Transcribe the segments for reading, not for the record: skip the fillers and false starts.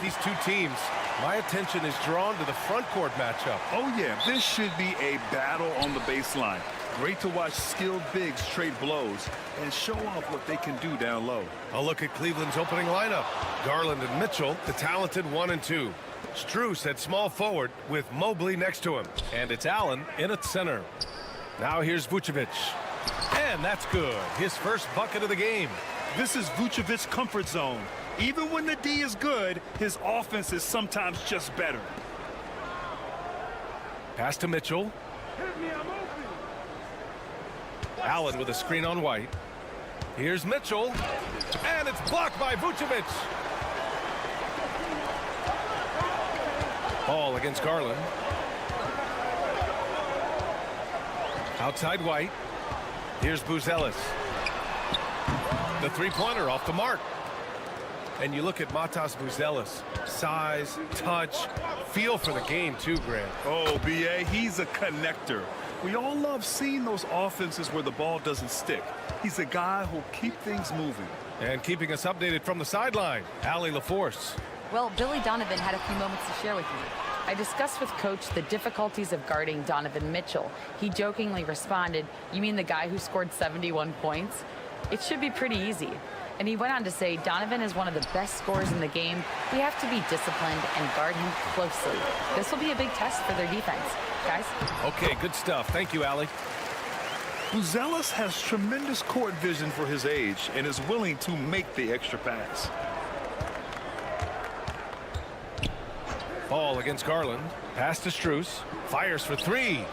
These two teams, my attention is drawn to the front court matchup. Oh yeah, this should be a battle on the baseline. Great to watch skilled bigs trade blows and show off what they can do down low. A look at Cleveland's opening lineup. Garland and Mitchell, the talented 1 and 2. Strus at small forward with Mobley next to him. And it's Allen in at center. Now here's Vucevic. And that's good. His first bucket of the game. This is Vucevic's comfort zone. Even when the D is good, his offense is sometimes just better. Pass to Mitchell. Allen with a screen on White. Here's Mitchell. And it's blocked by Vucevic. Ball against Garland. Outside White. Here's Buzelis. The three-pointer off the mark. And you look at Matas Buzelis. Size, touch, feel for the game too, Grant. Oh, B.A., he's a connector. We all love seeing those offenses where the ball doesn't stick. He's a guy who'll keep things moving. And keeping us updated from the sideline, Allie LaForce. Well, Billy Donovan had a few moments to share with me. I discussed with Coach the difficulties of guarding Donovan Mitchell. He jokingly responded, "You mean the guy who scored 71 points? It should be pretty easy." And he went on to say, Donovan is one of the best scorers in the game. We have to be disciplined and guard him closely. This will be a big test for their defense. Guys? Okay, good stuff. Thank you, Allie. Buzelis has tremendous court vision for his age and is willing to make the extra pass. Ball against Garland. Pass to Strus. Fires for three.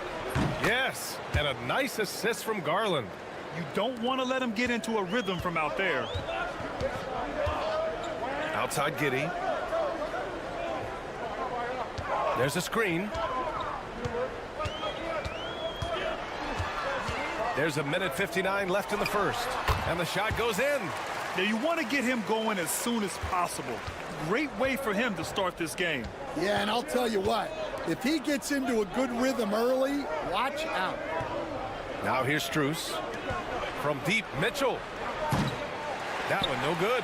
Yes, and a nice assist from Garland. You don't want to let him get into a rhythm from out there. Outside Giddey. There's a screen. There's 1:59 left in the first. And the shot goes in. Now you want to get him going as soon as possible. Great way for him to start this game. Yeah, and I'll tell you what, if he gets into a good rhythm early, watch out. Now here's Strus. From deep, Mitchell. That one no good.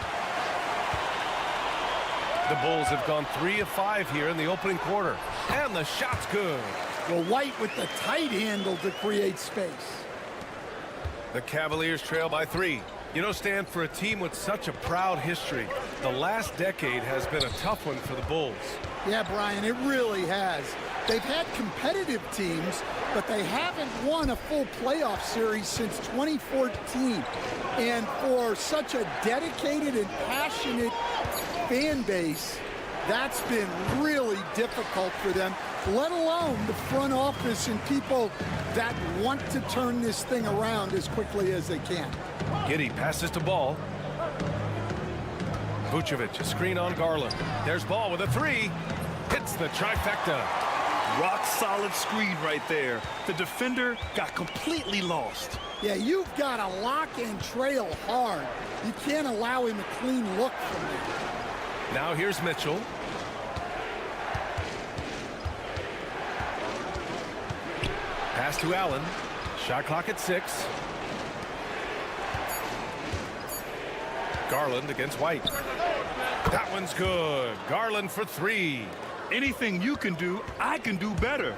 The Bulls have gone 3 of 5 here in the opening quarter. And the shot's good. Well, White with the tight handle to create space. The Cavaliers trail by 3. You know, Stan, for a team with such a proud history, the last decade has been a tough one for the Bulls. Yeah, Brian, it really has. They've had competitive teams, but they haven't won a full playoff series since 2014. And for such a dedicated and passionate fan base, that's been really difficult for them, let alone the front office and people that want to turn this thing around as quickly as they can. Giddey passes to Ball. Vucevic, a screen on Garland. There's Ball with a 3. Hits the trifecta. Rock solid screen right there. The defender got completely lost. Yeah, you've got to lock and trail hard. You can't allow him a clean look from there. Now here's Mitchell. Pass to Allen. Shot clock at 6. Garland against White. That one's good. Garland for 3. Anything you can do, I can do better.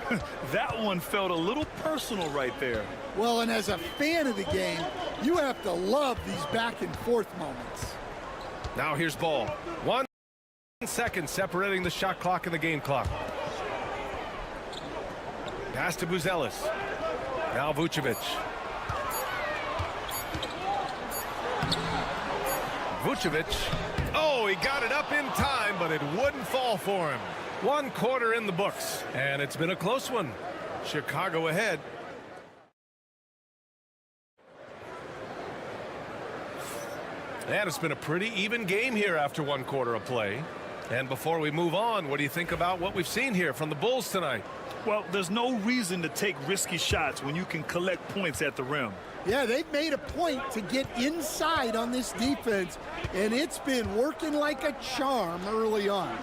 That one felt a little personal right there. Well, and as a fan of the game, you have to love these back and forth moments. Now here's Ball. 1. Seconds separating the shot clock and the game clock. Pass to Buzelis. Now Vucevic. Vucevic. Oh, he got it up in time, but it wouldn't fall for him. 1 quarter in the books, and it's been a close one. Chicago ahead. And it's been a pretty even game here after 1 quarter of play. And before we move on, what do you think about what we've seen here from the Bulls tonight? Well, there's no reason to take risky shots when you can collect points at the rim. Yeah, they've made a point to get inside on this defense, and it's been working like a charm early on.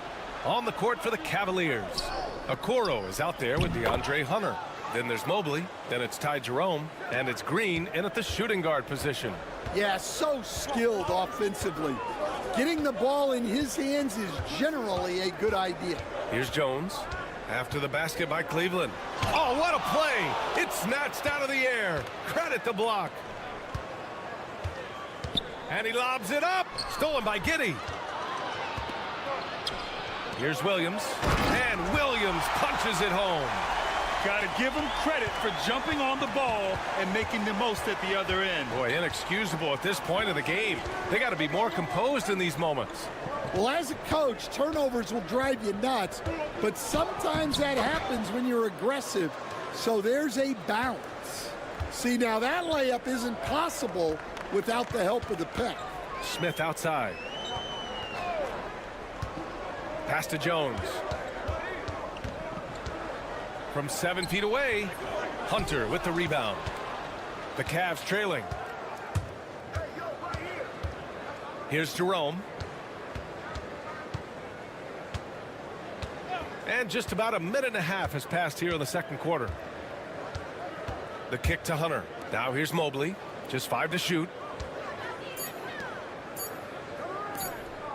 On the court for the Cavaliers. Okoro is out there with DeAndre Hunter. Then there's Mobley, then it's Ty Jerome, and it's Green in at the shooting guard position. Yeah, so skilled offensively. Getting the ball in his hands is generally a good idea. Here's Jones. After the basket by Cleveland. Oh, what a play! It's snatched out of the air. Credit the block. And he lobs it up. Stolen by Giddey. Here's Williams. And Williams punches it home. Got to give him credit for jumping on the ball and making the most at the other end. Boy, inexcusable at this point of the game. They got to be more composed in these moments. Well, as a coach, turnovers will drive you nuts, but sometimes that happens when you're aggressive. So there's a balance. See, now that layup isn't possible without the help of the pick. Smith outside. Pass to Jones. From 7 feet away, Hunter with the rebound. The Cavs trailing. Here's Jerome. And just about a minute and a half has passed here in the second quarter. The kick to Hunter. Now here's Mobley. Just 5 to shoot.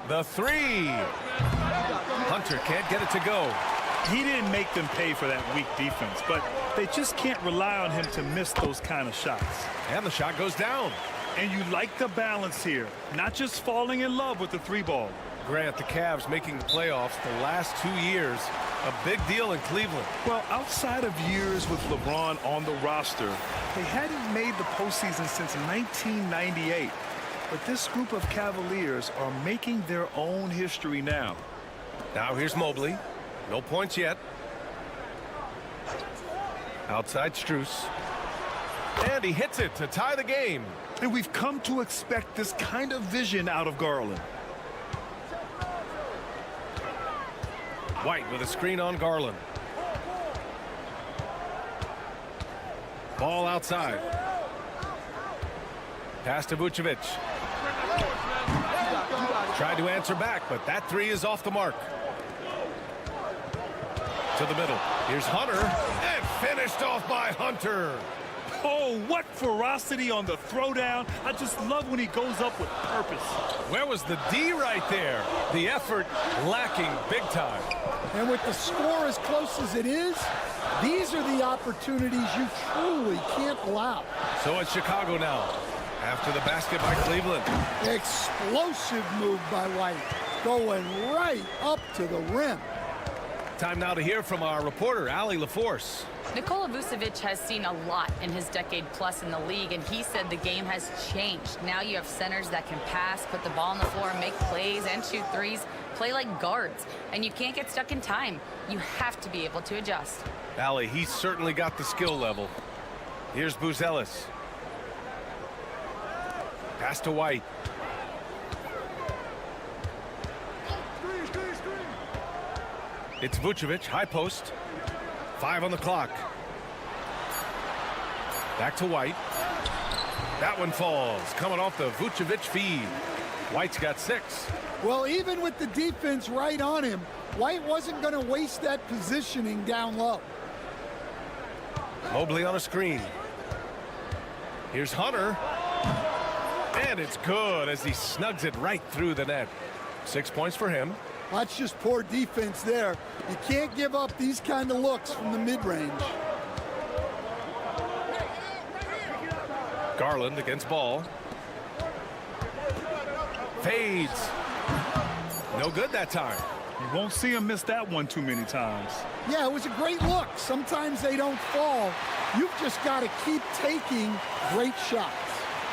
The three. Hunter can't get it to go. He didn't make them pay for that weak defense, but they just can't rely on him to miss those kind of shots. And the shot goes down. And you like the balance here, not just falling in love with the 3-ball. Grant, the Cavs making the playoffs the last 2 years. A big deal in Cleveland. Well, outside of years with LeBron on the roster, they hadn't made the postseason since 1998. But this group of Cavaliers are making their own history now. Now here's Mobley. No points yet. Outside Strus. And he hits it to tie the game. And we've come to expect this kind of vision out of Garland. White with a screen on Garland. Ball outside. Pass to Vucevic. Tried to answer back, but that three is off the mark. To the middle. Here's Hunter. And finished off by Hunter. Oh, what ferocity on the throwdown. I just love when he goes up with purpose. Where was the D right there? The effort lacking big time. And with the score as close as it is, these are the opportunities you truly can't allow. So it's Chicago now. After the basket by Cleveland. Explosive move by White, going right up to the rim. Time now to hear from our reporter, Allie LaForce. Nikola Vucevic has seen a lot in his decade plus in the league, and he said the game has changed. Now you have centers that can pass, put the ball on the floor, make plays, and shoot threes, play like guards. And you can't get stuck in time. You have to be able to adjust. Allie, he's certainly got the skill level. Here's Buzelis. Pass to White. It's Vucevic, high post. 5 on the clock. Back to White. That one falls, coming off the Vucevic feed. White's got 6. Well, even with the defense right on him, White wasn't going to waste that positioning down low. Mobley on a screen. Here's Hunter. And it's good as he snugs it right through the net. 6 points for him. That's just poor defense there. You can't give up these kind of looks from the mid-range. Garland against ball. Fades. No good that time. You won't see him miss that one too many times. Yeah, it was a great look. Sometimes they don't fall. You've just got to keep taking great shots.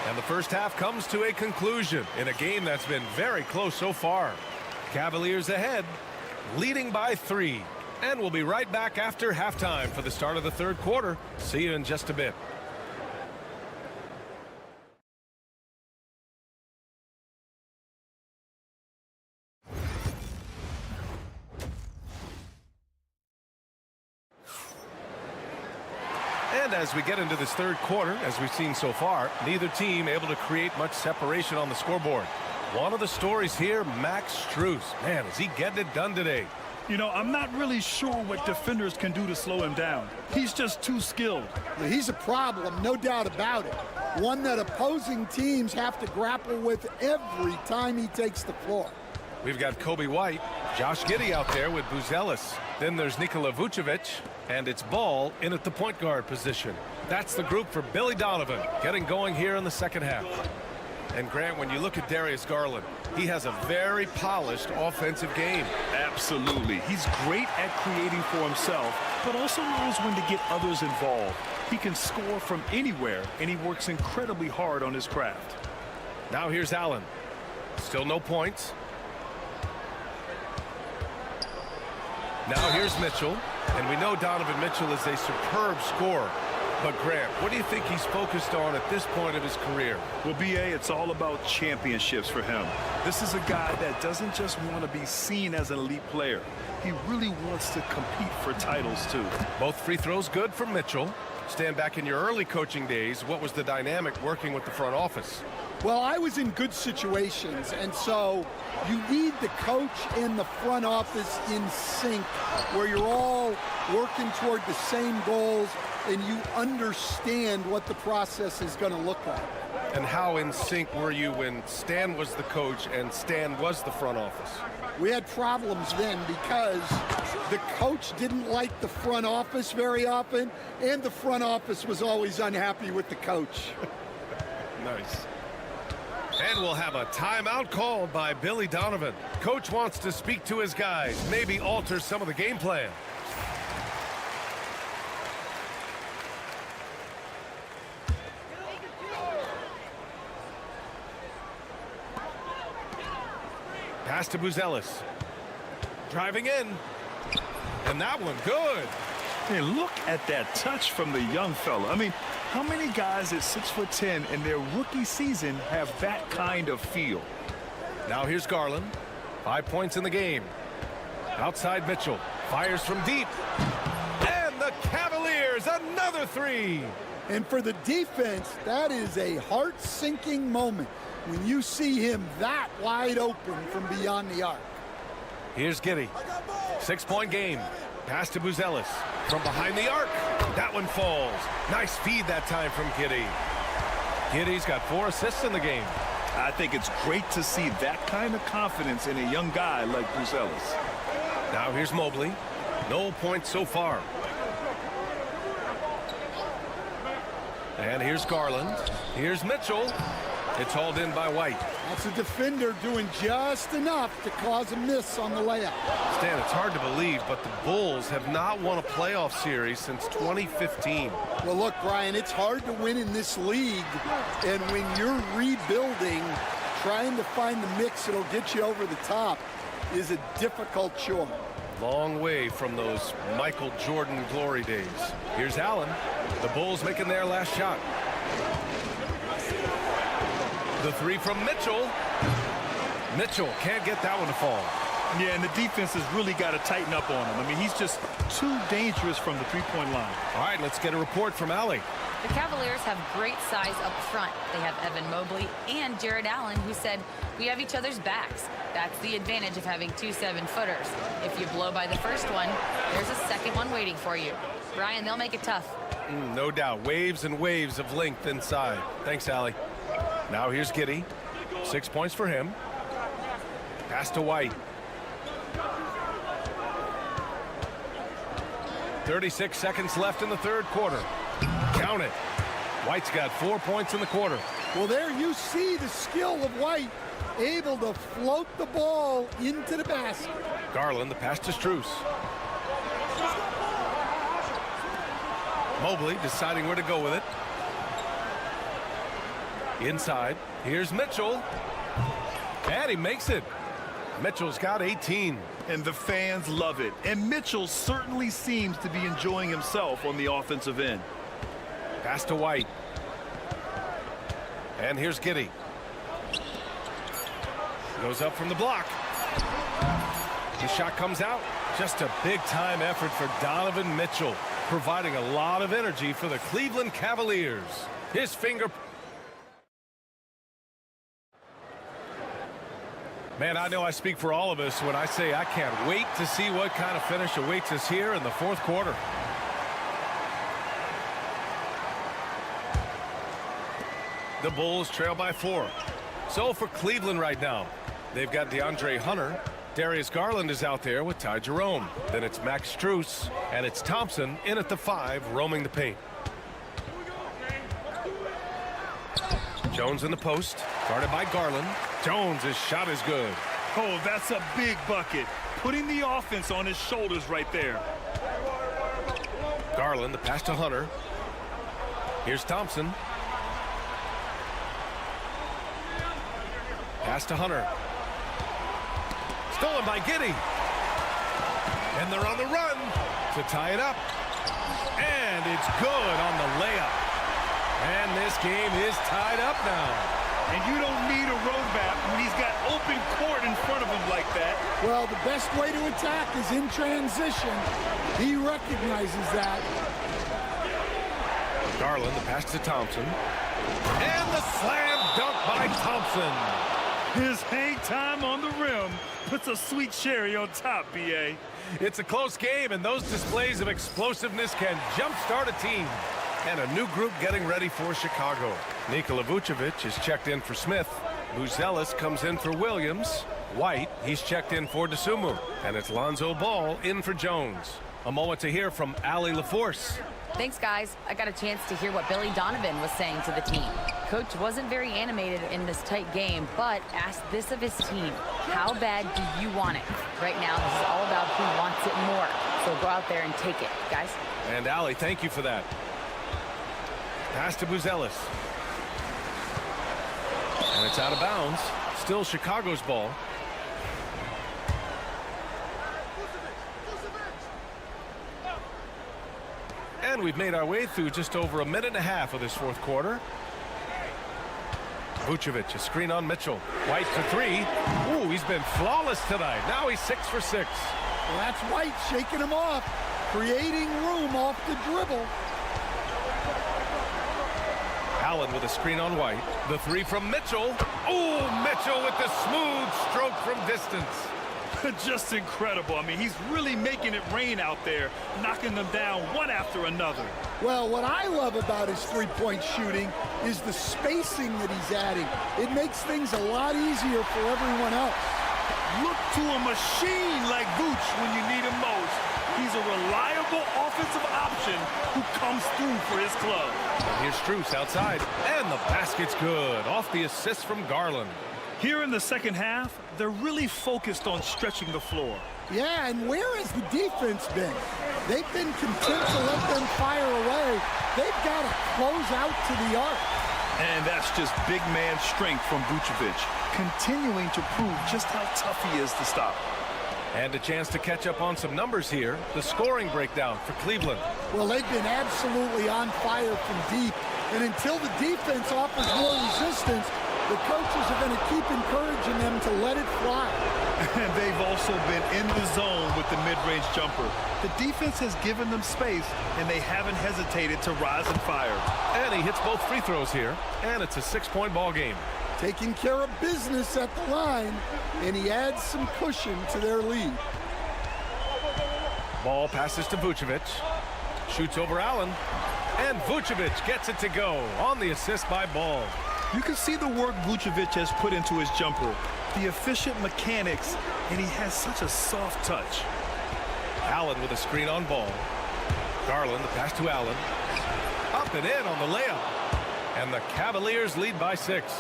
And the first half comes to a conclusion in a game that's been very close so far. Cavaliers ahead, leading by 3. And we'll be right back after halftime for the start of the third quarter. See you in just a bit. And as we get into this third quarter, as we've seen so far, neither team able to create much separation on the scoreboard. One of the stories here, Max Strus. Man, is he getting it done today? You know, I'm not really sure what defenders can do to slow him down. He's just too skilled. Well, he's a problem, no doubt about it. One that opposing teams have to grapple with every time he takes the floor. We've got Kobe White, Josh Giddey out there with Buzelis. Then there's Nikola Vucevic, and it's Ball in at the point guard position. That's the group for Billy Donovan getting going here in the second half. And Grant, when you look at Darius Garland, he has a very polished offensive game. Absolutely. He's great at creating for himself, but also knows when to get others involved. He can score from anywhere, and he works incredibly hard on his craft. Now here's Allen. Still no points. Now here's Mitchell, and we know Donovan Mitchell is a superb scorer. But Grant, what do you think he's focused on at this point of his career? Well, B.A., it's all about championships for him. This is a guy that doesn't just want to be seen as an elite player. He really wants to compete for titles, too. Both free throws good from Mitchell. Stand back in your early coaching days, what was the dynamic working with the front office? Well, I was in good situations, and so you need the coach and the front office in sync, where you're all working toward the same goals and you understand what the process is going to look like. And how in sync were you when Stan was the coach and Stan was the front office? We had problems then because the coach didn't like the front office very often, and the front office was always unhappy with the coach. Nice. And we'll have a timeout called by Billy Donovan. Coach wants to speak to his guys, maybe alter some of the game plan. Pass to Buzelis. Driving in. And that one good. Hey, look at that touch from the young fella. I mean, how many guys at 6'10" in their rookie season have that kind of feel? Now here's Garland. 5 points in the game. Outside Mitchell. Fires from deep. And the Cavaliers, another 3. And for the defense, that is a heart-sinking moment when you see him that wide open from beyond the arc. Here's Giddey. 6-point game. Pass to Buzelis. From behind the arc. That one falls. Nice feed that time from Giddey. Giddey's got 4 assists in the game. I think it's great to see that kind of confidence in a young guy like Buzelis. Now here's Mobley. No points so far. And here's Garland. Here's Mitchell. It's hauled in by White. That's a defender doing just enough to cause a miss on the layup. Stan, it's hard to believe, but the Bulls have not won a playoff series since 2015. Well, look, Brian, it's hard to win in this league. And when you're rebuilding, trying to find the mix that'll get you over the top is a difficult chore. Long way from those Michael Jordan glory days. Here's Allen. The Bulls making their last shot. The 3 from Mitchell. Mitchell can't get that one to fall. Yeah, and the defense has really got to tighten up on him. I mean, he's just too dangerous from the three-point line. All right, let's get a report from Allie. The Cavaliers have great size up front. They have Evan Mobley and Jared Allen, who said, "We have each other's backs." That's the advantage of having 2 7-footers. If you blow by the first one, there's a second one waiting for you. Brian, they'll make it tough. No doubt. Waves and waves of length inside. Thanks, Allie. Now here's Giddey. 6 points for him. Pass to White. 36 seconds left in the third quarter. Count it. White's got 4 points in the quarter. Well, there you see the skill of White able to float the ball into the basket. Garland, the pass to Strus. Mobley deciding where to go with it. Inside, here's Mitchell. And he makes it. Mitchell's got 18. And the fans love it. And Mitchell certainly seems to be enjoying himself on the offensive end. Pass to White. And here's Giddey. Goes up from the block. The shot comes out. Just a big-time effort for Donovan Mitchell, providing a lot of energy for the Cleveland Cavaliers. His finger... Man, I know I speak for all of us when I say I can't wait to see what kind of finish awaits us here in the fourth quarter. The Bulls trail by 4. So for Cleveland right now, they've got DeAndre Hunter. Darius Garland is out there with Ty Jerome. Then it's Max Strus, and it's Thompson in at the 5, roaming the paint. Jones in the post, guarded by Garland. Jones' shot is good. Oh, that's a big bucket. Putting the offense on his shoulders right there. Garland, the pass to Hunter. Here's Thompson. Pass to Hunter. Stolen by Giddey. And they're on the run to tie it up. And it's good on the layup. And this game is tied up now. And you don't need a roadmap when he's got open court in front of him like that. Well, the best way to attack is in transition. He recognizes that. Garland, the pass to Thompson. And the slam dunk by Thompson. His hang time on the rim puts a sweet cherry on top, B.A. It's a close game, and those displays of explosiveness can jumpstart a team. And a new group getting ready for Chicago. Nikola Vucevic is checked in for Smith. Buzelis comes in for Williams. White, he's checked in for DeSumo. And it's Lonzo Ball in for Jones. A moment to hear from Allie LaForce. Thanks, guys. I got a chance to hear what Billy Donovan was saying to the team. Coach wasn't very animated in this tight game, but asked this of his team. How bad do you want it? Right now, this is all about who wants it more. So go out there and take it, guys. And Allie, thank you for that. Pass to Buzelis. And it's out of bounds. Still Chicago's ball. And we've made our way through just over a minute and a half of this fourth quarter. Vucevic, a screen on Mitchell. White for 3. Ooh, he's been flawless tonight. Now he's 6 for 6. Well, that's White shaking him off, creating room off the dribble. Allen with a screen on White. The 3 from Mitchell. Oh, Mitchell with the smooth stroke from distance. Just incredible. I mean, he's really making it rain out there, knocking them down one after another. Well, what I love about his three-point shooting is the spacing that he's adding. It makes things a lot easier for everyone else. Look to a machine like Vooch when you need him most. He's a reliable offensive option who comes through for his club. And here's Strus outside, and the basket's good off the assist from Garland. Here in the second half, they're really focused on stretching the floor. Yeah, and where has the defense been? They've been content to let them fire away. They've got to close out to the arc. And that's just big man strength from Vucevic, continuing to prove just how tough he is to stop. And a chance to catch up on some numbers here. The scoring breakdown for Cleveland. Well, they've been absolutely on fire from deep. And until the defense offers more resistance, the coaches are going to keep encouraging them to let it fly. And they've also been in the zone with the mid-range jumper. The defense has given them space, and they haven't hesitated to rise and fire. And he hits both free throws here, and it's a 6-point ball game. Taking care of business at the line, and he adds some cushion to their lead. Ball passes to Vucevic. Shoots over Allen. And Vucevic gets it to go on the assist by Ball. You can see the work Vucevic has put into his jumper, the efficient mechanics, and he has such a soft touch. Allen with a screen on Ball. Garland, the pass to Allen. Up and in on the layup. And the Cavaliers lead by 6.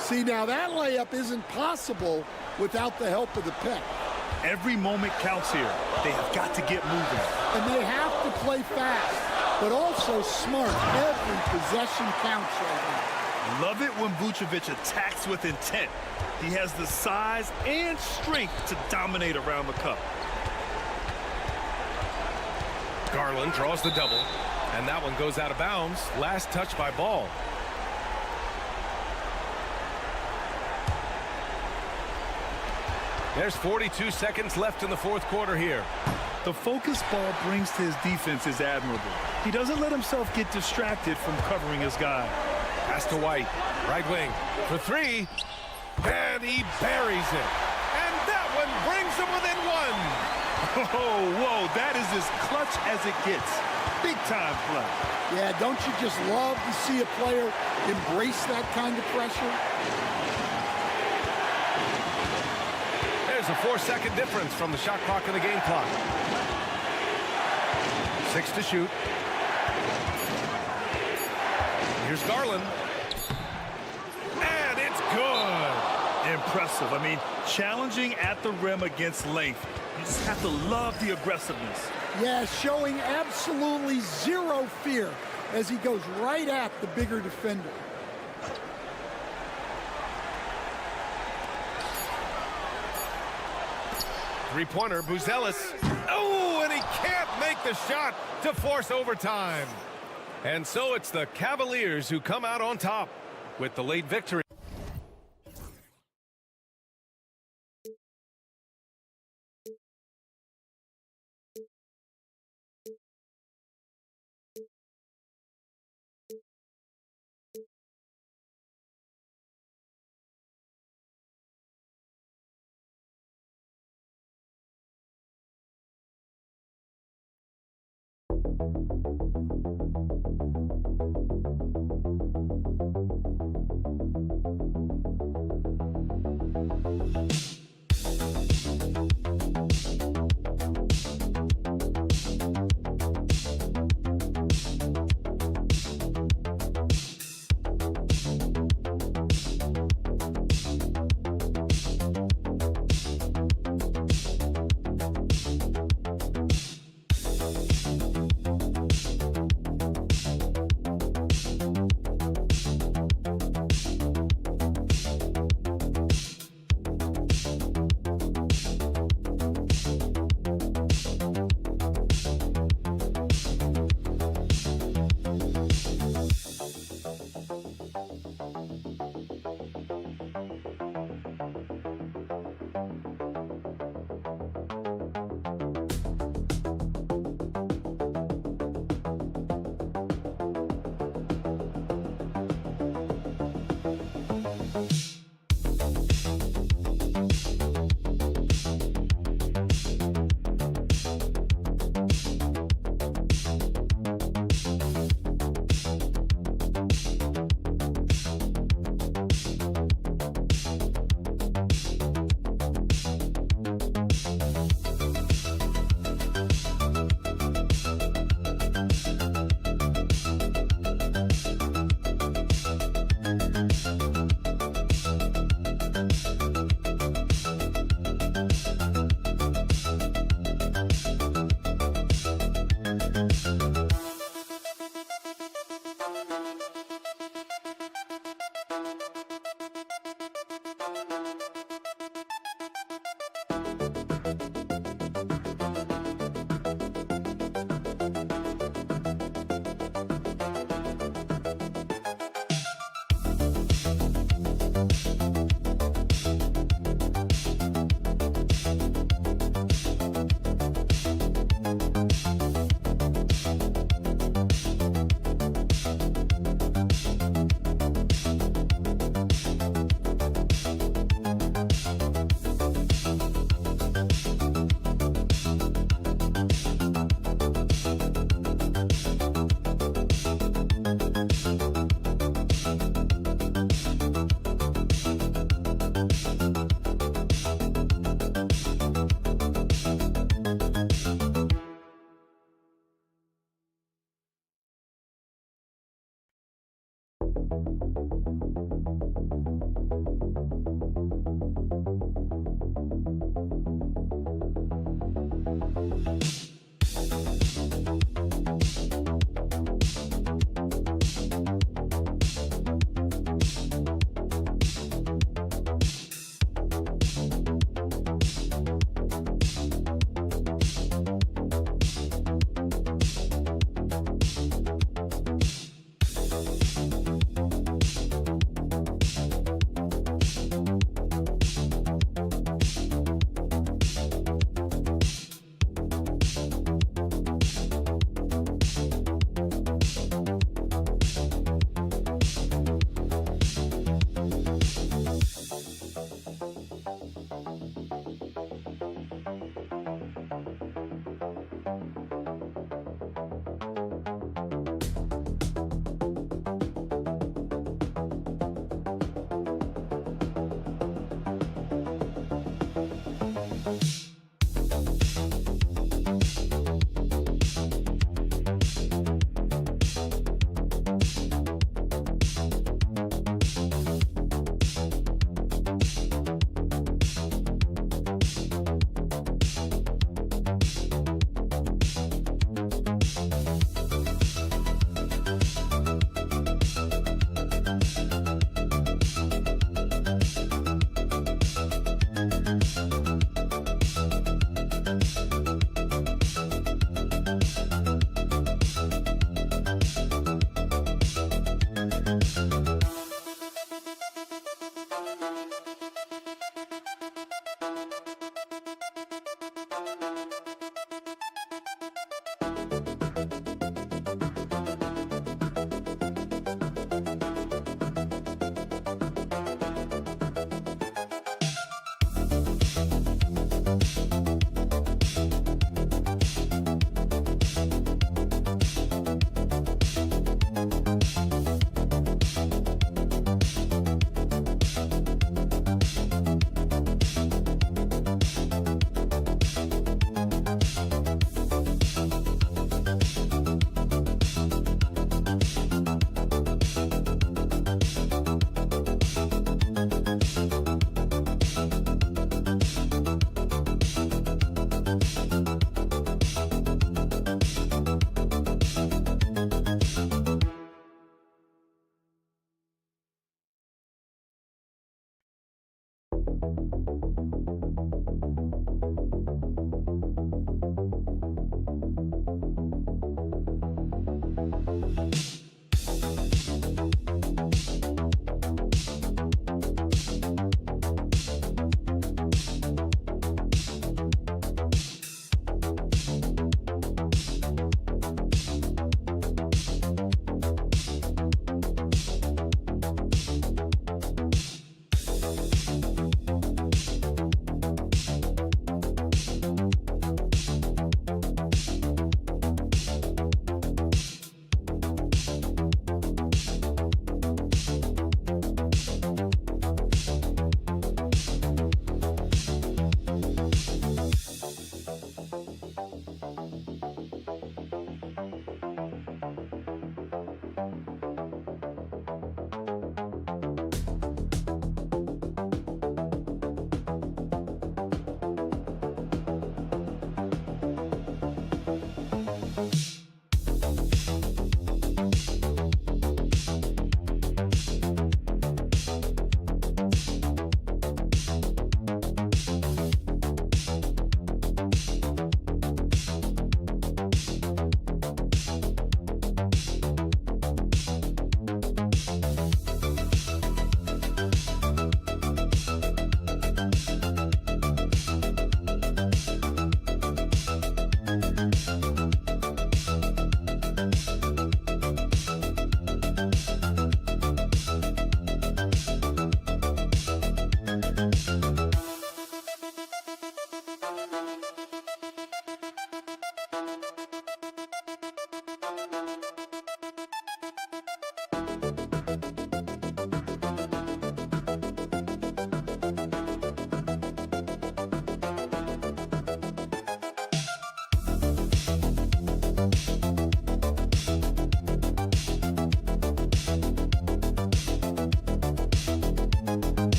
See, now that layup isn't possible without the help of the pick. Every moment counts here. They have got to get moving. And they have to play fast, but also smart. Every possession counts right now. Love it when Vucevic attacks with intent. He has the size and strength to dominate around the cup. Garland draws the double, and that one goes out of bounds. Last touch by Ball. There's 42 seconds left in the fourth quarter here. The focus Ball brings to his defense is admirable. He doesn't let himself get distracted from covering his guy. Pass to White, right wing, for three, and he buries it. And that one brings him within one. Oh, whoa, that is as clutch as it gets. Big time play. Yeah, don't you just love to see a player embrace that kind of pressure? There's a 4-second difference from the shot clock and the game clock. 6 to shoot. Here's Garland. And it's good. Impressive. I mean, challenging at the rim against length. You just have to love the aggressiveness. Yeah, showing absolutely zero fear as he goes right at the bigger defender. Three-pointer, Buzelis. Oh, and he can't make the shot to force overtime. And so it's the Cavaliers who come out on top with the late victory.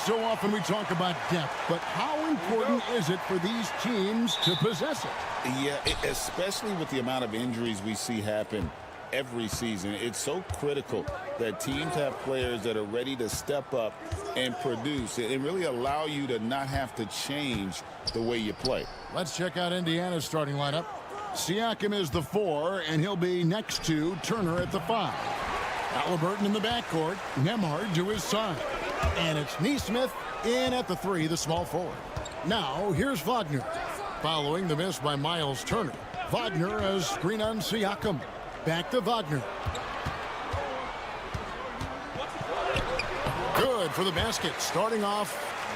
So often we talk about depth, but how important is it for these teams to possess it? Yeah, especially with the amount of injuries we see happen every season. It's so critical that teams have players that are ready to step up and produce and really allow you to not have to change the way you play. Let's check out Indiana's starting lineup. Siakam is the 4, and he'll be next to Turner at the 5. Halliburton in the backcourt. Nembhard to his side. And it's Neesmith in at the 3, the small forward. Now, here's Wagner. Following the miss by Miles Turner. Wagner has screen on Siakam. Back to Wagner. Good for the basket. Starting off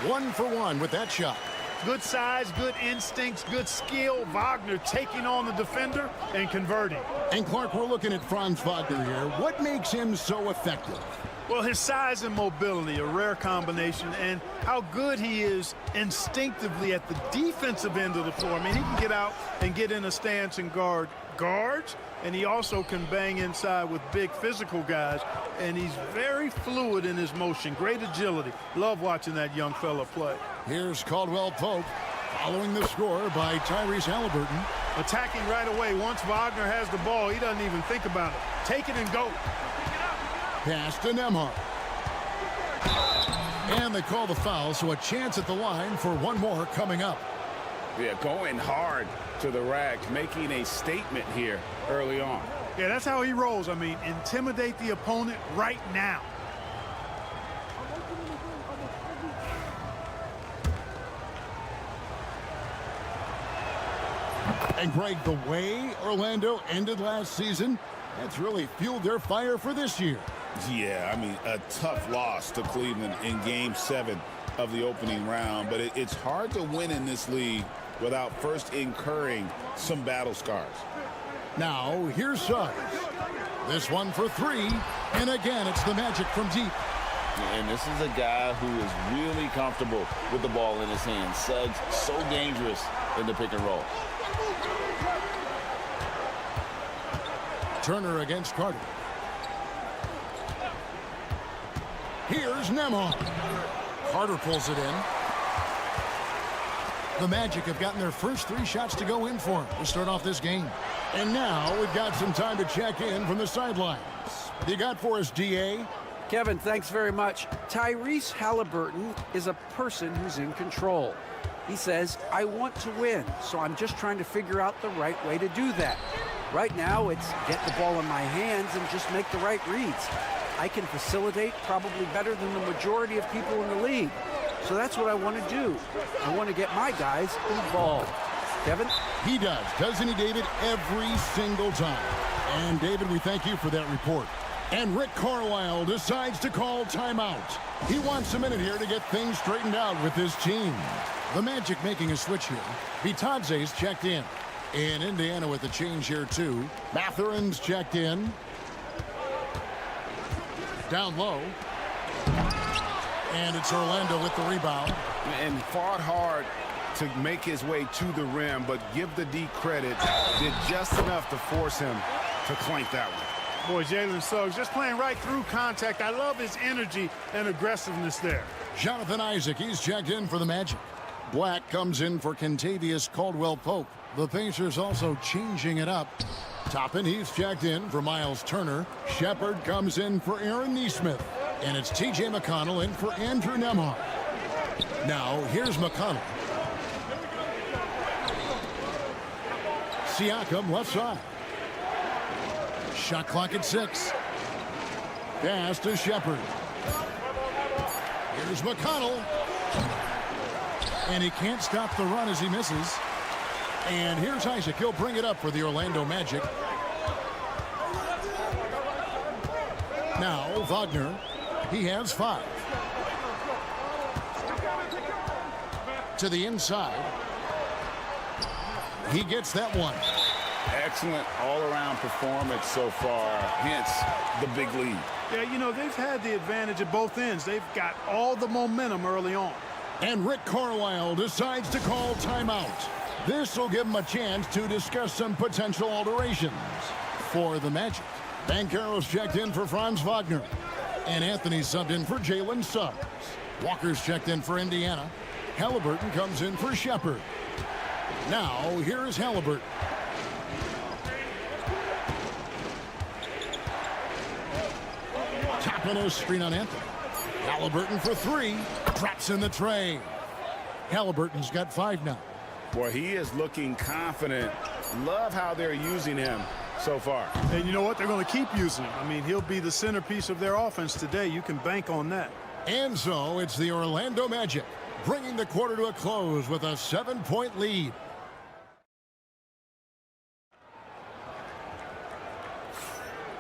1 for 1 with that shot. Good size, good instincts, good skill. Wagner taking on the defender and converting. And Clark, we're looking at Franz Wagner here. What makes him so effective? Well, his size and mobility, a rare combination, and how good he is instinctively at the defensive end of the floor. I mean, he can get out and get in a stance and guard guards, and he also can bang inside with big physical guys, and he's very fluid in his motion. Great agility. Love watching that young fella play. Here's Caldwell Pope following the score by Tyrese Halliburton. Attacking right away. Once Wagner has the ball, he doesn't even think about it. Take it and go. Pass to Nembhard. And they call the foul, so a chance at the line for one more coming up. Yeah, going hard to the rack, making a statement here early on. Yeah, that's how he rolls. I mean, intimidate the opponent right now. And Greg, the way Orlando ended last season, that's really fueled their fire for this year. Yeah, I mean, a tough loss to Cleveland in Game 7 of the opening round, but it's hard to win in this league without first incurring some battle scars. Now, here's Suggs. This one for 3, and again, it's the Magic from deep. And this is a guy who is really comfortable with the ball in his hands. Suggs, so dangerous in the pick and roll. Turner against Carter. Here's Nembhard. Carter pulls it in. The Magic have gotten their first 3 shots to go in for him to start off this game. And now we've got some time to check in from the sidelines. What do you got for us, DA? Kevin, thanks very much. Tyrese Halliburton is a person who's in control. He says, I want to win, so I'm just trying to figure out the right way to do that. Right now, it's get the ball in my hands and just make the right reads. I can facilitate probably better than the majority of people in the league. So that's what I want to do. I want to get my guys involved. Kevin? He does, doesn't he, David? Every single time. And, David, we thank you for that report. And Rick Carlisle decides to call timeout. He wants a minute here to get things straightened out with his team. The Magic making a switch here. Bitadze's checked in. In Indiana with the change here, too. Matherin's checked in. Down low. And it's Orlando with the rebound. And fought hard to make his way to the rim, but give the D credit. Did just enough to force him to clank that one. Boy, Jalen Suggs just playing right through contact. I love his energy and aggressiveness there. Jonathan Isaac, he's checked in for the Magic. Black comes in for Kentavious Caldwell-Pope. The Pacers also changing it up. Toppin, he's checked in for Miles Turner. Shepard comes in for Aaron Neesmith. And it's T.J. McConnell in for Andrew Nembhard. Now, here's McConnell. Siakam left side. Shot clock at 6. Pass to Shepard. Here's McConnell. And he can't stop the run as he misses. And here's Isaac. He'll bring it up for the Orlando Magic. Now, Wagner. He has 5. To the inside. He gets that one. Excellent all-around performance so far, hence the big lead. Yeah, you know, they've had the advantage at both ends. They've got all the momentum early on. And Rick Carlisle decides to call timeout. This will give him a chance to discuss some potential alterations for the Magic. Banchero's checked in for Franz Wagner. And Anthony subbed in for Jalen Suggs. Walker's checked in for Indiana. Halliburton comes in for Shepard. Now, here's Halliburton. Tapping a screen on Anthony. Halliburton for 3. Drops in the tray. Halliburton's got 5 now. Boy, he is looking confident. Love how they're using him so far. And you know what? They're going to keep using him. I mean, he'll be the centerpiece of their offense today. You can bank on that. And so it's the Orlando Magic bringing the quarter to a close with a 7-point lead.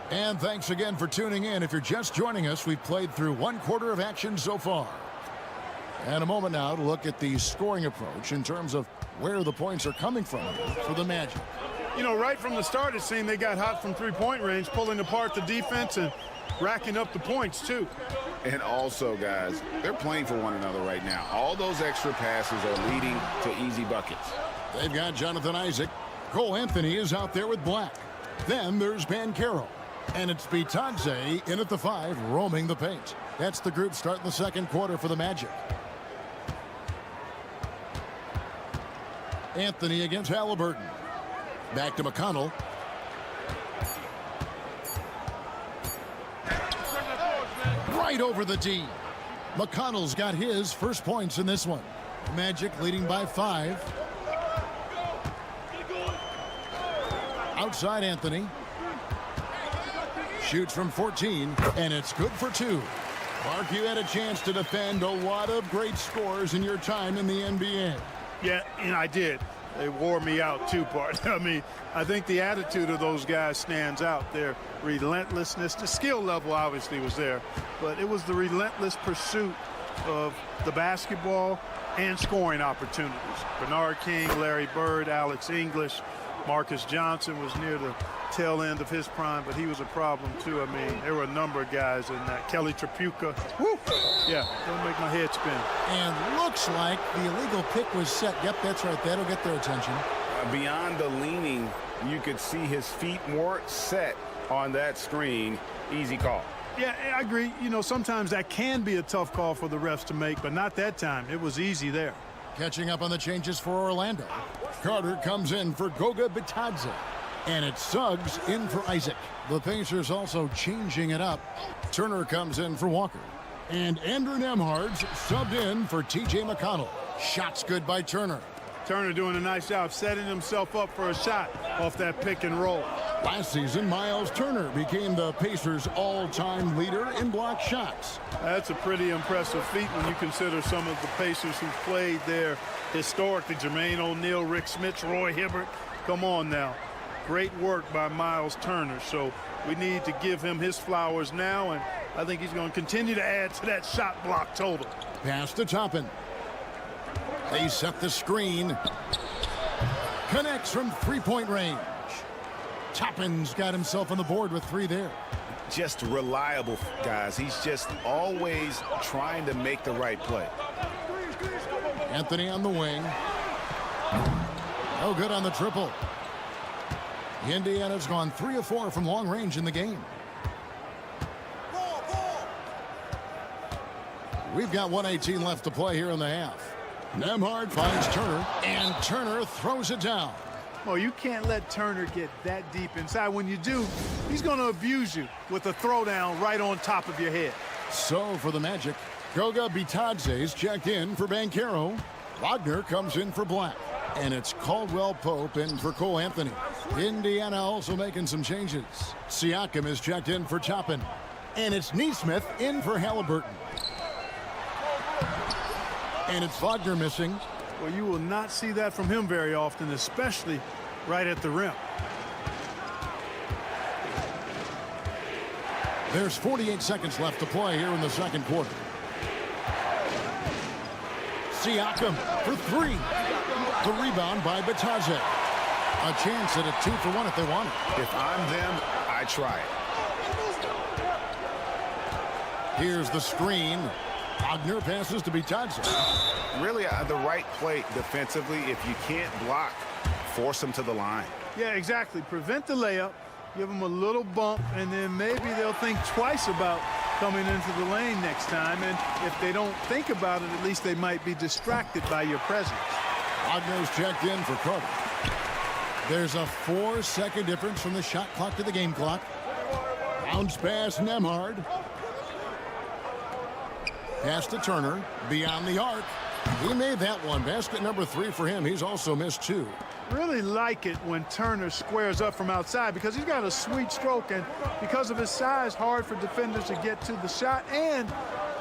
And thanks again for tuning in. If you're just joining us, we've played through 1 quarter of action so far. And a moment now to look at the scoring approach in terms of where the points are coming from for the Magic. You know, right from the start, it seemed they got hot from three-point range, pulling apart the defense and racking up the points, too. And also, guys, they're playing for one another right now. All those extra passes are leading to easy buckets. They've got Jonathan Isaac. Cole Anthony is out there with Black. Then there's Banchero. And it's Bitadze in at the 5, roaming the paint. That's the group starting the second quarter for the Magic. Anthony against Halliburton. Back to McConnell. Right over the D. McConnell's got his first points in this one. Magic leading by 5. Outside Anthony. Shoots from 14, and it's good for 2. Mark, you had a chance to defend a lot of great scores in your time in the NBA. Yeah, and I did. They wore me out, too, Bart. I mean, I think the attitude of those guys stands out. Their relentlessness, the skill level obviously was there, but it was the relentless pursuit of the basketball and scoring opportunities. Bernard King, Larry Bird, Alex English, Marcus Johnson was near the tail end of his prime, but he was a problem, too. I mean, there were a number of guys in that. Kelly Tripucka. Woo! Yeah, don't make my head spin. And looks like the illegal pick was set. Yep, that's right. That'll get their attention. Beyond the leaning, you could see his feet more set on that screen. Easy call. Yeah, I agree. You know, sometimes that can be a tough call for the refs to make, but not that time. It was easy there. Catching up on the changes for Orlando. Carter comes in for Goga Bitadze. And it's Suggs in for Isaac. The Pacers also changing it up. Turner comes in for Walker. And Andrew Nembhard's subbed in for T.J. McConnell. Shots good by Turner. Turner doing a nice job setting himself up for a shot off that pick and roll. Last season, Miles Turner became the Pacers' all-time leader in block shots. That's a pretty impressive feat when you consider some of the Pacers who played there historically. Jermaine O'Neal, Rick Smits, Roy Hibbert. Come on now. Great work by Miles Turner. So we need to give him his flowers now, and I think he's going to continue to add to that shot block total. Pass to Toppin. They set the screen. Connects from three-point range. Toppin's got himself on the board with 3 there. Just reliable, guys. He's just always trying to make the right play. Anthony on the wing. No good on the triple. Indiana's gone 3 of 4 from long range in the game. We've got 1:18 left to play here in the half. Nembhard finds Turner, and Turner throws it down. Well, you can't let Turner get that deep inside. When you do, he's going to abuse you with a throwdown right on top of your head. So for the Magic, Goga Bitadze's checked in for Banchero. Wagner comes in for Black. And it's Caldwell Pope in for Cole Anthony. Indiana also making some changes. Siakam is checked in for Toppin. And it's Nesmith in for Halliburton. And it's Wagner missing. Well, you will not see that from him very often, especially right at the rim. There's 48 seconds left to play here in the second quarter. Siakam for 3. The rebound by Bitadze. A chance at a 2-for-1 if they want it. If I'm them, I try it. Here's the screen. Wagner passes to Bitadze. Really, the right play defensively. If you can't block, force them to the line. Yeah, exactly. Prevent the layup, give them a little bump, and then maybe they'll think twice about coming into the lane next time. And if they don't think about it, at least they might be distracted by your presence. Wagner's checked in for Carter. There's a 4-second difference from the shot clock to the game clock. Bounce pass, Nembhard. Pass to Turner. Beyond the arc. He made that one. Basket number 3 for him. He's also missed 2. Really like it when Turner squares up from outside because he's got a sweet stroke, and because of his size, hard for defenders to get to the shot, and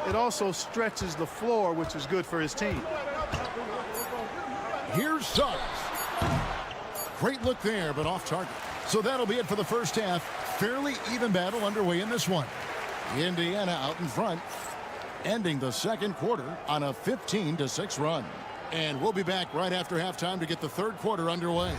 it also stretches the floor, which is good for his team. Here's Suggs. Great look there, but off target. So that'll be it for the first half. Fairly even battle underway in this one. Indiana out in front, ending the second quarter on a 15-6 run. And we'll be back right after halftime to get the third quarter underway.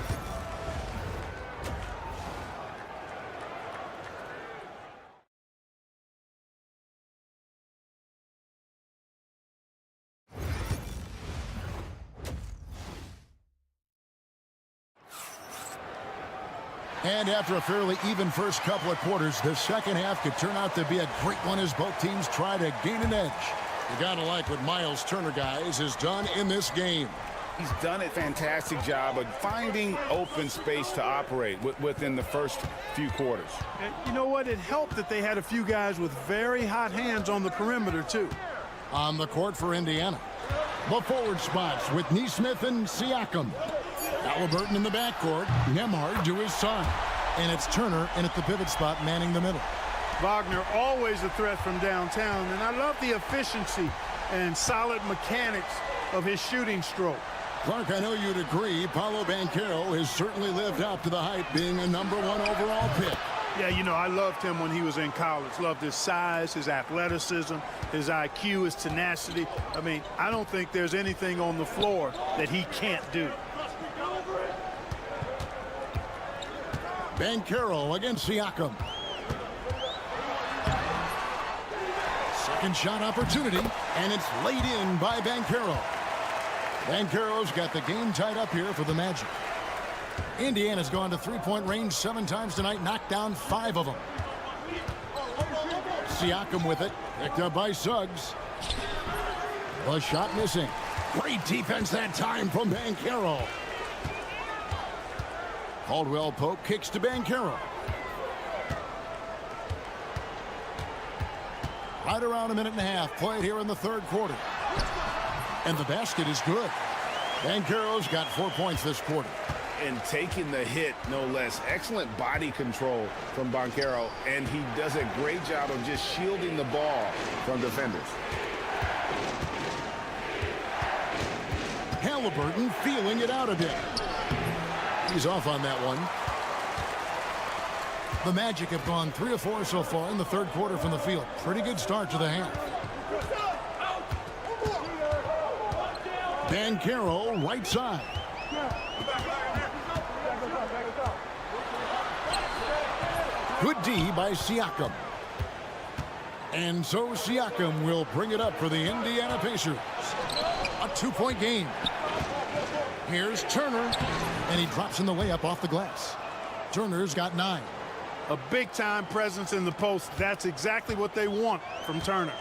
And after a fairly even first couple of quarters, the second half could turn out to be a great one as both teams try to gain an edge. You gotta like what Miles Turner, guys, has done in this game. He's done a fantastic job of finding open space to operate within the first few quarters. And you know what? It helped that they had a few guys with very hot hands on the perimeter, too. On the court for Indiana, the forward spots with Neesmith and Siakam. Halliburton in the backcourt, Nembhard to his son. And it's Turner in at the pivot spot, manning the middle. Wagner always a threat from downtown, and I love the efficiency and solid mechanics of his shooting stroke. Clark, I know you'd agree, Paolo Banchero has certainly lived up to the hype, being a #1 overall pick. Yeah, you know, I loved him when he was in college. Loved his size, his athleticism, his IQ, his tenacity. I mean, I don't think there's anything on the floor that he can't do. Banchero against Siakam. Second shot opportunity, and it's laid in by Banchero. Banchero's got the game tied up here for the Magic. Indiana's gone to three-point range 7 times tonight, knocked down 5 of them. Siakam with it, picked up by Suggs. The shot missing. Great defense that time from Banchero. Caldwell Pope kicks to Banchero. Right around a minute and a half played here in the third quarter. And the basket is good. Banchero's got 4 points this quarter. And taking the hit, no less. Excellent body control from Banchero, and he does a great job of just shielding the ball from defenders. Halliburton feeling it out a bit. He's off on that one. The Magic have gone 3 of 4 so far in the third quarter from the field. Pretty good start to the half. Banchero, right side. Good D by Siakam. And so Siakam will bring it up for the Indiana Pacers. A 2-point game. Here's Turner, and he drops in the layup off the glass. Turner's got 9. A big-time presence in the post. That's exactly what they want from Turner.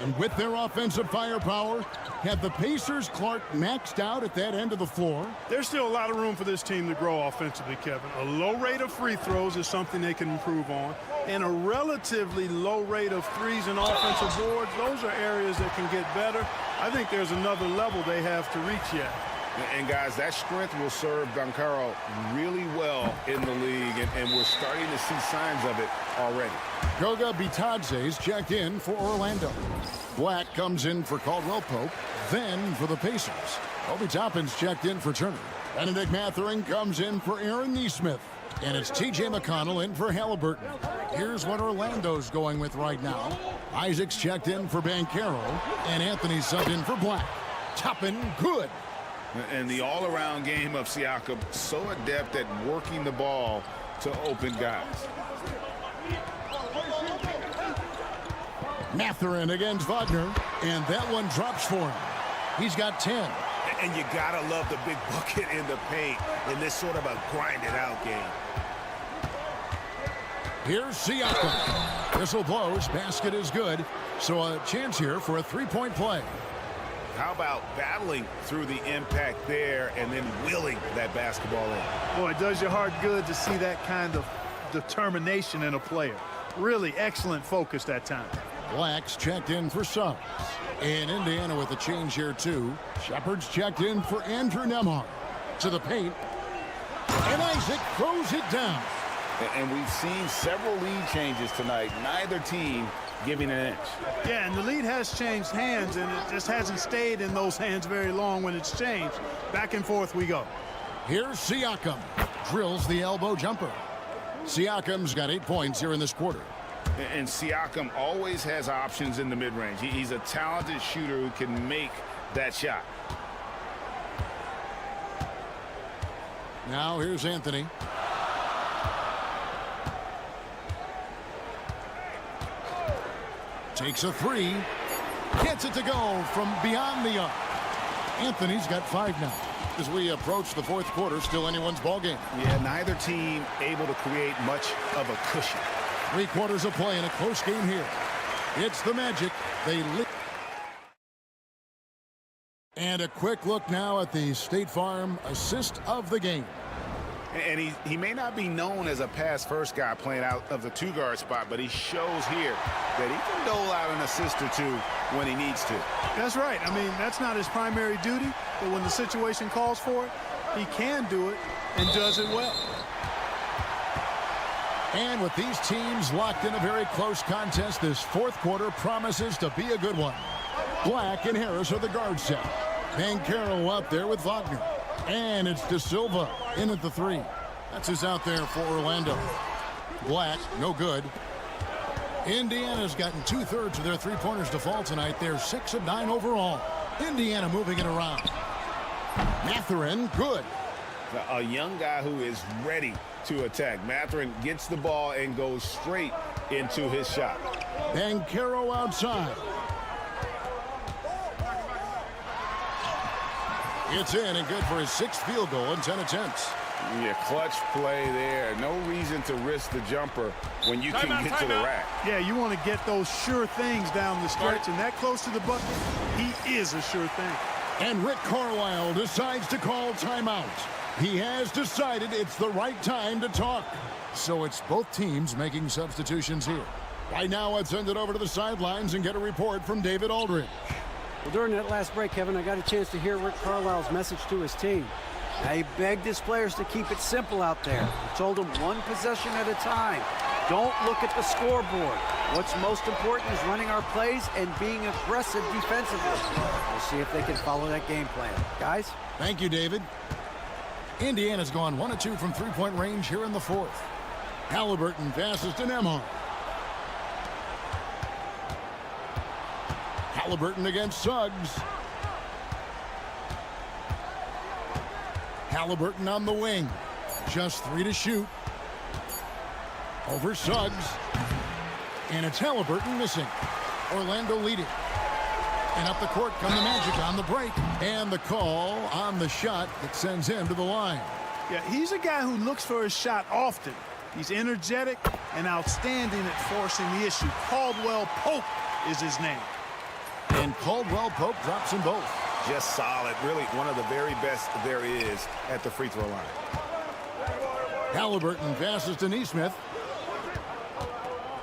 And with their offensive firepower, have the Pacers, Clark, maxed out at that end of the floor? There's still a lot of room for this team to grow offensively, Kevin. A low rate of free throws is something they can improve on, and a relatively low rate of threes and offensive boards. Those are areas that can get better. I think there's another level they have to reach yet. And, guys, that strength will serve Banchero really well in the league, and we're starting to see signs of it already. Goga Bitadze's checked in for Orlando. Black comes in for Caldwell Pope, then for the Pacers. Obi Toppin's checked in for Turner. Benedict Mathurin comes in for Aaron Neesmith. And it's T.J. McConnell in for Halliburton. Here's what Orlando's going with right now. Isaac's checked in for Banchero, and Anthony's subbed in for Black. Toppin, good. And the all-around game of Siakam, so adept at working the ball to open guys. Mathurin against Wagner, and that one drops for him. He's got 10. And you gotta love the big bucket in the paint in this sort of a grinded-out game. Here's Siakam. Whistle blows, basket is good, so a chance here for a three-point play. How about battling through the impact there and then wheeling that basketball in? Boy, it does your heart good to see that kind of determination in a player. Really excellent focus that time. Black's checked in for Suggs. And Indiana with a change here, too. Shepard's checked in for Andrew Nembhard. To the paint. Isaac throws it down. And we've seen several lead changes tonight. Neither team giving an inch. Yeah, and the lead has changed hands, and it just hasn't stayed in those hands very long when it's changed. Back and forth we go. Here's Siakam. Drills the elbow jumper. Siakam's got 8 points here in this quarter. And Siakam always has options in the mid-range. He's a talented shooter who can make that shot. Now here's Anthony. Takes a three. Gets it to go from beyond the arc. Anthony's got 5 now. As we approach the fourth quarter, still anyone's ball game. Yeah, neither team able to create much of a cushion. 3 quarters of play in a close game here. It's the Magic. They lead. And a quick look now at the State Farm assist of the game. And he may not be known as a pass-first guy playing out of the 2-guard spot, but he shows here that he can dole out an assist or 2 when he needs to. That's right. I mean, that's not his primary duty, but when the situation calls for it, he can do it and does it well. And with these teams locked in a very close contest, this fourth quarter promises to be a good one. Black and Harris are the guard set. Banchero out there with Wagner. And it's De Silva in at the 3. That's who's out there for Orlando. Black, no good. Indiana's gotten 2/3 of their 3-pointers to fall tonight. They're 6 of 9 overall. Indiana moving it around. Mathurin, good. A young guy who is ready to attack. Mathurin gets the ball and goes straight into his shot. Banchero outside. It's in and good for his 6th field goal in 10 attempts. Yeah, clutch play there. No reason to risk the jumper when you can get to the rack. Yeah, you want to get those sure things down the stretch, and that close to the bucket, he is a sure thing. And Rick Carlisle decides to call timeout. He has decided it's the right time to talk. So it's both teams making substitutions here. Right now, let's send it over to the sidelines and get a report from David Aldridge. Well, during that last break, Kevin, I got a chance to hear Rick Carlisle's message to his team. Now, he begged his players to keep it simple out there. He told them 1 possession at a time. Don't look at the scoreboard. What's most important is running our plays and being aggressive defensively. We'll see if they can follow that game plan. Guys? Thank you, David. Indiana's gone 1 of 2 from 3-point range here in the fourth. Halliburton passes to Nembhard. Halliburton against Suggs. Halliburton on the wing. Just 3 to shoot. Over Suggs. And it's Halliburton missing. Orlando leading. And up the court come the Magic on the break. And the call on the shot that sends him to the line. Yeah, he's a guy who looks for his shot often. He's energetic and outstanding at forcing the issue. Caldwell Pope is his name. And Caldwell Pope drops them both. Just solid. Really one of the very best there is at the free throw line. Halliburton passes to Nesmith.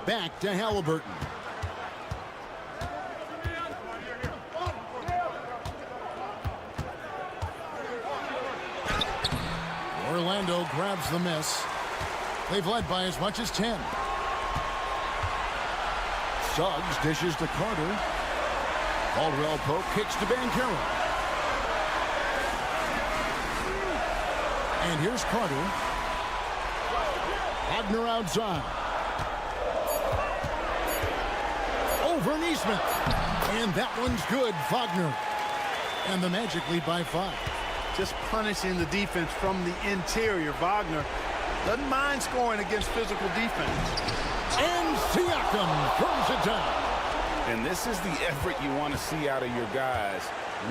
Back to Halliburton. Orlando grabs the miss. They've led by as much as 10. Suggs dishes to Carter. Caldwell Pope kicks to Banchero. And here's Carter. Wagner outside. Over Nesmith. And that one's good, Wagner. And the Magic lead by 5. Just punishing the defense from the interior. Wagner doesn't mind scoring against physical defense. And Siakam throws it down. And this is the effort you want to see out of your guys,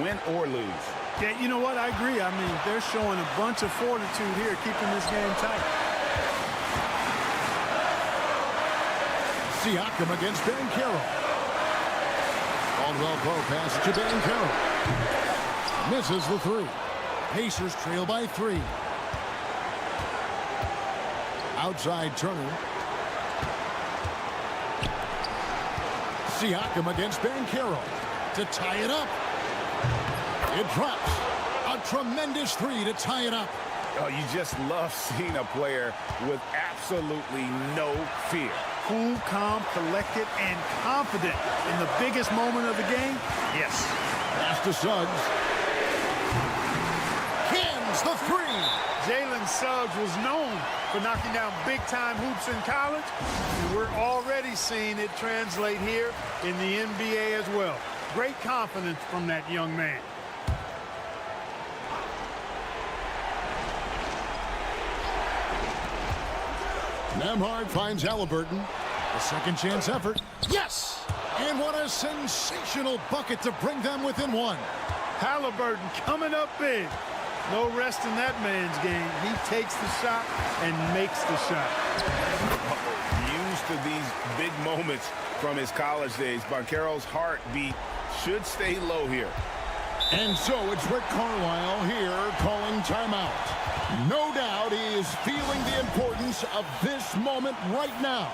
win or lose. Yeah, you know what? I agree. I mean, they're showing a bunch of fortitude here, keeping this game tight. Siakam against Banchero. Caldwell Pope pass to Banchero. Misses the 3. Pacers trail by 3. Outside Turner. Siakam against Banchero to tie it up. It drops. A tremendous 3 to tie it up. Oh, you just love seeing a player with absolutely no fear. Cool, calm, collected, and confident in the biggest moment of the game. Yes. Pass to Suggs. Cans the three. Jalen Suggs was known for knocking down big-time hoops in college, and we're already seeing it translate here in the NBA as well. Great confidence from that young man. Nembhard finds Halliburton. A second chance effort. Yes! And what a sensational bucket to bring them within one. Halliburton coming up big. No rest in that man's game. He takes the shot and makes the shot. Used to these big moments from his college days. Banchero's heartbeat should stay low here. And so it's Rick Carlisle here calling timeout. No doubt he is feeling the importance of this moment right now.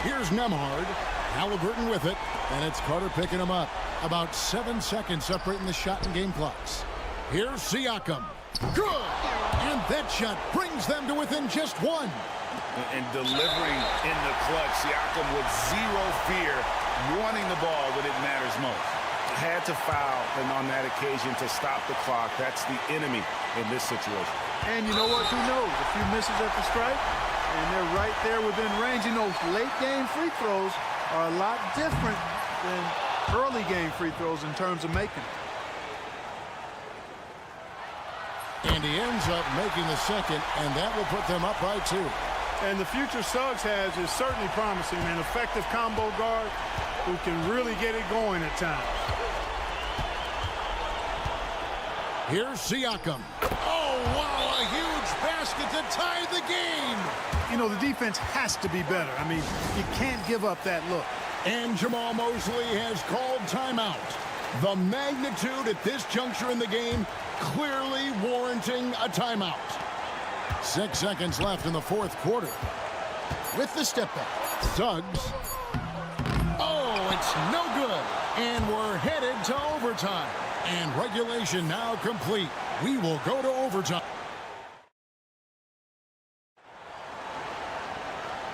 Here's Nembhard. Halliburton with it, and it's Carter picking him up. About 7 seconds separating the shot and game clocks. Here's Siakam. Good! And that shot brings them to within just one. And delivering in the clutch, Siakam with zero fear, wanting the ball when it matters most. Had to foul, and on that occasion to stop the clock. That's the enemy in this situation. And you know what? Who knows? A few misses at the stripe, and they're right there within range. You know, late-game free throws are a lot different than early-game free throws in terms of making them. And he ends up making the second, and that will put them up by 2. And the future Suggs has is certainly promising. An effective combo guard who can really get it going at times. Here's Siakam. Oh, wow, a huge basket to tie the game. You know, the defense has to be better. I mean, you can't give up that look. And Jamal Mosley has called timeout. The magnitude at this juncture in the game clearly warranting a timeout. 6 seconds left in the fourth quarter. With the step back, Suggs. Oh, it's no good. And we're headed to overtime. And regulation now complete. We will go to overtime.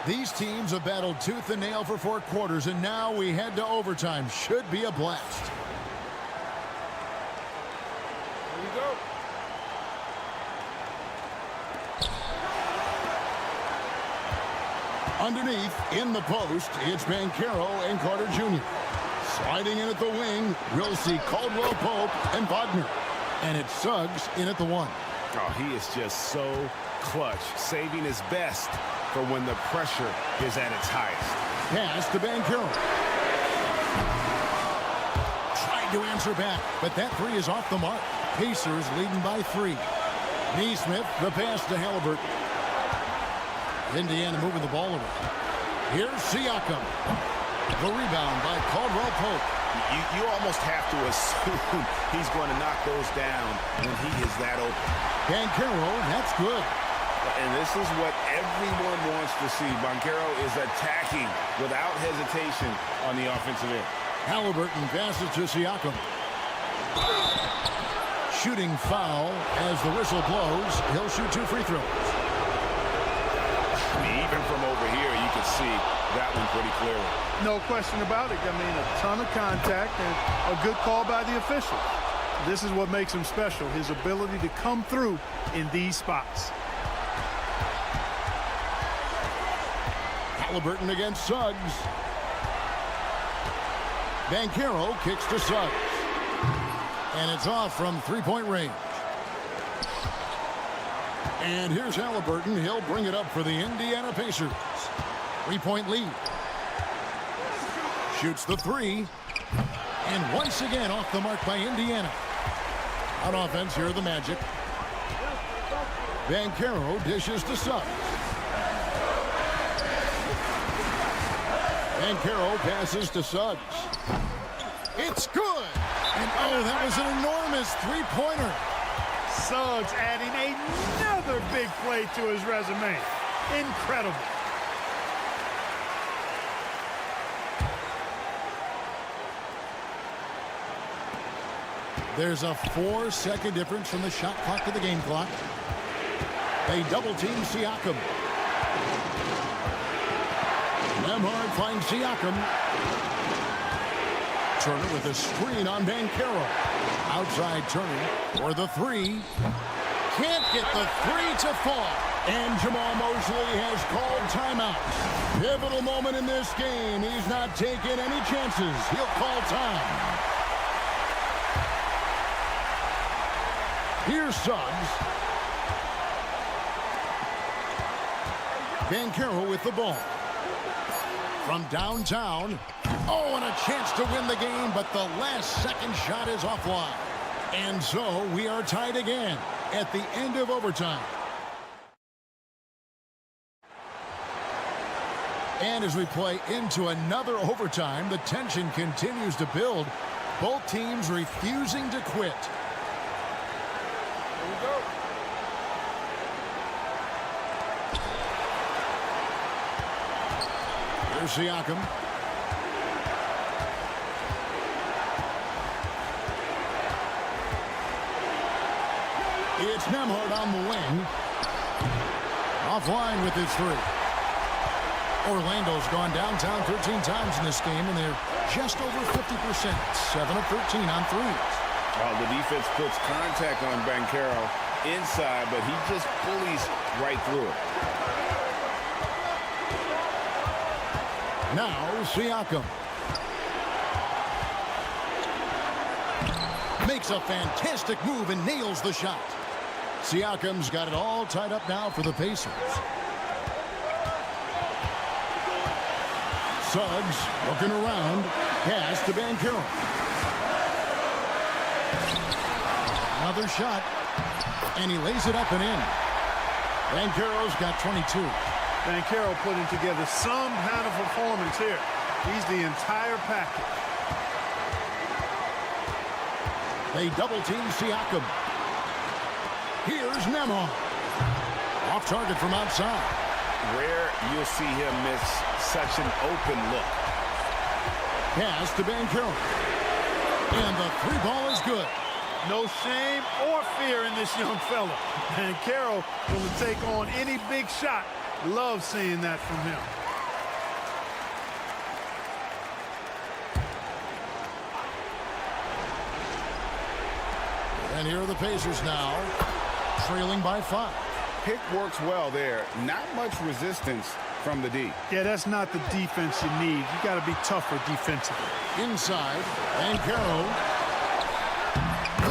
These teams have battled tooth and nail for 4 quarters, and now we head to overtime. Should be a blast. Here we go. Underneath, in the post, it's Banchero and Carter Jr. Sliding in at the wing, we'll see Caldwell Pope and Wagner. And it's Suggs in at the 1. Oh, he is just so clutch, saving his best for when the pressure is at its highest. Pass to Banchero. Trying to answer back, but that 3 is off the mark. Pacers leading by 3. Neesmith, the pass to Halliburton. Indiana moving the ball away. Here's Siakam. The rebound by Caldwell Pope. You almost have to assume he's going to knock those down when he is that open. Banchero, that's good. And this is what everyone wants to see. Banchero is attacking without hesitation on the offensive end. Halliburton passes to Siakam. Shooting foul as the whistle blows. He'll shoot 2 free throws. I mean, even from over here, you can see that one pretty clearly. No question about it. I mean, a ton of contact and a good call by the officials. This is what makes him special, his ability to come through in these spots. Halliburton against Suggs. Banchero kicks to Suggs. And it's off from 3-point range. And here's Halliburton. He'll bring it up for the Indiana Pacers. 3-point lead. Shoots the 3. And once again off the mark by Indiana. On offense, here are the Magic. Banchero dishes to Suggs. Banchero passes to Suggs. It's good. And oh, that was an enormous 3-pointer. Suggs adding another big play to his resume. Incredible. There's a 4-second difference from the shot clock to the game clock. They double-team Siakam. Nembhard finds Siakam. Turner with a screen on Banchero. Outside Turner for the three. Can't get the three to fall. And Jamal Mosley has called timeout. Pivotal moment in this game. He's not taking any chances. He'll call time. Here's Suggs. Banchero with the ball. From downtown. Oh, and a chance to win the game, but the last second shot is offline. And so we are tied again at the end of overtime. And as we play into another overtime, the tension continues to build. Both teams refusing to quit. Here we go. Here's Siakam. It's Nembhard on the wing. Offline with his three. Orlando's gone downtown 13 times in this game, and they're just over 50%. 7 of 13 on threes. Well, the defense puts contact on Banchero inside, but he just bullies right through it. Now Siakam. Makes a fantastic move and nails the shot. Siakam's got it all tied up now for the Pacers. Suggs looking around. Pass to Banchero. Another shot. And he lays it up and in. Banchero's got 22. Banchero putting together some kind of performance here. He's the entire package. They double-team Siakam. Here's Nembhard. Off target from outside. Rare you'll see him miss such an open look. Pass to Banchero. And the three ball is good. No shame or fear in this young fella. Banchero will take on any big shot. Love seeing that from him. And here are the Pacers now, trailing by 5. Pick works well there. Not much resistance from the D. Yeah, that's not the defense you need. You got to be tougher defensively. Inside, Banchero.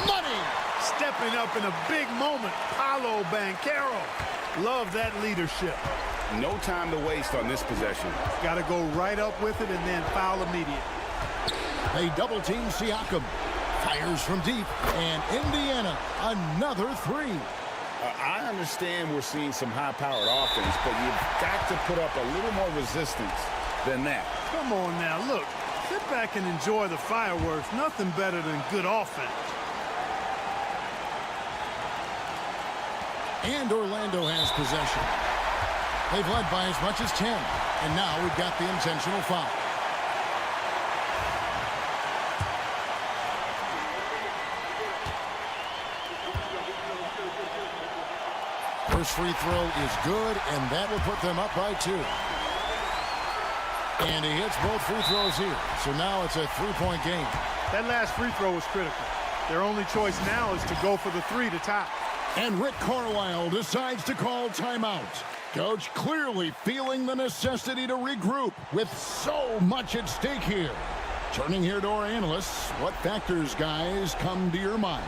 Money! Stepping up in a big moment, Paolo Banchero. Love that leadership. No time to waste on this possession. Got to go right up with it and then foul immediate. They double-team Siakam. Fires from deep. And Indiana, another three. I understand we're seeing some high-powered offense, but you've got to put up a little more resistance than that. Come on now, look. Sit back and enjoy the fireworks. Nothing better than good offense. And Orlando has possession. They've led by as much as 10. And now we've got the intentional foul. First free throw is good, and that will put them up by 2. And he hits both free throws here. So now it's a three-point game. That last free throw was critical. Their only choice now is to go for the three to tie. And Rick Carlisle decides to call timeout. Coach clearly feeling the necessity to regroup with so much at stake here. Turning here to our analysts, what factors, guys, come to your mind?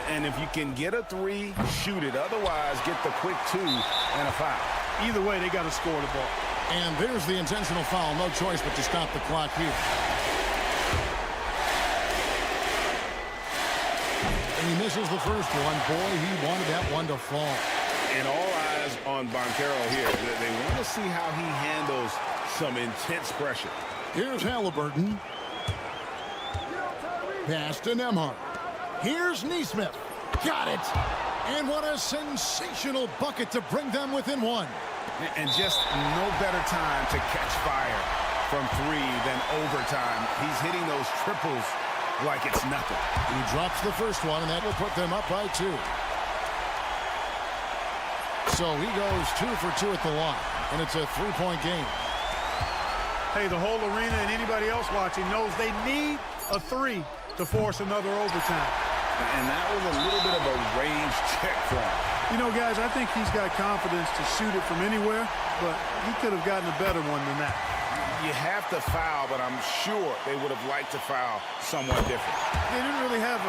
And if you can get a three, shoot it. Otherwise, get the quick 2 and a foul. Either way, they got to score the ball. And there's the intentional foul. No choice but to stop the clock here. And he misses the first one. Boy, he wanted that one to fall. And all eyes on Banchero here. They want to see how he handles some intense pressure. Here's Halliburton. Pass to Nembhard. Here's Nesmith. Got it. And what a sensational bucket to bring them within 1. And just no better time to catch fire from 3 than overtime. He's hitting those triples like it's nothing. He drops the first one, and that will put them up by 2. So he goes 2 for 2 at the line, and it's a 3-point game. Hey, the whole arena and anybody else watching knows they need a 3 to force another overtime. And that was a little bit of a range check for him. You know, guys, I think he's got confidence to shoot it from anywhere, but he could have gotten a better one than that. You have to foul, but I'm sure they would have liked to foul someone different. They didn't really have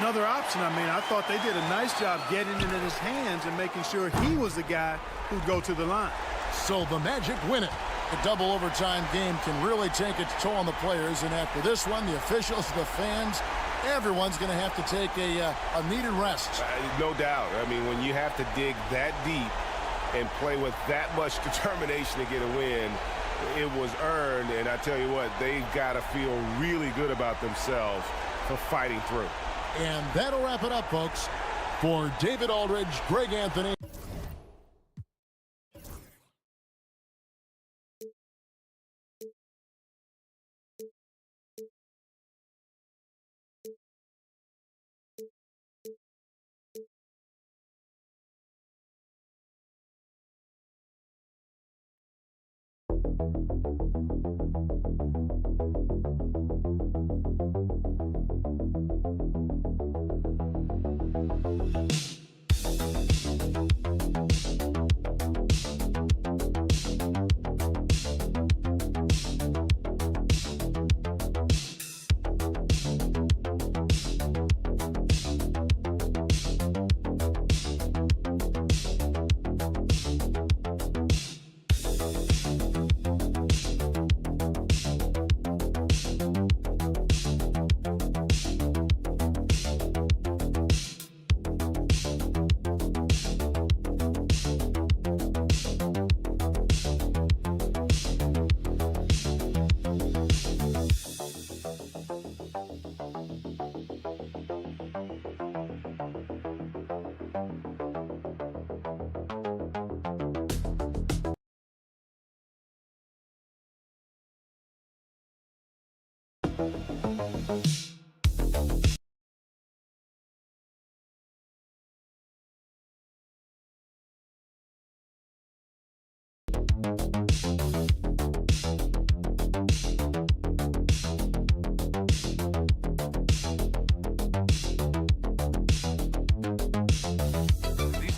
another option. I mean, I thought they did a nice job getting it in his hands and making sure he was the guy who'd go to the line. So the Magic win it. The double overtime game can really take its toll on the players, and after this one, the officials, the fans, everyone's going to have to take a needed rest. No doubt. I mean, when you have to dig that deep and play with that much determination to get a win, it was earned, and I tell you what, they've got to feel really good about themselves for fighting through. And that'll wrap it up, folks. For David Aldridge, Greg Anthony.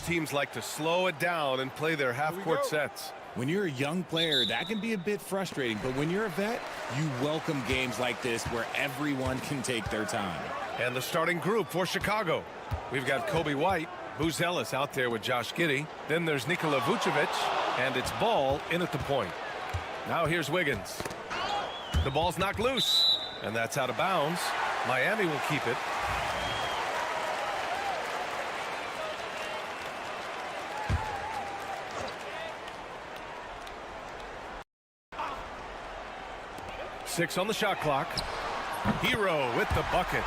Teams like to slow it down and play their half-court sets. When you're a young player, that can be a bit frustrating, but when you're a vet, you welcome games like this where everyone can take their time. And the starting group for Chicago. We've got Kobe White, Booz Ellis out there with Josh Giddey. Then there's Nikola Vucevic, and it's Ball in at the point. Now here's Wiggins. The ball's knocked loose, and that's out of bounds. Miami will keep it. Six on the shot clock. Hero with the bucket.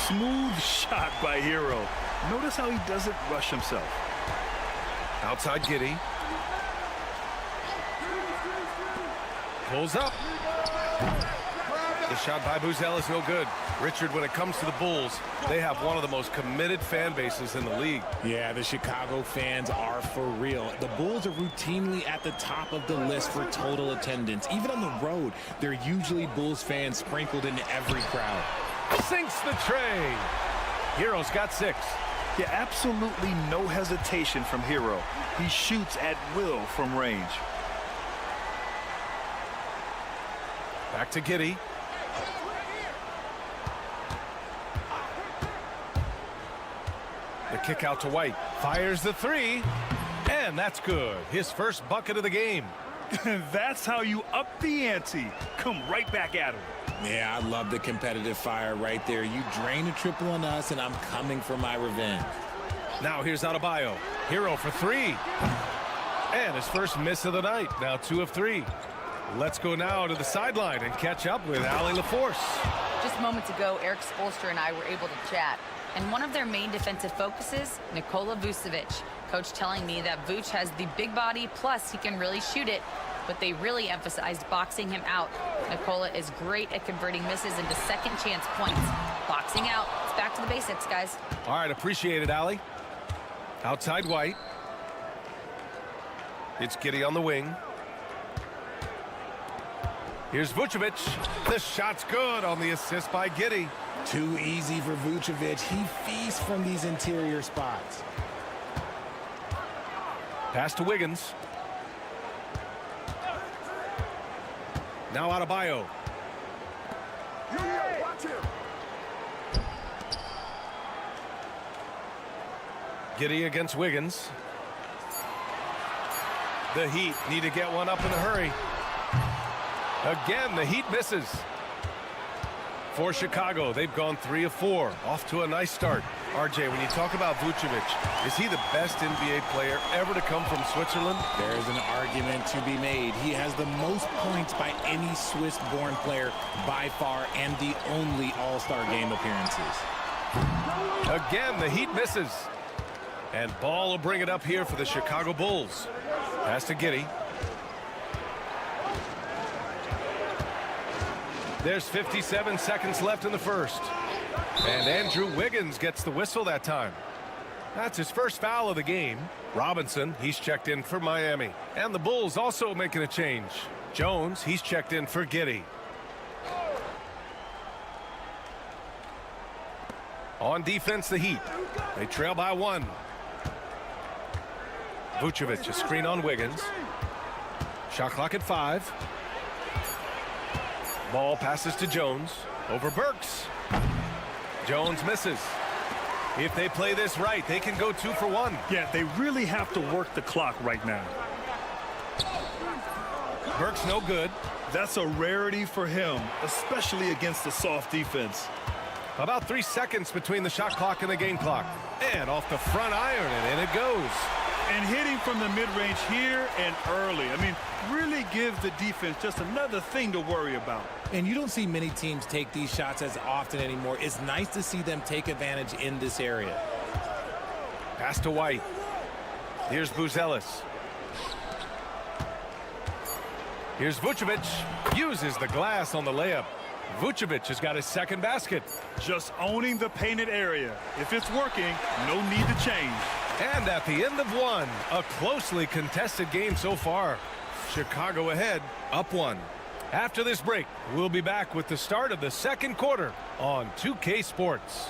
Smooth shot by Hero. Notice how he doesn't rush himself. Outside Giddey. Pulls up. The shot by Booz Ellis, no good. Richard, when it comes to the Bulls, they have one of the most committed fan bases in the league. Yeah, the Chicago fans are for real. The Bulls are routinely at the top of the list for total attendance. Even on the road, there are usually Bulls fans sprinkled into every crowd. Sinks the tray. Hero's got 6. Yeah, absolutely no hesitation from Hero. He shoots at will from range. Back to Giddey. The kick out to White. Fires the 3. And that's good. His first bucket of the game. That's how you up the ante. Come right back at him. Yeah, I love the competitive fire right there. You drain a triple on us, and I'm coming for my revenge. Now here's Adebayo. Hero for 3. And his first miss of the night. Now 2 of 3. Let's go now to the sideline and catch up with Allie LaForce. Just moments ago, Eric Spoelstra and I were able to chat. And one of their main defensive focuses, Nikola Vucevic. Coach telling me that Vuce has the big body, plus he can really shoot it. but they really emphasized boxing him out. Nikola is great at converting misses into second chance points. Boxing out. It's back to the basics, guys. All right, appreciate it, Allie. Outside White. It's Giddey on the wing. Here's Vucevic. The shot's good on the assist by Giddey. Too easy for Vucevic. He feasts from these interior spots. Pass to Wiggins. Now Adebayo. Giddey against Wiggins. The Heat need to get one up in a hurry. Again, the Heat misses. For Chicago, they've gone 3 of 4. Off to a nice start. RJ, when you talk about Vucevic, is he the best NBA player ever to come from Switzerland? There's an argument to be made. He has the most points by any Swiss-born player by far and the only All-Star game appearances. Again, the Heat misses. And Ball will bring it up here for the Chicago Bulls. Pass to Giddey. There's 57 seconds left in the first. And Andrew Wiggins gets the whistle that time. That's his first foul of the game. Robinson, he's checked in for Miami. And the Bulls also making a change. Jones, he's checked in for Giddey. On defense, the Heat. They trail by 1. Vucevic, a screen on Wiggins. Shot clock at 5. Ball passes to Jones. Over Burks. Jones misses. If they play this right, they can go 2 for 1. Yeah, they really have to work the clock right now. Burks no good. That's a rarity for him, especially against a soft defense. About 3 seconds between the shot clock and the game clock. And off the front iron, and in it goes. And hitting from the mid-range here and early. I mean, really give the defense just another thing to worry about. And you don't see many teams take these shots as often anymore. It's nice to see them take advantage in this area. Pass to White. Here's Buzelis. Here's Vucevic. Uses the glass on the layup. Vucevic has got his second basket. Just owning the painted area. If it's working, no need to change. And at the end of 1, a closely contested game so far. Chicago ahead, up 1. After this break, we'll be back with the start of the second quarter on 2K Sports.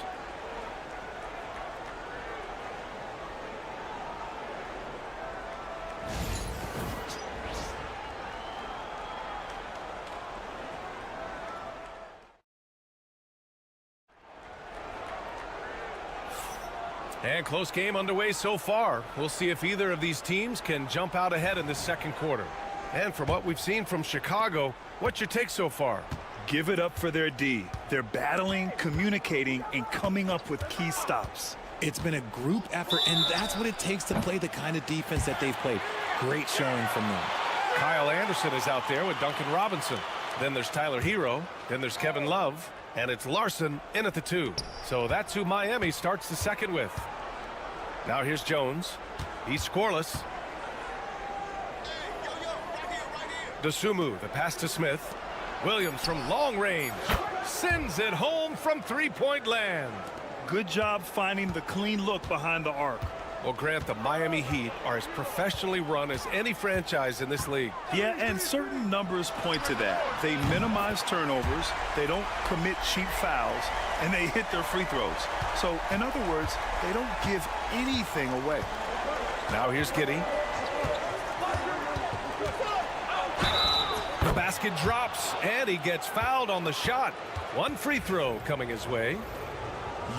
And close game underway so far. We'll see if either of these teams can jump out ahead in the second quarter. And from what we've seen from Chicago, what's your take so far? Give it up for their D. They're battling, communicating, and coming up with key stops. It's been a group effort, and that's what it takes to play the kind of defense that they've played. Great showing from them. Kyle Anderson is out there with Duncan Robinson. Then there's Tyler Hero. Then there's Kevin Love. And it's Larson in at the 2. So that's who Miami starts the second with. Now here's Jones. He's scoreless. Dosunmu, the pass to Smith. Williams from long range. Sends it home from three-point land. Good job finding the clean look behind the arc. Well, Grant, the Miami Heat are as professionally run as any franchise in this league. Yeah, and certain numbers point to that. They minimize turnovers, they don't commit cheap fouls, and they hit their free throws. So, in other words, they don't give anything away. Now here's Giddey. The basket drops, and he gets fouled on the shot. One free throw coming his way.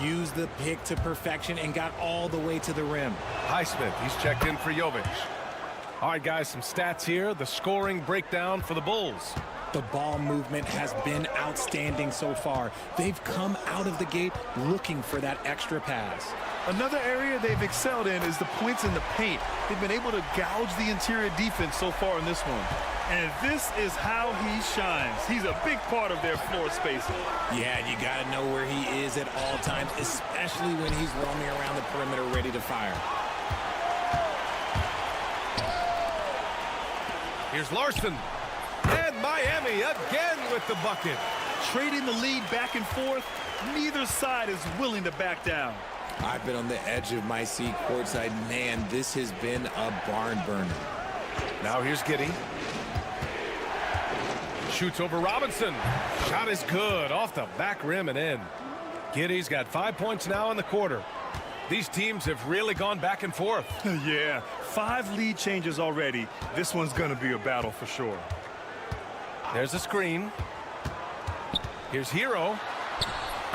Used the pick to perfection and got all the way to the rim. Highsmith, he's checked in for Jovic. All right, guys, some stats here. The scoring breakdown for the Bulls. The ball movement has been outstanding so far. They've come out of the gate looking for that extra pass. Another area they've excelled in is the points in the paint. They've been able to gouge the interior defense so far in this one. And this is how he shines. He's a big part of their floor spacing. Yeah, you got to know where he is at all times, especially when he's roaming around the perimeter ready to fire. Here's Larson. And Miami again with the bucket. Trading the lead back and forth, neither side is willing to back down. I've been on the edge of my seat courtside. Man, this has been a barn burner. Now here's Giddey. Shoots over Robinson. Shot is good off the back rim and in. Giddey's got 5 points now in the quarter. These teams have really gone back and forth. Yeah, 5 lead changes already. This one's going to be a battle for sure. There's a screen. Here's Hero.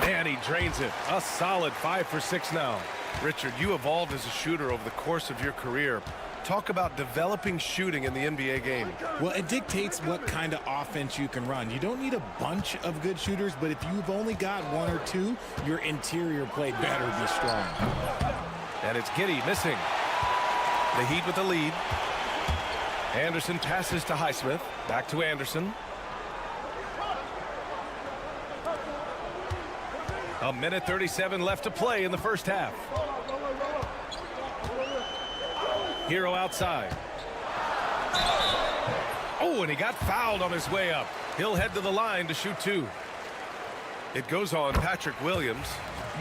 And he drains it. A solid 5 for 6 now. Richard, you evolved as a shooter over the course of your career. Talk about developing shooting in the NBA game. Well, it dictates what kind of offense you can run. You don't need a bunch of good shooters, but if you've only got 1 or 2, your interior play better be strong. And it's Giddey missing. The Heat with the lead. Anderson passes to Highsmith. Back to Anderson. A minute 37 left to play in the first half. Hero outside. Oh, and he got fouled on his way up. He'll head to the line to shoot 2. It goes on Patrick Williams.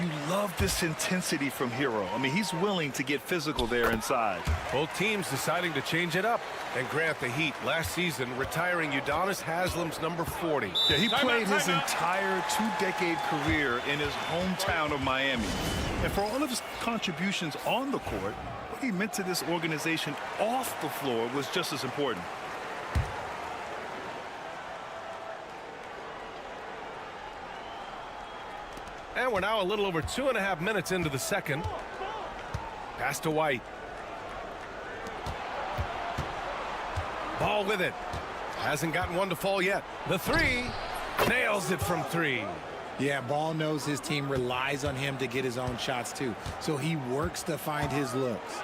You love this intensity from Hero. I mean, he's willing to get physical there inside. Both teams deciding to change it up. And Grant, the Heat last season retiring Udonis Haslam's number 40. Yeah, he played his entire 2-decade career in his hometown of Miami. And for all of his contributions on the court, what he meant to this organization off the floor was just as important. And we're now a little over 2.5 minutes into the second. Pass to White. Ball with it. Hasn't gotten one to fall yet. The 3. Nails it from 3. Yeah, Ball knows his team relies on him to get his own shots too. So he works to find his looks.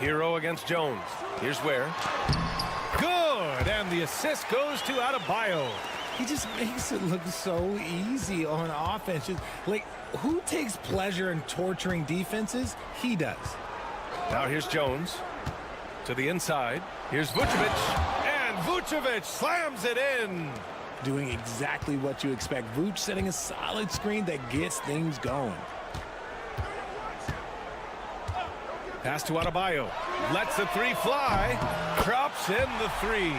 Hero against Jones. Here's where. Good. And the assist goes to Adebayo. He just makes it look so easy on offense. Like, who takes pleasure in torturing defenses? He does. Now here's Jones to the inside. Here's Vucevic. And Vucevic slams it in. Doing exactly what you expect. Vuce setting a solid screen that gets things going. Pass to Adebayo. Lets the 3 fly. Drops in the 3.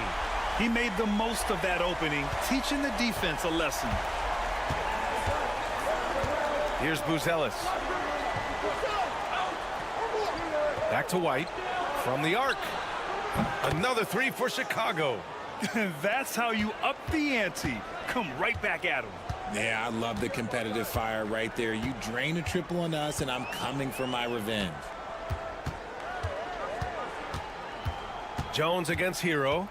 He made the most of that opening, teaching the defense a lesson. Here's Buzelis. Back to White. From the arc. Another 3 for Chicago. That's how you up the ante. Come right back at him. Yeah, I love the competitive fire right there. You drain a triple on us, and I'm coming for my revenge. Jones against Hero.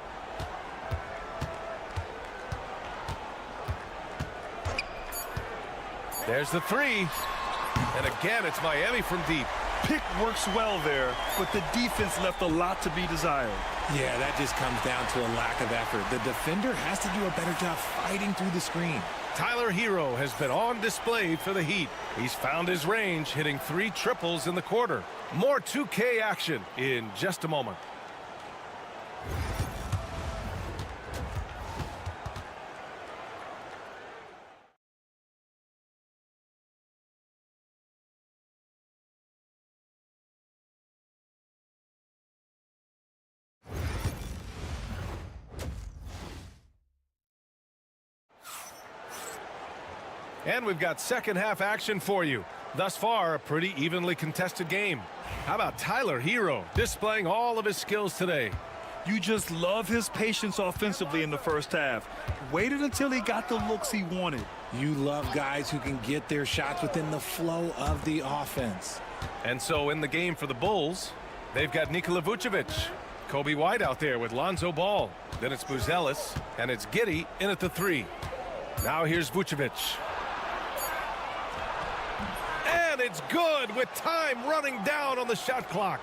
There's the 3. And again, it's Miami from deep. Pick works well there, but the defense left a lot to be desired. Yeah, that just comes down to a lack of effort. The defender has to do a better job fighting through the screen. Tyler Hero has been on display for the Heat. He's found his range, hitting 3 triples in the quarter. More 2K action in just a moment. And we've got second half action for you. Thus far, a pretty evenly contested game. How about Tyler Hero displaying all of his skills today? You just love his patience offensively in the first half. Waited until he got the looks he wanted. You love guys who can get their shots within the flow of the offense. And so in the game for the Bulls, they've got Nikola Vucevic. Kobe White out there with Lonzo Ball. Then it's Buzelis, and it's Giddey in at the 3. Now here's Vucevic. And it's good with time running down on the shot clock.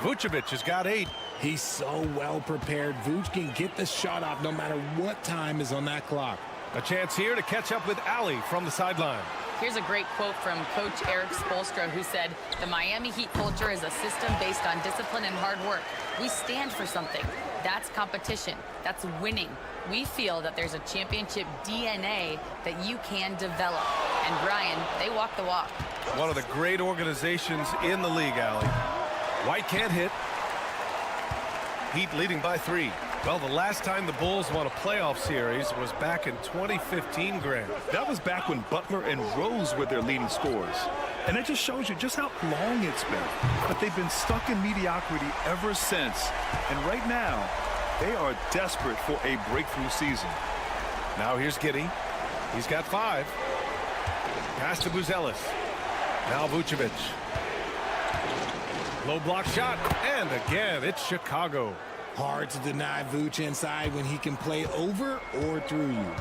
Vucevic has got 8. He's so well prepared. Vuce can get the shot off no matter what time is on that clock. A chance here to catch up with Ali from the sideline. Here's a great quote from Coach Eric Spoelstra, who said, "The Miami Heat culture is a system based on discipline and hard work. We stand for something. That's competition. That's winning. We feel that there's a championship DNA that you can develop." And Brian, they walk the walk. One of the great organizations in the league, Allie. White can't hit. Heat leading by 3. Well, the last time the Bulls won a playoff series was back in 2015, Grant. That was back when Butler and Rose were their leading scorers. And it just shows you just how long it's been. But they've been stuck in mediocrity ever since. And right now, they are desperate for a breakthrough season. Now here's Giddey. He's got 5. Pass to Buzelis. Now Vucevic. Low block shot. And again, it's Chicago. Hard to deny Vooch inside when he can play over or through you.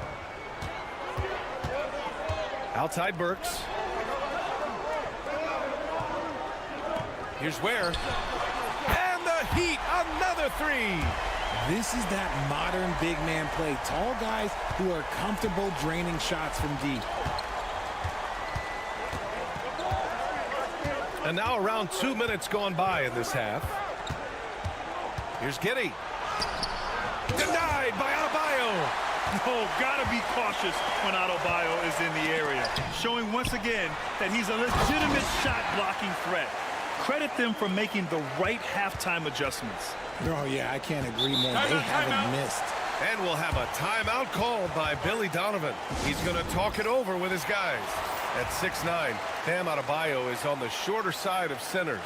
Outside Burks. Here's Ware. And the Heat, another 3. This is that modern big man play. Tall guys who are comfortable draining shots from deep. And now around 2 minutes gone by in this half. Here's Giddey. Denied by Adebayo. Oh, gotta be cautious when Adebayo is in the area. Showing once again that he's a legitimate shot blocking threat. Credit them for making the right halftime adjustments. Oh, yeah, I can't agree more. They haven't missed. And we'll have a timeout called by Billy Donovan. He's going to talk it over with his guys. At 6'9", Bam Adebayo is on the shorter side of centers.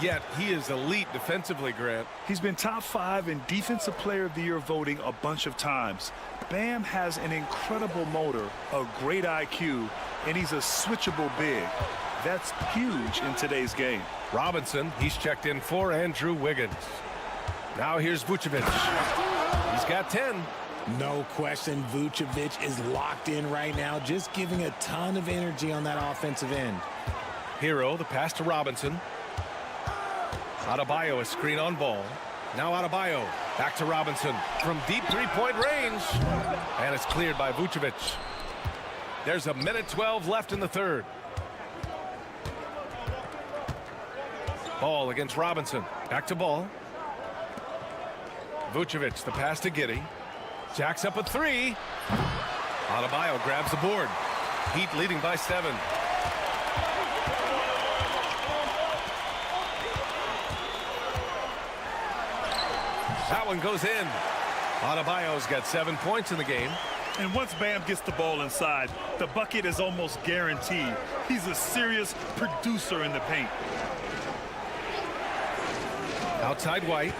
Yet he is elite defensively, Grant. He's been top 5 in Defensive Player of the Year voting a bunch of times. Bam has an incredible motor, a great IQ, and he's a switchable big. That's huge in today's game. Robinson, he's checked in for Andrew Wiggins. Now here's Vucevic. He's got 10. No question, Vucevic is locked in right now, just giving a ton of energy on that offensive end. Hero, the pass to Robinson. Adebayo, a screen on ball. Now Adebayo, back to Robinson from deep three-point range. And it's cleared by Vucevic. There's 1:12 left in the third. Ball against Robinson. Back to Ball. Vucevic, the pass to Giddey. Jacks up a 3. Adebayo grabs the board. Heat leading by 7. That one goes in. Adebayo's got 7 points in the game. And once Bam gets the ball inside, the bucket is almost guaranteed. He's a serious producer in the paint. Outside White.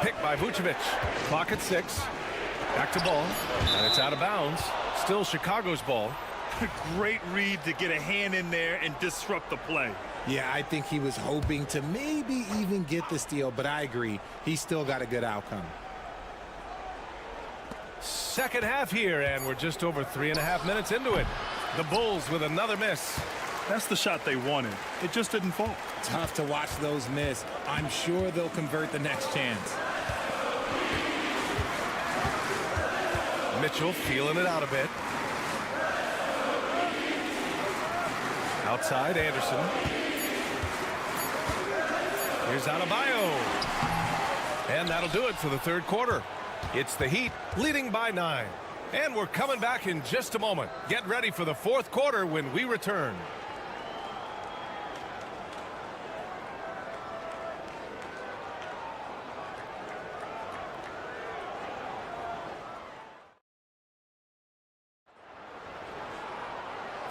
Picked by Vucevic. Clock at 6. Back to Ball. And it's out of bounds. Still Chicago's ball. Great read to get a hand in there and disrupt the play. Yeah, I think he was hoping to maybe even get the steal, but I agree. He's still got a good outcome. Second half here, and we're just over 3.5 minutes into it. The Bulls with another miss. That's the shot they wanted. It just didn't fall. Tough to watch those miss. I'm sure they'll convert the next chance. Mitchell feeling it out a bit. Outside Anderson. Here's Adebayo. And that'll do it for the third quarter. It's the Heat leading by 9. And we're coming back in just a moment. Get ready for the fourth quarter when we return.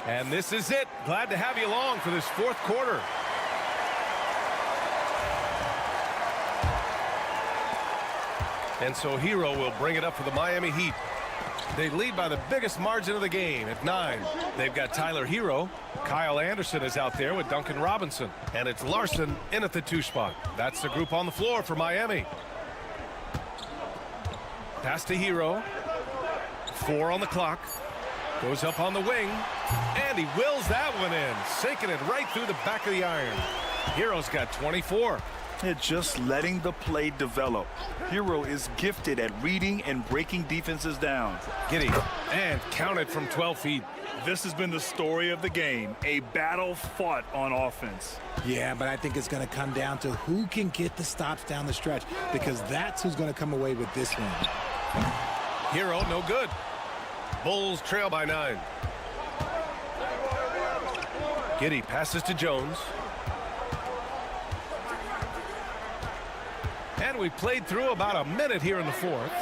And this is it. Glad to have you along for this fourth quarter. And so Hero will bring it up for the Miami Heat. They lead by the biggest margin of the game at 9. They've got Tyler Hero. Kyle Anderson is out there with Duncan Robinson. And it's Larson in at the 2 spot. That's the group on the floor for Miami. Pass to Hero. 4 on the clock. Goes up on the wing. And he wills that one in. Sinking it right through the back of the iron. Hero's got 24. Yeah, just letting the play develop. Hero is gifted at reading and breaking defenses down. Giddey, and counted from 12 feet. This has been the story of the game, a battle fought on offense. Yeah, but I think it's going to come down to who can get the stops down the stretch, because that's who's going to come away with this one. Hero, no good. Bulls trail by 9. Giddey passes to Jones. And we played through about a minute here in the fourth.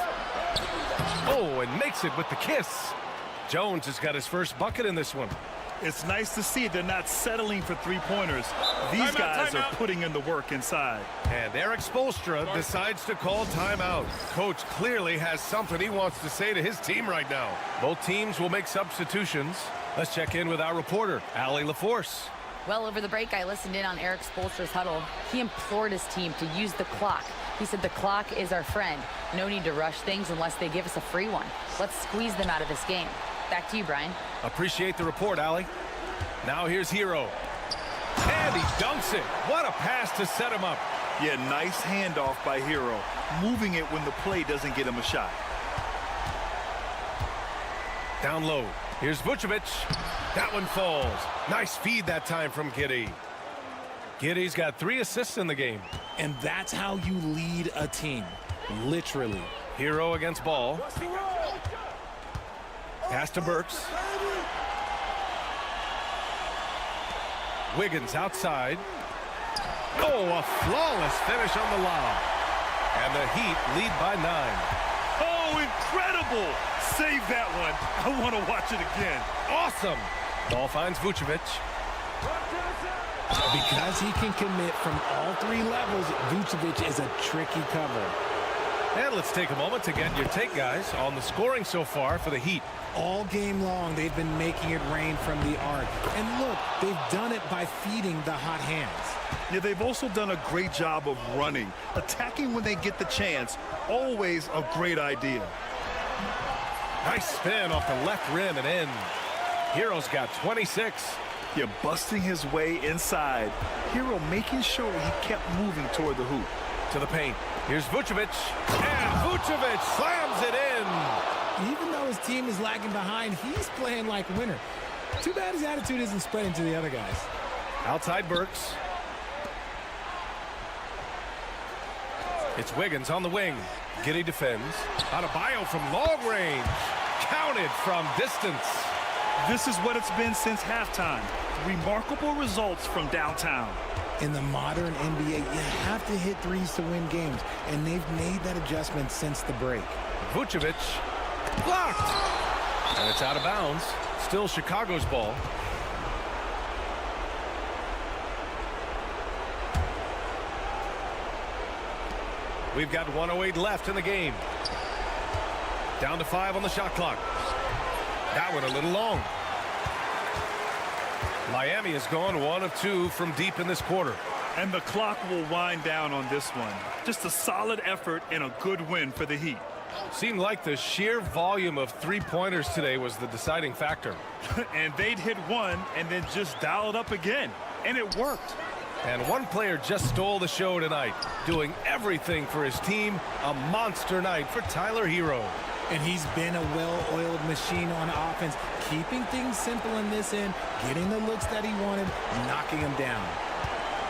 Oh, and makes it with the kiss. Jones has got his first bucket in this one. It's nice to see they're not settling for three-pointers. These guys are putting in the work inside. And Eric Spoelstra decides to call timeout. Coach clearly has something he wants to say to his team right now. Both teams will make substitutions. Let's check in with our reporter, Allie LaForce. Well, over the break, I listened in on Eric Spoelstra's huddle. He implored his team to use the clock. He said the clock is our friend. No need to rush things unless they give us a free one. Let's squeeze them out of this game. Back to you, Brian. Appreciate the report, Allie. Now here's Hero. And he dunks it. What a pass to set him up. Yeah, nice handoff by Hero. Moving it when the play doesn't get him a shot. Down low. Here's Vucevic. That one falls. Nice feed that time from Giddey. Giddey's got 3 assists in the game. And that's how you lead a team. Literally. Hero against Ball. Pass to Burks. Wiggins outside. Oh, a flawless finish on the lob. And the Heat lead by 9. Oh, incredible! Save that one. I want to watch it again. Awesome. Ball finds Vucevic. Because he can commit from all 3 levels, Vucevic is a tricky cover. And let's take a moment to get your take, guys, on the scoring so far for the Heat. All game long, they've been making it rain from the arc. And look, they've done it by feeding the hot hands. Yeah, they've also done a great job of running. Attacking when they get the chance, always a great idea. Nice spin off the left rim and in. Hero's got 26. Yeah, busting his way inside. Hero making sure he kept moving toward the hoop. To the paint. Here's Vucevic. And Vucevic slams it in. Even though his team is lagging behind, he's playing like a winner. Too bad his attitude isn't spreading to the other guys. Outside Burks. It's Wiggins on the wing. Giddey defends. Adebayo from long range. Counted from distance. This is what it's been since halftime. Remarkable results from downtown. In the modern NBA, you have to hit threes to win games, and they've made that adjustment since the break. Vucevic blocked. And it's out of bounds. Still Chicago's ball. We've got 1:08 left in the game. Down to 5 on the shot clock. That one a little long. Miami has gone 1 of 2 from deep in this quarter. And the clock will wind down on this one. Just a solid effort and a good win for the Heat. Seemed like the sheer volume of three-pointers today was the deciding factor. And they'd hit one and then just dial it up again. And it worked. And one player just stole the show tonight, doing everything for his team. A monster night for Tyler Hero. And he's been a well-oiled machine on offense, keeping things simple in this end, getting the looks that he wanted, knocking them down.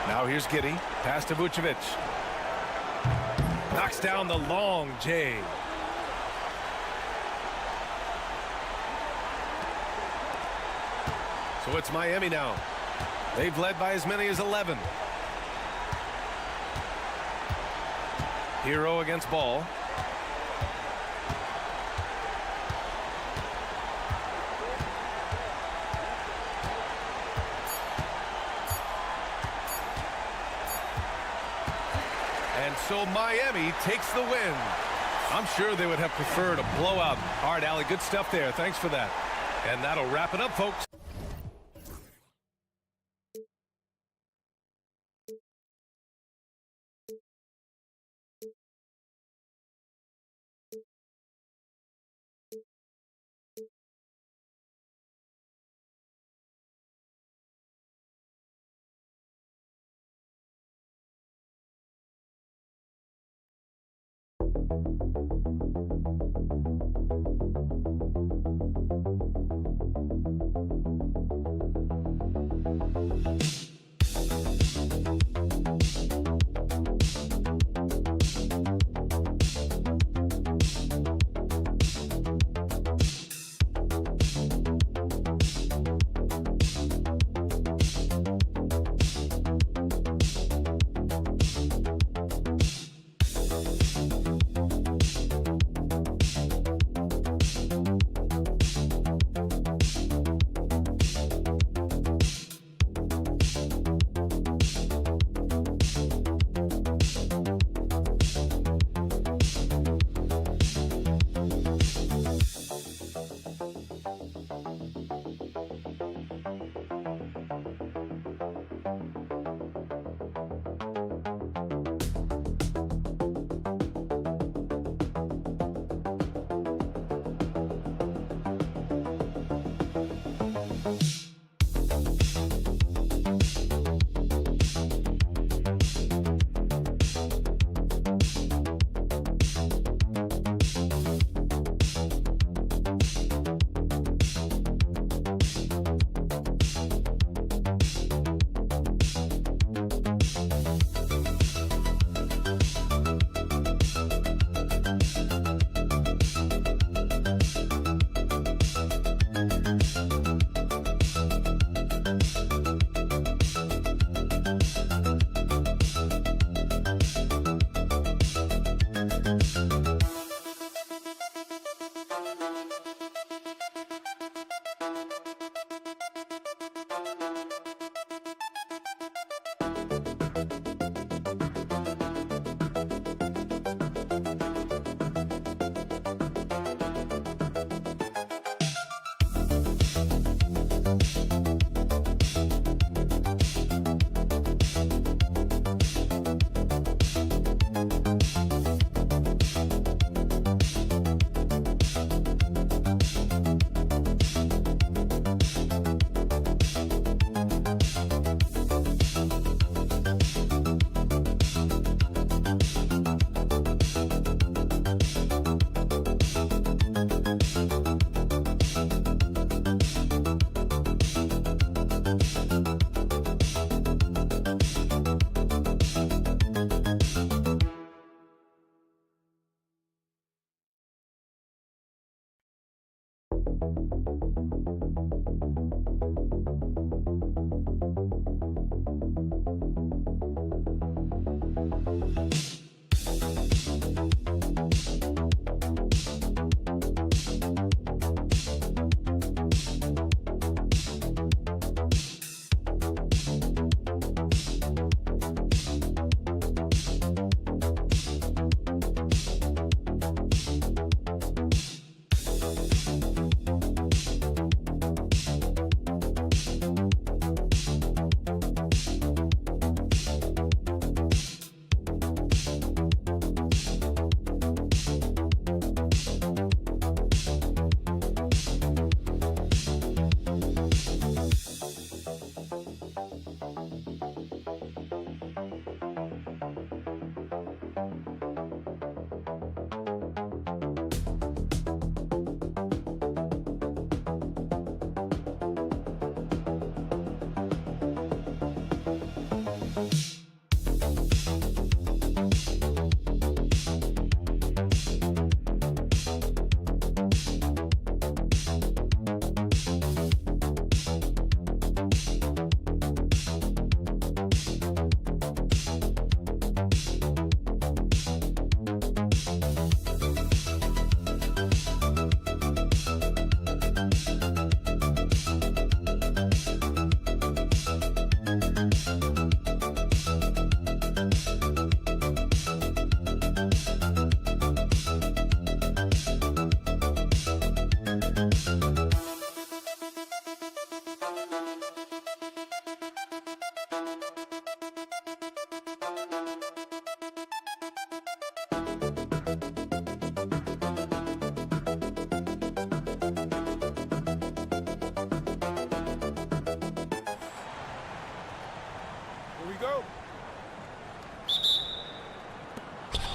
Now here's Giddey. Pass to Vucevic. Knocks down the long J. So it's Miami now. They've led by as many as 11. Hero against Ball. And so Miami takes the win. I'm sure they would have preferred a blowout. All right, Allie, good stuff there. Thanks for that. And that'll wrap it up, folks.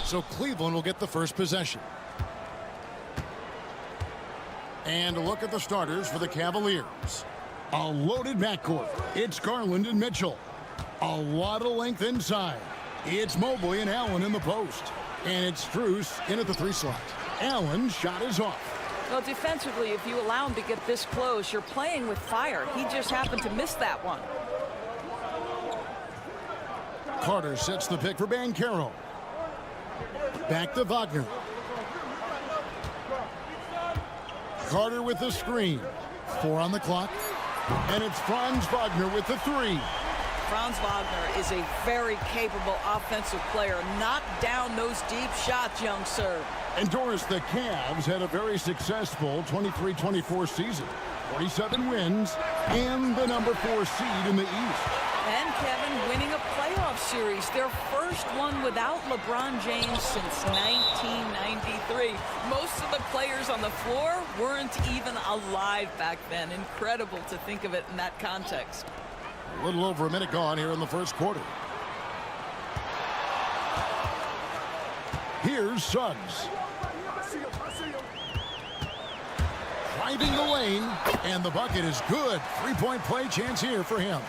So Cleveland will get the first possession. And a look at the starters for the Cavaliers. A loaded backcourt. It's Garland and Mitchell. A lot of length inside. It's Mobley and Allen in the post. And it's Strus in at the 3 slot. Allen's shot is off. Well, defensively, if you allow him to get this close, you're playing with fire. He just happened to miss that one. Carter sets the pick for Banchero. Back to Wagner. Carter with the screen. 4 on the clock. And it's Franz Wagner with the 3. Franz Wagner is a very capable offensive player. Knock down those deep shots, young sir. And Doris, the Cavs had a very successful 23-24 season. 47 wins and the number 4 seed in the East. And Kevin winning a playoff series, their first one without LeBron James since 1993. Most of the players on the floor weren't even alive back then. Incredible to think of it in that context. A little over a minute gone here in the first quarter. Here's Suggs. Driving the lane, and the bucket is good. 3-point play chance here for him.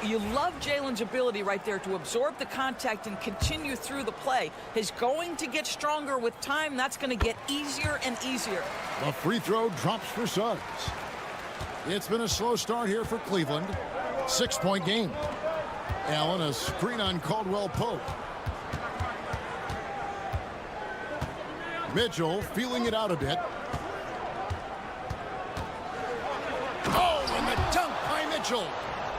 You love Jalen's ability right there to absorb the contact and continue through the play. He's going to get stronger with time. That's going to get easier and easier. The free throw drops for Suggs. It's been a slow start here for Cleveland. 6-point game. Allen, a screen on Caldwell Pope. Mitchell feeling it out a bit. Oh, and the dunk by Mitchell.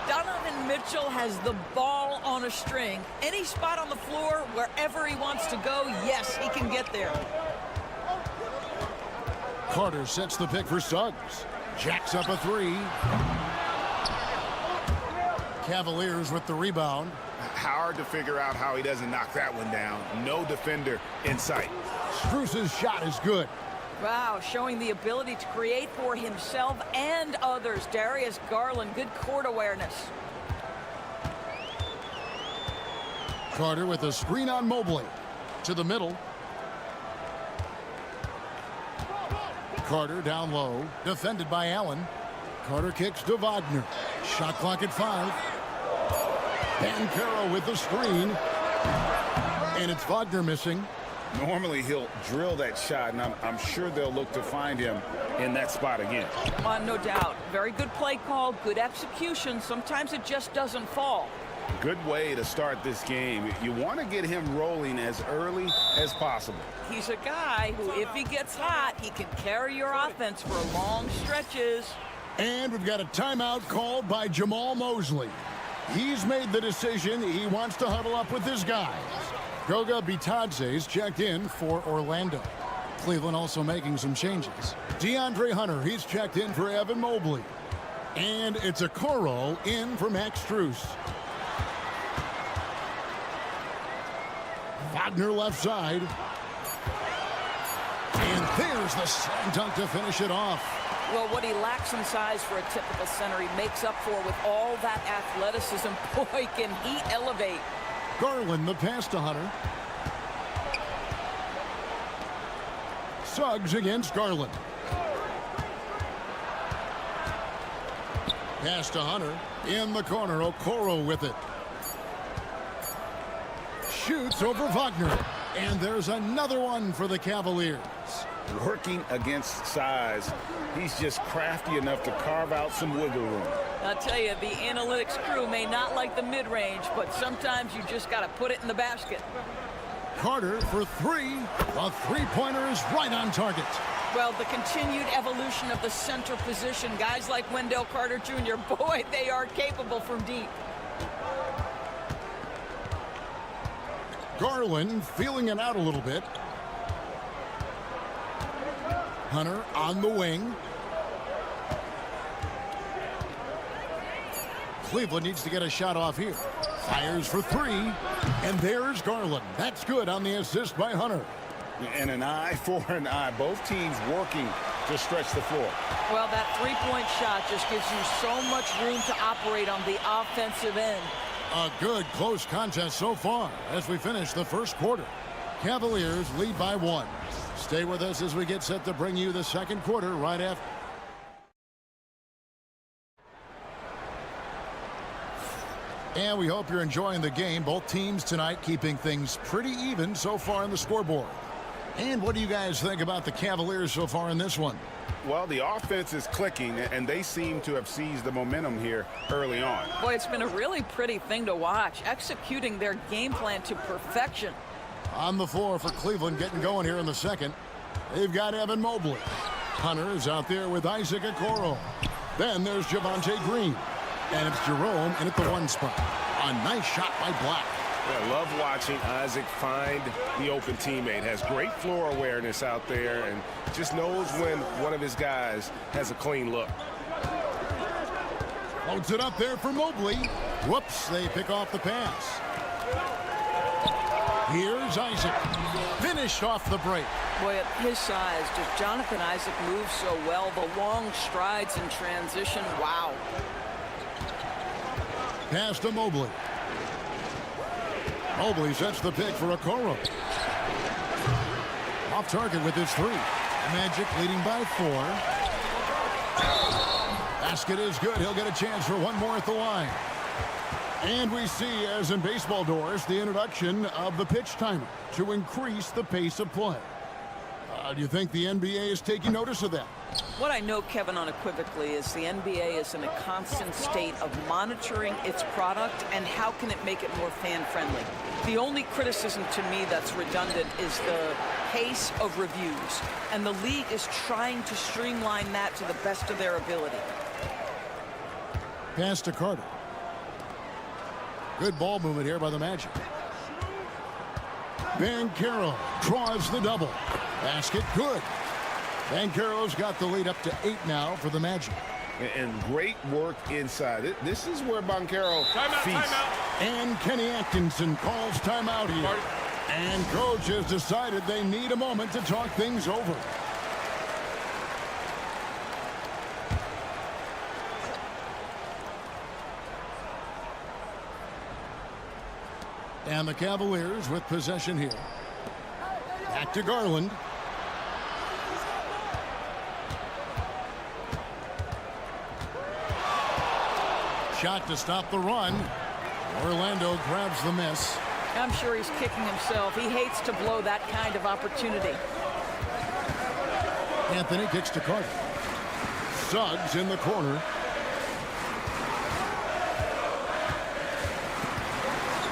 Donovan Mitchell has the ball on a string. Any spot on the floor, wherever he wants to go, yes, he can get there. Carter sets the pick for Suggs. Jacks up a 3. Cavaliers with the rebound. Hard to figure out how he doesn't knock that one down. No defender in sight. Strus's shot is good. Wow, showing the ability to create for himself and others. Darius Garland, good court awareness. Carter with a screen on Mobley. To the middle. Carter down low. Defended by Allen. Carter kicks to Wagner. Shot clock at 5. Banchero with the screen. And it's Wagner missing. Normally he'll drill that shot, and I'm sure they'll look to find him in that spot again. No doubt. Very good play call, good execution. Sometimes it just doesn't fall. Good way to start this game. You want to get him rolling as early as possible. He's a guy who, if he gets hot, he can carry your offense for long stretches. And we've got a timeout called by Jamal Mosley. He's made the decision he wants to huddle up with his guys. Goga Bitadze's checked in for Orlando. Cleveland also making some changes. DeAndre Hunter, he's checked in for Evan Mobley. And it's Okoro in for Max Strus. Wagner left side. And there's the slam dunk to finish it off. Well, what he lacks in size for a typical center, he makes up for with all that athleticism. Boy, can he elevate. Garland, the pass to Hunter. Suggs against Garland. Pass to Hunter. In the corner, Okoro with it. Shoots over Wagner. And there's another one for the Cavaliers. Working against size, he's just crafty enough to carve out some wiggle room. I'll tell you, the analytics crew may not like the mid-range, but sometimes you just got to put it in the basket. Carter for 3. A three-pointer is right on target. Well, the continued evolution of the center position, guys like Wendell Carter Jr., boy, they are capable from deep. Garland feeling it out a little bit. Hunter on the wing. Cleveland needs to get a shot off here. Fires for 3. And there's Garland. That's good on the assist by Hunter. And an eye for an eye. Both teams working to stretch the floor. Well, that three-point shot just gives you so much room to operate on the offensive end. A good close contest so far as we finish the first quarter. Cavaliers lead by 1. Stay with us as we get set to bring you the second quarter right after. And we hope you're enjoying the game. Both teams tonight keeping things pretty even so far on the scoreboard. And what do you guys think about the Cavaliers so far in this one? Well, the offense is clicking, and they seem to have seized the momentum here early on. Boy, it's been a really pretty thing to watch, executing their game plan to perfection. On the floor for Cleveland, getting going here in the second. They've got Evan Mobley. Hunter is out there with Isaac Okoro. Then there's Javonte Green. And it's Jerome in at the 1 spot. A nice shot by Black. I love watching Isaac find the open teammate. Has great floor awareness out there and just knows when one of his guys has a clean look. Loads it up there for Mobley. Whoops, they pick off the pass. Here's Isaac. Finished off the break. Boy, at his size, does Jonathan Isaac move so well? The long strides in transition, wow. Pass to Mobley. Mobley sets the pick for Okoro. Off target with his 3. Magic leading by 4. Basket is good. He'll get a chance for one more at the line. And we see, as in baseball doors, the introduction of the pitch timer to increase the pace of play. Do you think the NBA is taking notice of that? What I know, Kevin, unequivocally is the NBA is in a constant state of monitoring its product and how can it make it more fan-friendly. The only criticism to me that's redundant is the pace of reviews, and the league is trying to streamline that to the best of their ability. Pass to Carter. Good ball movement here by the Magic. Banchero draws the double. Basket good. Banchero's got the lead up to 8 now for the Magic. And great work inside. This is where Banchero feasts. And Kenny Atkinson calls timeout here. And coach has decided they need a moment to talk things over. And the Cavaliers with possession here. Back to Garland. Shot to stop the run. Orlando grabs the miss. I'm sure he's kicking himself. He hates to blow that kind of opportunity. Anthony kicks to Carter. Suggs in the corner.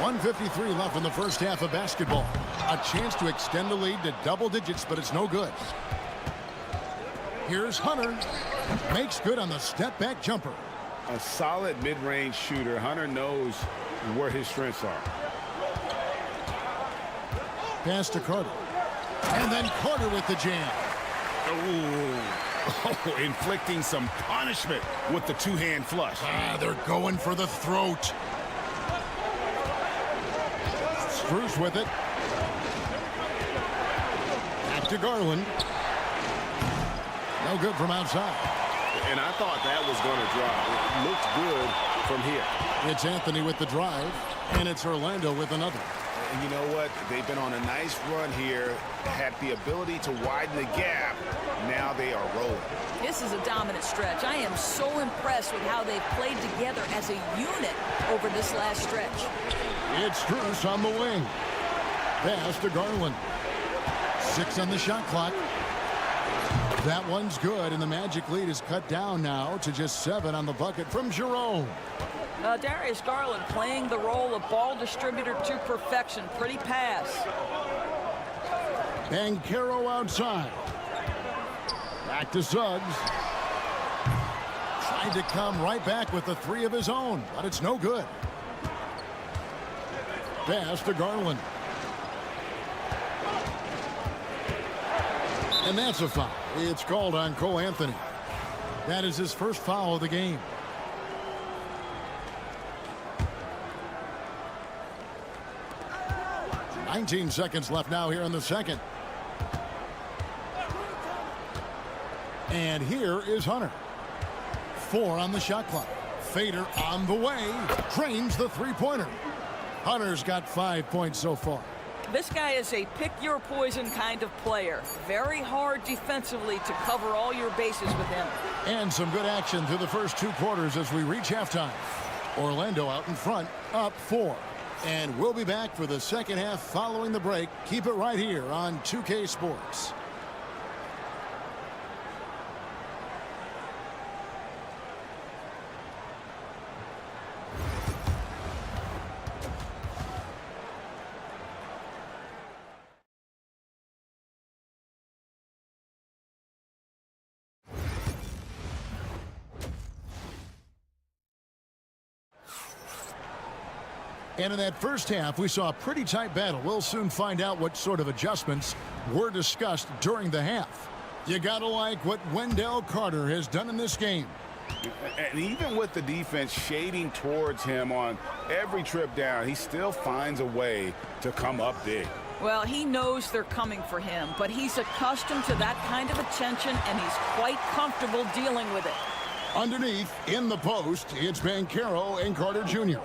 .153 left in the first half of basketball. A chance to extend the lead to double digits, but it's no good. Here's Hunter. Makes good on the step-back jumper. A solid mid-range shooter. Hunter knows where his strengths are. Pass to Carter. And then Carter with the jam. Oh, inflicting some punishment with the two-hand flush. They're going for the throat. Strus with it. Back to Garland. No good from outside. And I thought that was going to drop. It looked good from here. It's Anthony with the drive, and it's Orlando with another. And you know what? They've been on a nice run here, had the ability to widen the gap. Now they are rolling. This is a dominant stretch. I am so impressed with how they've played together as a unit over this last stretch. It's Strus on the wing. Pass to Garland. 6 on the shot clock. That one's good, and the Magic lead is cut down now to just 7 on the bucket from Jerome. Darius Garland playing the role of ball distributor to perfection. Pretty pass. Banchero outside. Back to Suggs. Tried to come right back with the 3 of his own, but it's no good. Pass to Garland. And that's a foul. It's called on Cole Anthony. That is his first foul of the game. .19 seconds left now here in the second. And here is Hunter. 4 on the shot clock. Fader on the way. Drains the three-pointer. Hunter's got 5 points so far. This guy is a pick-your-poison kind of player. Very hard defensively to cover all your bases with him. And some good action through the first 2 quarters as we reach halftime. Orlando out in front, up 4. And we'll be back for the second half following the break. Keep it right here on 2K Sports. And in that first half, we saw a pretty tight battle. We'll soon find out what sort of adjustments were discussed during the half. You gotta like what Wendell Carter has done in this game. And even with the defense shading towards him on every trip down, he still finds a way to come up big. Well, he knows they're coming for him, but he's accustomed to that kind of attention, and he's quite comfortable dealing with it. Underneath, in the post, it's Banchero and Carter Jr.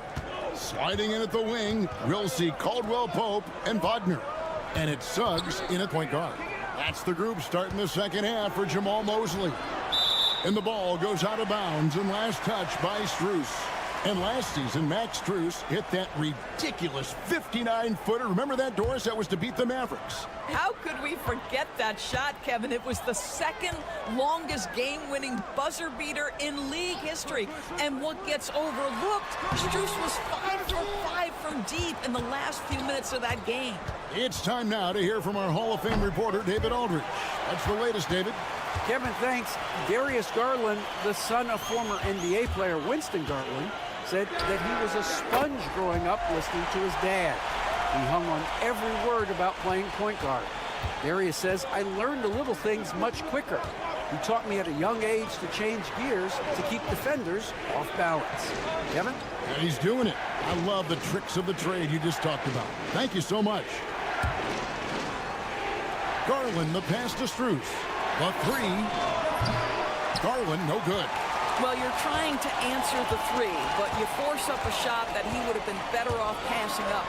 Sliding in at the wing, we'll see Caldwell Pope and Wagner. And it's Suggs in at point guard. That's the group starting the second half for Jamal Mosley. And the ball goes out of bounds, and last touch by Strus. And last season, Max Strus hit that ridiculous 59-footer. Remember that, Doris? That was to beat the Mavericks. How could we forget that shot, Kevin? It was the second longest game-winning buzzer beater in league history. And what gets overlooked, Strus was 5 for 5 from deep in the last few minutes of that game. It's time now to hear from our Hall of Fame reporter, David Aldridge. What's the latest, David? Kevin, thanks. Darius Garland, the son of former NBA player Winston Garland, said that he was a sponge growing up listening to his dad. He hung on every word about playing point guard. Darius says, I learned the little things much quicker. He taught me at a young age to change gears to keep defenders off balance. Kevin? And he's doing it. I love the tricks of the trade you just talked about. Thank you so much. Garland, the pass to Strus. The 3. Garland, no good. Well, you're trying to answer the 3, but you force up a shot that he would have been better off passing up.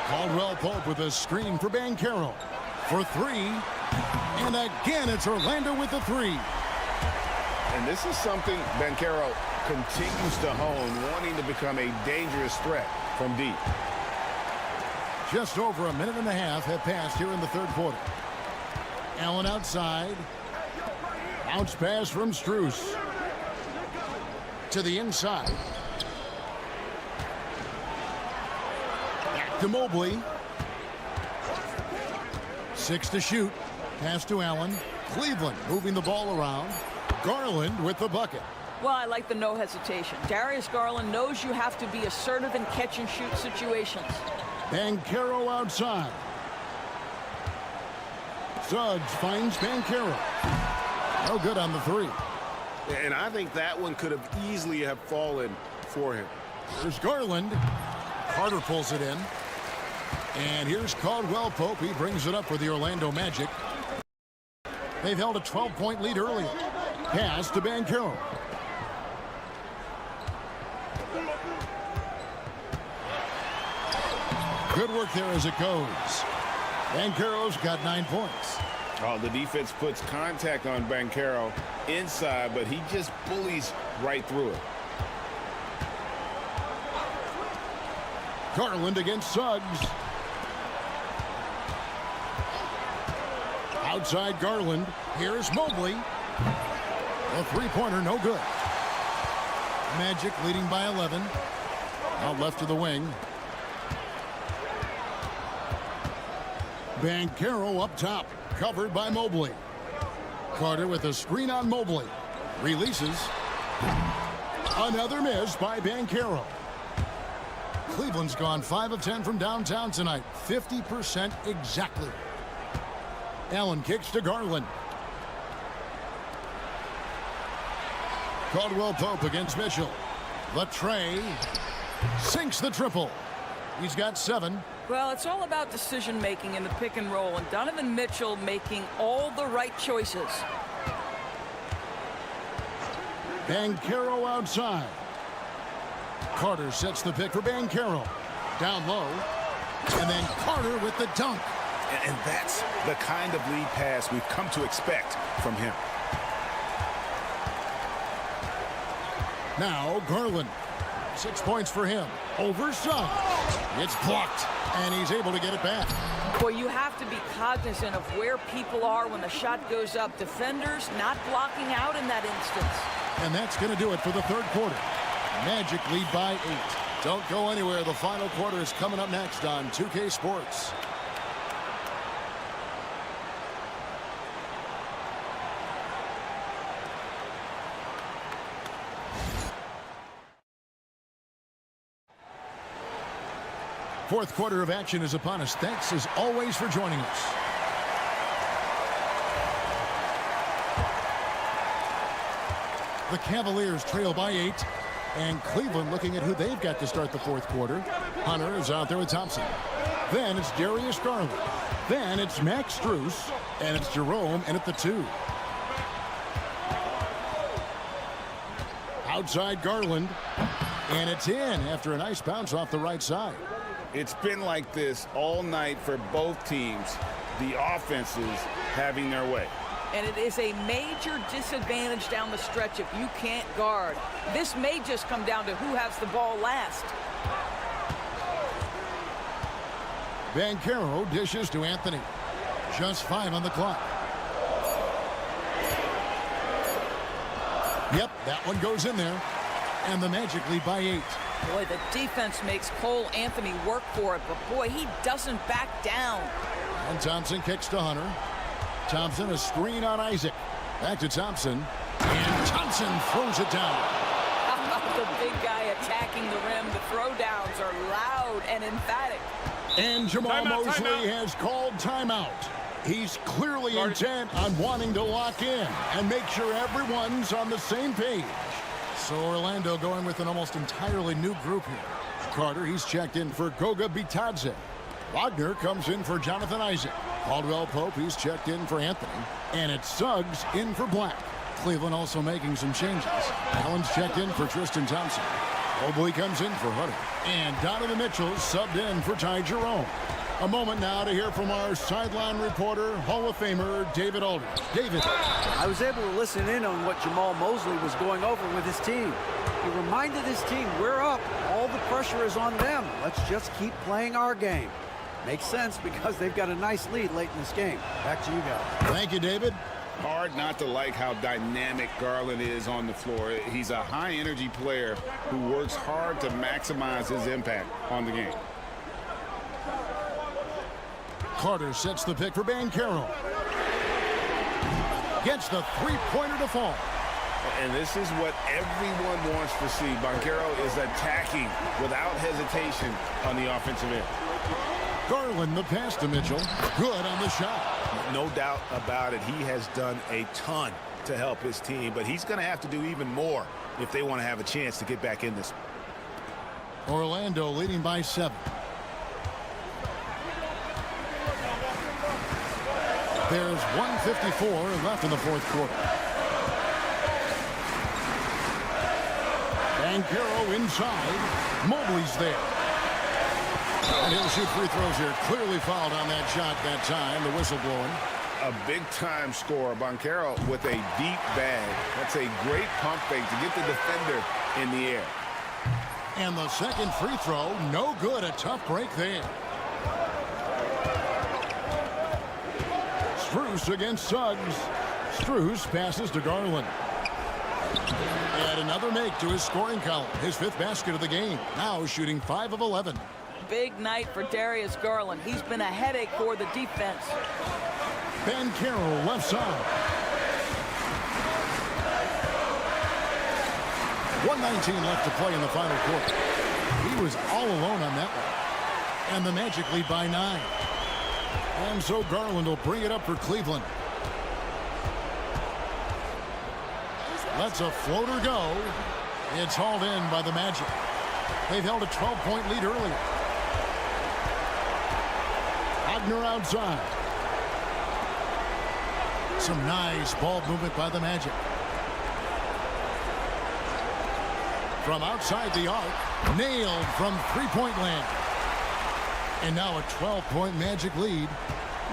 Caldwell Pope with a screen for Banchero. For 3. And again, it's Orlando with the 3. And this is something Banchero continues to hone, wanting to become a dangerous threat from deep. Just over a minute and a half have passed here in the third quarter. Allen outside. Bounce pass from Strus. To the inside. Back to Mobley. 6 to shoot. Pass to Allen. Cleveland moving the ball around. Garland with the bucket. Well, I like the no hesitation. Darius Garland knows you have to be assertive in catch-and-shoot situations. Banchero outside. Suggs finds Banchero. No good on the 3. And I think that one could have easily have fallen for him. Here's Garland. Carter pulls it in. And here's Caldwell Pope. He brings it up for the Orlando Magic. They've held a 12-point lead earlier. Pass to Banchero. Good work there as it goes. Banchero's got 9 points. Oh, the defense puts contact on Banchero inside, but he just bullies right through it. Garland against Suggs. Outside Garland. Here's Mobley. A 3-pointer, no good. Magic leading by 11. Out left to the wing. Banchero up top. Covered by Mobley. Carter with a screen on Mobley. Releases. Another miss by Banchero. Cleveland's gone 5 of 10 from downtown tonight. 50% exactly. Allen kicks to Garland. Caldwell Pope against Mitchell. Latre sinks the triple. He's got 7. Well, it's all about decision-making in the pick and roll, and Donovan Mitchell making all the right choices. Banchero outside. Carter sets the pick for Banchero. Down low. And then Carter with the dunk. And that's the kind of lead pass we've come to expect from him. Now Garland. 6 points for him. Over Suggs. It's blocked. And he's able to get it back. Boy, you have to be cognizant of where people are when the shot goes up. Defenders not blocking out in that instance. And that's going to do it for the third quarter. Magic lead by 8. Don't go anywhere. The final quarter is coming up next on 2K Sports. Fourth quarter of action is upon us. Thanks as always for joining us. The Cavaliers trail by 8. And Cleveland looking at who they've got to start the fourth quarter. Hunter is out there with Thompson. Then it's Darius Garland. Then it's Max Strus. And it's Jerome in at the 2. Outside Garland. And it's in after a nice bounce off the right side. It's been like this all night for both teams. The offenses having their way. And it is a major disadvantage down the stretch if you can't guard. This may just come down to who has the ball last. Banchero dishes to Anthony. Just 5 on the clock. Yep, that one goes in there. And the Magic lead by 8. Boy, the defense makes Cole Anthony work for it, but boy, he doesn't back down. And Thompson kicks to Hunter. Thompson, a screen on Isaac. Back to Thompson. And Thompson throws it down. How about the big guy attacking the rim? The throwdowns are loud and emphatic. And Jamal Mosley has called timeout. He's clearly intent on wanting to lock in and make sure everyone's on the same page. So Orlando going with an almost entirely new group here. Carter, he's checked in for Goga Bitadze. Wagner comes in for Jonathan Isaac. Caldwell Pope, he's checked in for Anthony. And it's Suggs in for Black. Cleveland also making some changes. Allen's checked in for Tristan Thompson. Mobley comes in for Hunter. And Donovan Mitchell subbed in for Ty Jerome. A moment now to hear from our sideline reporter, Hall of Famer David Aldridge. David. I was able to listen in on what Jamal Mosley was going over with his team. He reminded his team, we're up. All the pressure is on them. Let's just keep playing our game. Makes sense because they've got a nice lead late in this game. Back to you guys. Thank you, David. Hard not to like how dynamic Garland is on the floor. He's a high-energy player who works hard to maximize his impact on the game. Carter sets the pick for Banchero. Gets the three-pointer to fall. And this is what everyone wants to see. Banchero is attacking without hesitation on the offensive end. Garland, the pass to Mitchell. Good on the shot. No doubt about it. He has done a ton to help his team, but he's going to have to do even more if they want to have a chance to get back in this. Orlando leading by 7. There's 1:54 left in the fourth quarter. Banchero inside. Mobley's there. And he'll shoot free throws here. Clearly fouled on that shot that time. The whistle blowing. A big-time scorer. Banchero with a deep bag. That's a great pump fake to get the defender in the air. And the second free throw, no good. A tough break there. Strus against Suggs. Strus passes to Garland. And another make to his scoring column. His 5th basket of the game. Now shooting 5 of 11. Big night for Darius Garland. He's been a headache for the defense. Banchero left side. 1:19 left to play in the final quarter. He was all alone on that one. And the Magic lead by 9. And so Garland will bring it up for Cleveland. Lets a floater go. It's hauled in by the Magic. They've held a 12-point lead earlier. Wagner outside. Some nice ball movement by the Magic. From outside the arc. Nailed from three-point land. And now a 12-point Magic lead.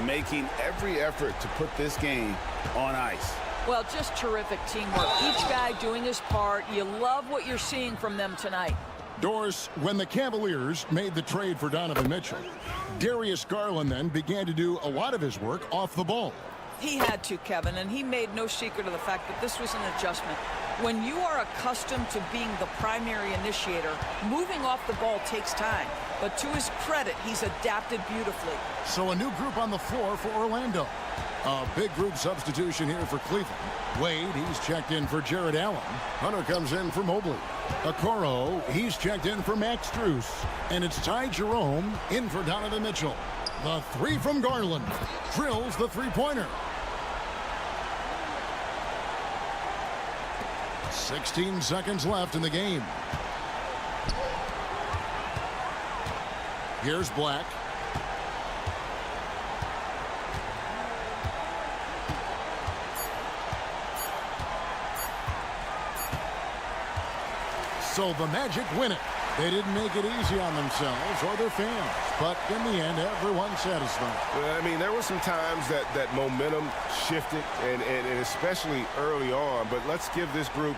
Making every effort to put this game on ice. Well, just terrific teamwork. Each guy doing his part. You love what you're seeing from them tonight. Doris, when the Cavaliers made the trade for Donovan Mitchell, Darius Garland then began to do a lot of his work off the ball. He had to, Kevin, and he made no secret of the fact that this was an adjustment. When you are accustomed to being the primary initiator, moving off the ball takes time. But to his credit, he's adapted beautifully. So a new group on the floor for Orlando. A big group substitution here for Cleveland. Wade, he's checked in for Jared Allen. Hunter comes in for Mobley. Okoro, he's checked in for Max Strus. And it's Ty Jerome in for Donovan Mitchell. The three from Garland drills the three-pointer. 16 seconds left in the game. Here's Black. So the Magic win it. They didn't make it easy on themselves or their fans, but in the end, everyone's satisfied. Well, I mean, there were some times that momentum shifted, and especially early on, but let's give this group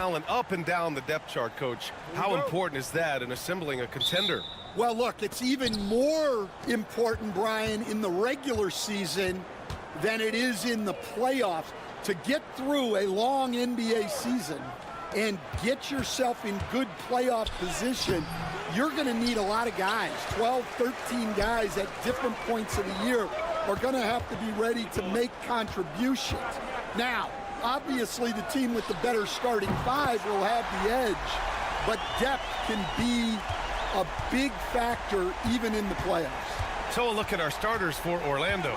talent up and down the depth chart, Coach. How important is that in assembling a contender? Well, look, it's even more important, Brian, in the regular season than it is in the playoffs. To get through a long NBA season and get yourself in good playoff position, you're going to need a lot of guys. 12, 13 guys at different points of the year are going to have to be ready to make contributions. Now, obviously the team with the better starting five will have the edge, but depth can be a big factor even in the playoffs. So a look at our starters for Orlando.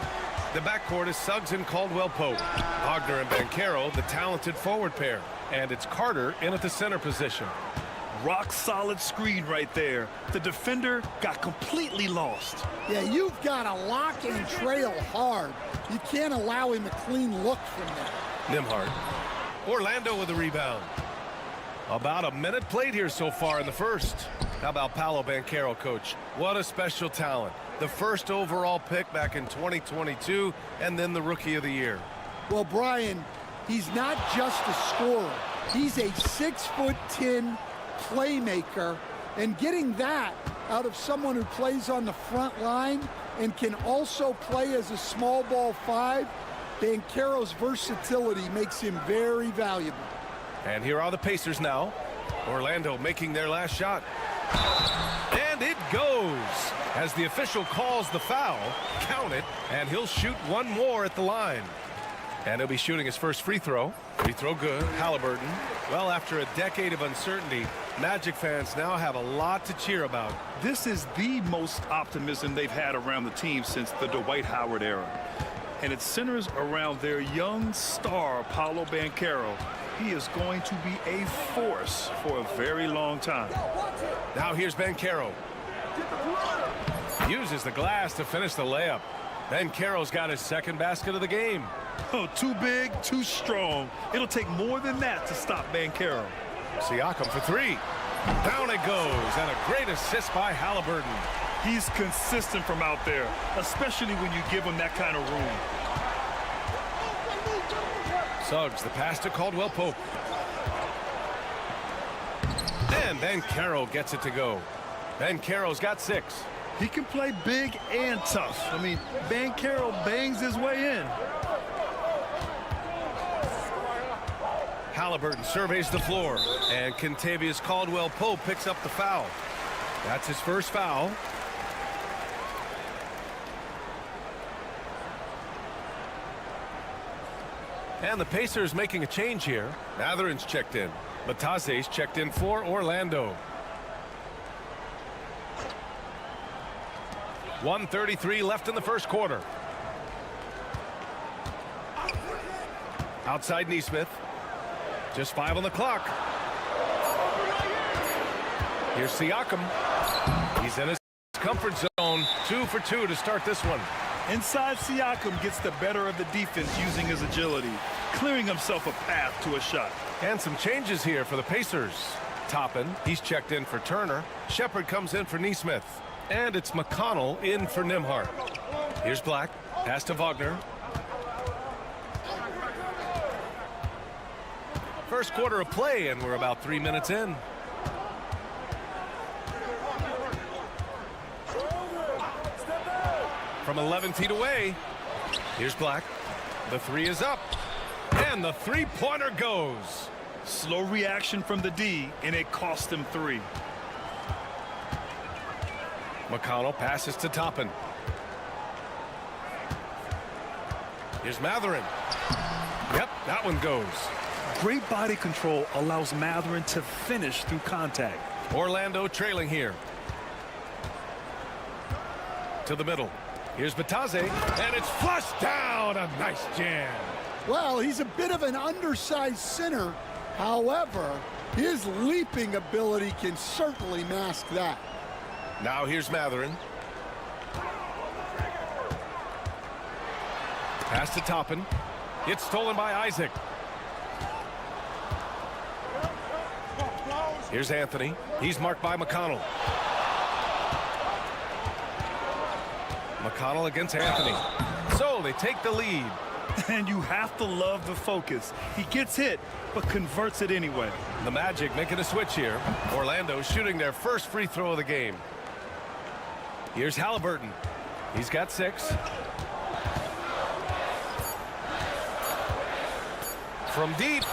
The backcourt is Suggs and Caldwell-Pope. Wagner and Banchero, the talented forward pair. And it's Carter in at the center position. Rock solid screen right there. The defender got completely lost. Yeah, you've got to lock and trail hard. You can't allow him a clean look from there. Nembhard. Orlando with the rebound. About a minute played here so far in the first. How about Paolo Banchero, coach? What a special talent. The first overall pick back in 2022, and then the Rookie of the Year. Well, Brian, he's not just a scorer. He's a 6'10" playmaker, and getting that out of someone who plays on the front line and can also play as a small ball five, Banchero's versatility makes him very valuable. And here are the Pacers now. Orlando making their last shot. And it goes. As the official calls the foul, count it, and he'll shoot one more at the line. And he'll be shooting his first free throw. Free throw good. Halliburton. Well, after a decade of uncertainty, Magic fans now have a lot to cheer about. This is the most optimism they've had around the team since the Dwight Howard era. And it centers around their young star, Paolo Banchero. He is going to be a force for a very long time. Now here's Banchero. Uses the glass to finish the layup. Banchero's got his second basket of the game. Oh, too big, too strong. It'll take more than that to stop Banchero. Siakam for three. Down it goes, and a great assist by Halliburton. He's consistent from out there, especially when you give him that kind of room. Suggs, the pass to Caldwell-Pope. And Banchero gets it to go. Banchero's got 6. He can play big and tough. I mean, Banchero bangs his way in. Halliburton surveys the floor, and Kentavious Caldwell-Pope picks up the foul. That's his first foul. And the Pacers making a change here. Mathurin's checked in. Batase's checked in for Orlando. 1:33 left in the first quarter. Outside Nesmith. Just 5 on the clock. Here's Siakam. He's in his comfort zone. 2 for 2 to start this one. Inside, Siakam gets the better of the defense using his agility, clearing himself a path to a shot. And some changes here for the Pacers. Toppin, he's checked in for Turner. Shepard comes in for Nesmith. And it's McConnell in for Nembhard. Here's Black. Pass to Wagner. First quarter of play, and we're about 3 minutes in. From 11 feet away, here's Black. The three is up, and the three-pointer goes. Slow reaction from the D, and it cost him 3. McConnell passes to Toppin. Here's Mathurin. Yep, that one goes. Great body control allows Mathurin to finish through contact. Orlando trailing here. To the middle. Here's Batase, and it's flushed down. A nice jam. Well, he's a bit of an undersized center. However, his leaping ability can certainly mask that. Now here's Mathurin. Pass to Toppin. It's stolen by Isaac. Here's Anthony. He's marked by McConnell. McConnell against Anthony. So they take the lead. And you have to love the focus. He gets hit, but converts it anyway. The Magic making a switch here. Orlando shooting their first free throw of the game. Here's Halliburton. He's got 6. From deep.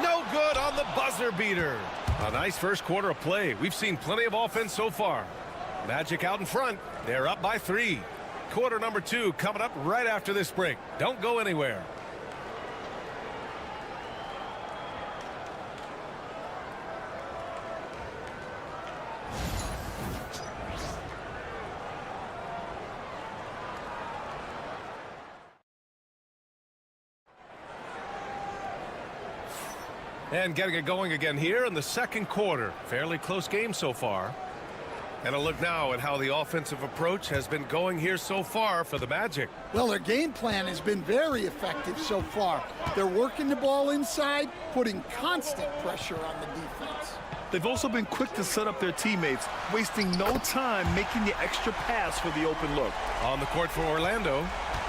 No good on the buzzer beater. A nice first quarter of play. We've seen plenty of offense so far. Magic out in front. They're up by 3. Quarter number 2 coming up right after this break. Don't go anywhere. And getting it going again here in the second quarter. Fairly close game so far. And a look now at how the offensive approach has been going here so far for the Magic. Well, their game plan has been very effective so far. They're working the ball inside, putting constant pressure on the defense. They've also been quick to set up their teammates, wasting no time making the extra pass for the open look. On the court for Orlando,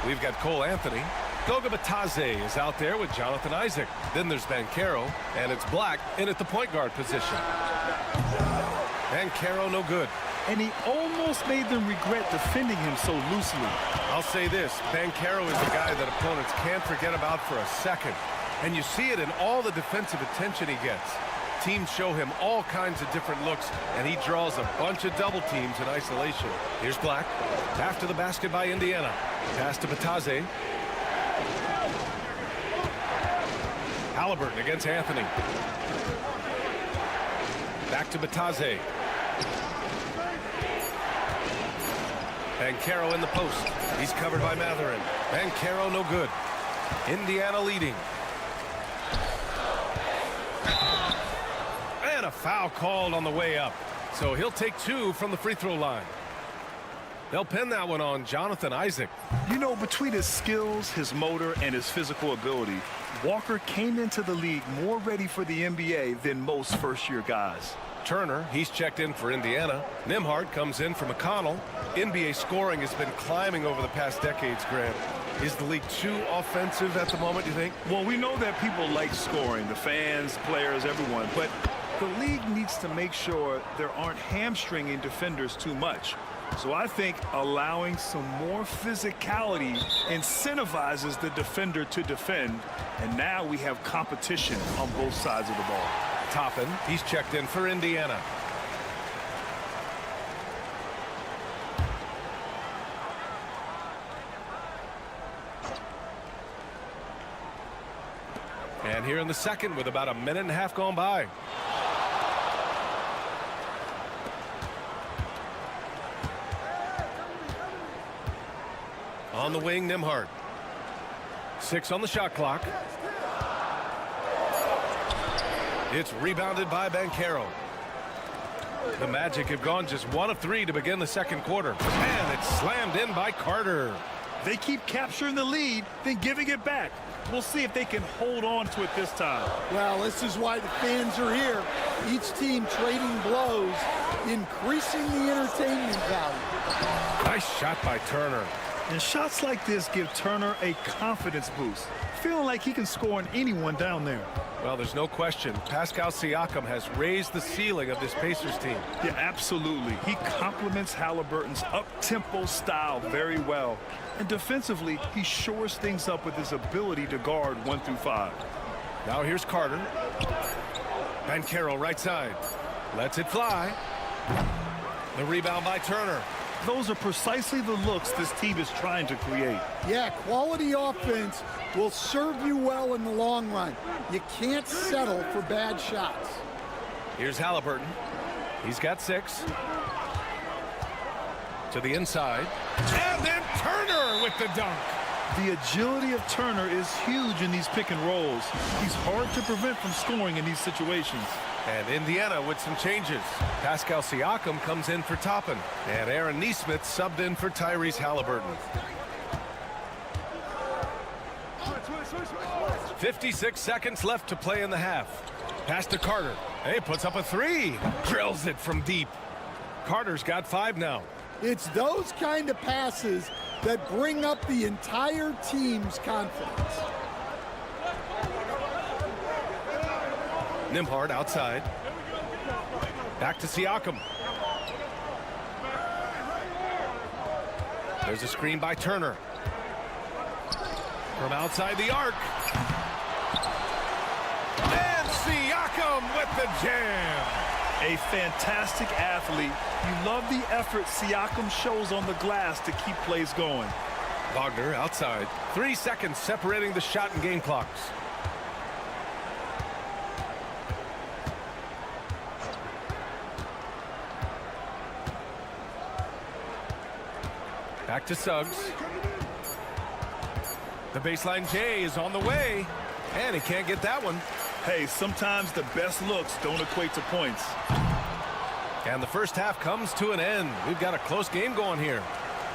we've got Cole Anthony. Goga Bitadze is out there with Jonathan Isaac. Then there's Banchero, and it's Black in at the point guard position. Banchero no good. And he almost made them regret defending him so loosely. I'll say this, Banchero is a guy that opponents can't forget about for a second. And you see it in all the defensive attention he gets. Teams show him all kinds of different looks, and he draws a bunch of double teams in isolation. Here's Black. After the basket by Indiana. Pass to Bitadze. Halliburton against Anthony. Back to Bitadze. Banchero in the post. He's covered by Matherin. Banchero no good. Indiana leading. And a foul called on the way up. So he'll take 2 from the free throw line. They'll pin that one on Jonathan Isaac. You know, between his skills, his motor, and his physical ability, Walker came into the league more ready for the NBA than most first-year guys. Turner, he's checked in for Indiana. Nembhard comes in for McConnell. NBA scoring has been climbing over the past decades, Grant. Is the league too offensive at the moment, you think? Well, we know that people like scoring, the fans, players, everyone, but the league needs to make sure there aren't hamstringing defenders too much. So I think allowing some more physicality incentivizes the defender to defend, and now we have competition on both sides of the ball. Toppin, he's checked in for Indiana. And here in the second with about a minute and a half gone by. On the wing, Nembhard. 6 on the shot clock. It's rebounded by Banchero. The Magic have gone just 1 of 3 to begin the second quarter. And it's slammed in by Carter. They keep capturing the lead, then giving it back. We'll see if they can hold on to it this time. Well, this is why the fans are here. Each team trading blows, increasing the entertainment value. Nice shot by Turner. And shots like this give Turner a confidence boost, feeling like he can score on anyone down there. Well, there's no question. Pascal Siakam has raised the ceiling of this Pacers team. Yeah, absolutely. He complements Halliburton's up-tempo style very well. And defensively, he shores things up with his ability to guard 1 through 5. Now here's Carter. Banchero right side. Lets it fly. The rebound by Turner. Those are precisely the looks this team is trying to create. Yeah, quality offense will serve you well in the long run. You can't settle for bad shots. Here's Halliburton. He's got 6. To the inside. And then Turner with the dunk. The agility of Turner is huge in these pick and rolls. He's hard to prevent from scoring in these situations. And Indiana with some changes. Pascal Siakam comes in for Toppin. And Aaron Nesmith subbed in for Tyrese Halliburton. 56 seconds left to play in the half. Pass to Carter. Hey, puts up a 3. Drills it from deep. Carter's got 5 now. It's those kind of passes that bring up the entire team's confidence. Nembhard outside. Back to Siakam. There's a screen by Turner. From outside the arc. And Siakam with the jam. A fantastic athlete. You love the effort Siakam shows on the glass to keep plays going. Wagner outside. 3 seconds separating the shot and game clocks. Back to Suggs. The baseline J is on the way. And he can't get that one. Hey, sometimes the best looks don't equate to points. And the first half comes to an end. We've got a close game going here.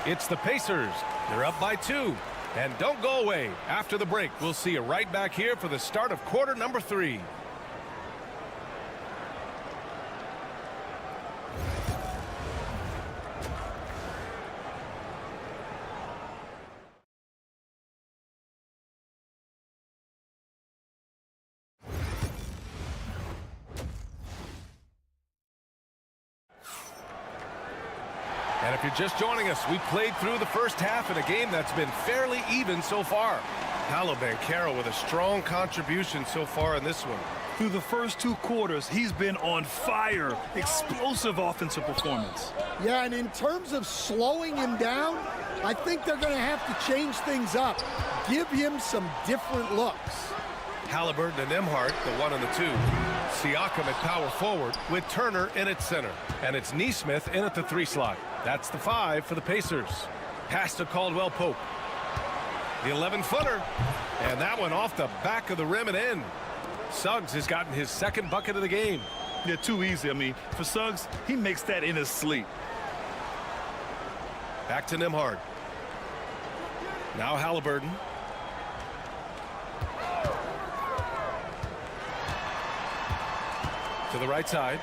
It's the Pacers. They're up by 2. And don't go away. After the break, we'll see you right back here for the start of quarter number 3. And if you're just joining us, we played through the first half in a game that's been fairly even so far. Paolo Banchero with a strong contribution so far in this one. Through the first 2 quarters, he's been on fire. Explosive offensive performance. Yeah, and in terms of slowing him down, I think they're going to have to change things up. Give him some different looks. Halliburton and Nembhard, the 1 and the 2. Siakam at power forward with Turner in at center. And it's Nesmith in at the 3 slot. That's the 5 for the Pacers. Pass to Caldwell Pope. The 11-footer. And that one off the back of the rim and in. Suggs has gotten his 2nd bucket of the game. Yeah, too easy. I mean, for Suggs, he makes that in his sleep. Back to Nembhard. Now Halliburton. To the right side.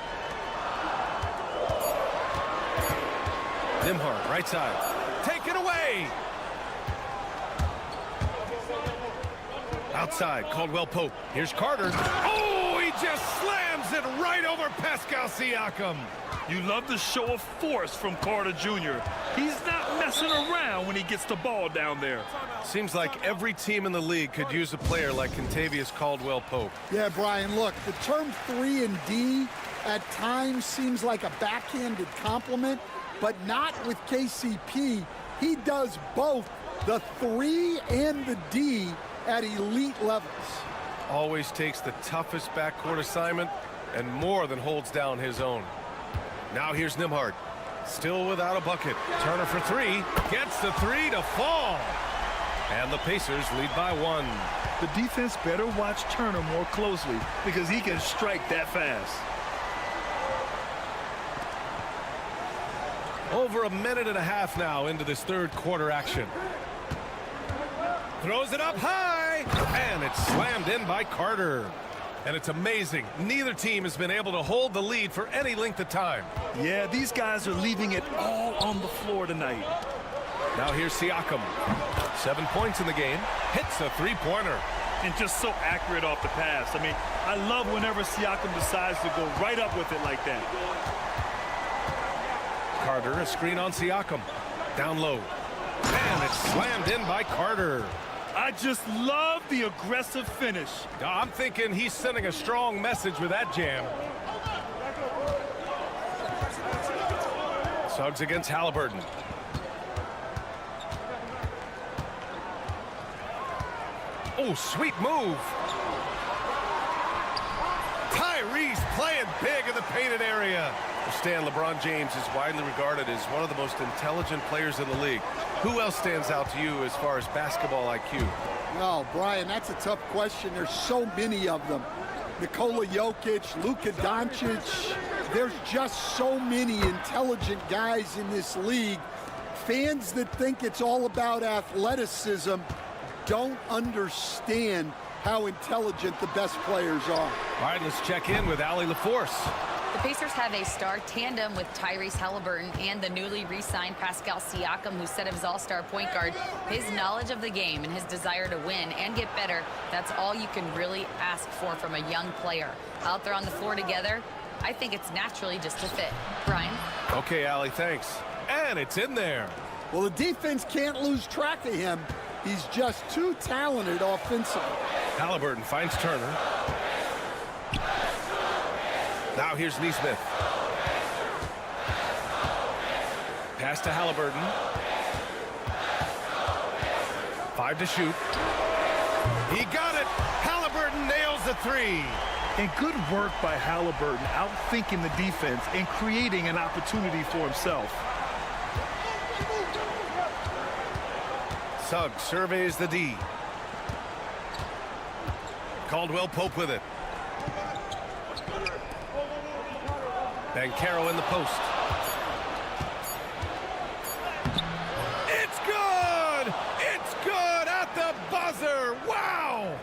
Nembhard, right side. Take it away! Outside, Caldwell Pope. Here's Carter. Oh, he just slams it right over Pascal Siakam. You love the show of force from Carter Jr. He's not messing around when he gets the ball down there. Seems like every team in the league could use a player like Kentavious Caldwell Pope. Yeah, Brian, look, the term 3 and D at times seems like a backhanded compliment, but not with KCP. He does both the 3 and the D at elite levels. Always takes the toughest backcourt assignment and more than holds down his own. Now here's Nembhard. Still without a bucket. Turner for 3. Gets the 3 to fall. And the Pacers lead by 1. The defense better watch Turner more closely because he can strike that fast. Over a minute and a half now into this 3rd quarter action. Throws it up high, and it's slammed in by Carter. And it's amazing. Neither team has been able to hold the lead for any length of time. Yeah, these guys are leaving it all on the floor tonight. Now here's Siakam. 7 points in the game. Hits a 3-pointer. And just so accurate off the pass. I mean, I love whenever Siakam decides to go right up with it like that. Carter, a screen on Siakam. Down low. And it's slammed in by Carter. I just love the aggressive finish. I'm thinking he's sending a strong message with that jam. Suggs against Halliburton. Oh, sweet move. Tyrese playing big in the painted area. Stan, LeBron James is widely regarded as one of the most intelligent players in the league. Who else stands out to you as far as basketball IQ? Oh, Brian, that's a tough question. There's so many of them. Nikola Jokic, Luka Doncic. There's just so many intelligent guys in this league. Fans that think it's all about athleticism don't understand how intelligent the best players are. All right, let's check in with Allie LaForce. The Pacers have a star tandem with Tyrese Halliburton and the newly re-signed Pascal Siakam, who set his all-star point guard. His knowledge of the game and his desire to win and get better, that's all you can really ask for from a young player. Out there on the floor together, I think it's naturally just a fit. Brian? Okay, Allie, thanks. And it's in there. Well, the defense can't lose track of him. He's just too talented offensively. Halliburton finds Turner. Now here's Nesmith. Pass to Halliburton. 5 to shoot. He got it. Halliburton nails the 3. And good work by Halliburton, outthinking the defense and creating an opportunity for himself. Suggs surveys the D. Caldwell Pope with it. Banchero in the post. It's good! It's good at the buzzer! Wow!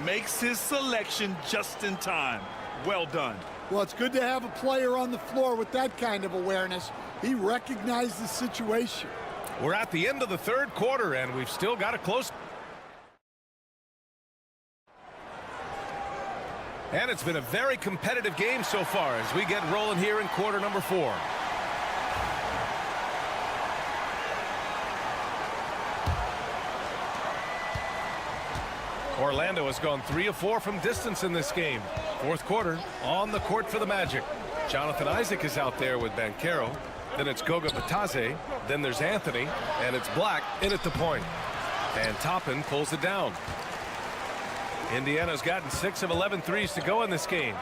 Makes his selection just in time. Well done. Well, it's good to have a player on the floor with that kind of awareness. He recognized the situation. We're at the end of the third quarter, and we've still got a close. And it's been a very competitive game so far as we get rolling here in quarter number 4. Orlando has gone 3 of 4 from distance in this game. Fourth quarter, on the court for the Magic. Jonathan Isaac is out there with Banchero. Then it's Goga Batadze. Then there's Anthony. And it's Black in at the point. And Toppin pulls it down. Indiana's gotten 6 of 11 threes to go in this game.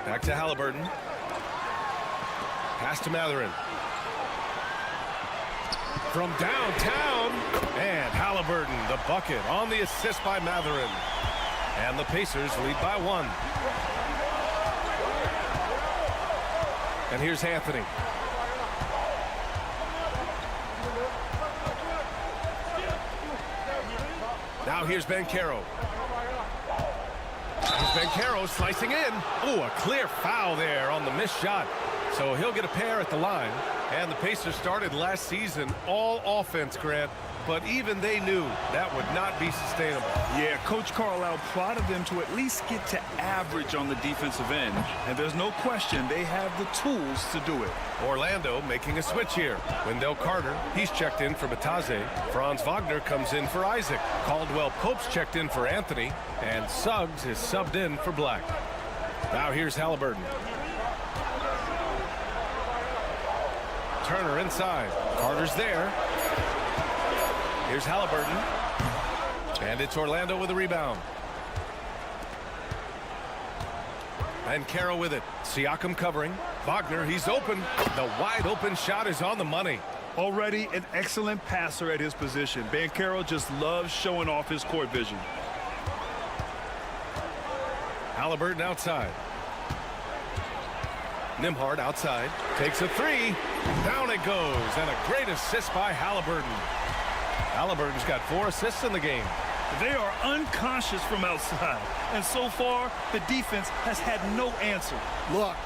Back to Halliburton. Pass to Mathurin. From downtown, and Halliburton, the bucket on the assist by Mathurin. And the Pacers lead by 1. And here's Anthony. Now here's Banchero. Here's Banchero slicing in. Oh, a clear foul there on the missed shot. So he'll get a pair at the line. And the Pacers started last season all offense, Grant, but even they knew that would not be sustainable. Yeah, Coach Carlisle prodded them to at least get to average on the defensive end. And there's no question they have the tools to do it. Orlando making a switch here. Wendell Carter, he's checked in for Batadze. Franz Wagner comes in for Isaac. Caldwell Pope's checked in for Anthony. And Suggs is subbed in for Black. Now here's Halliburton. Turner inside. Carter's there. Here's Halliburton. And it's Orlando with a rebound. Banchero with it. Siakam covering. Wagner, he's open. The wide open shot is on the money. Already an excellent passer at his position. Banchero just loves showing off his court vision. Halliburton outside. Nimhard outside. Takes a 3. Down it goes. And a great assist by Halliburton. Halliburton's got 4 assists in the game. They are unconscious from outside. And so far, the defense has had no answer. Look,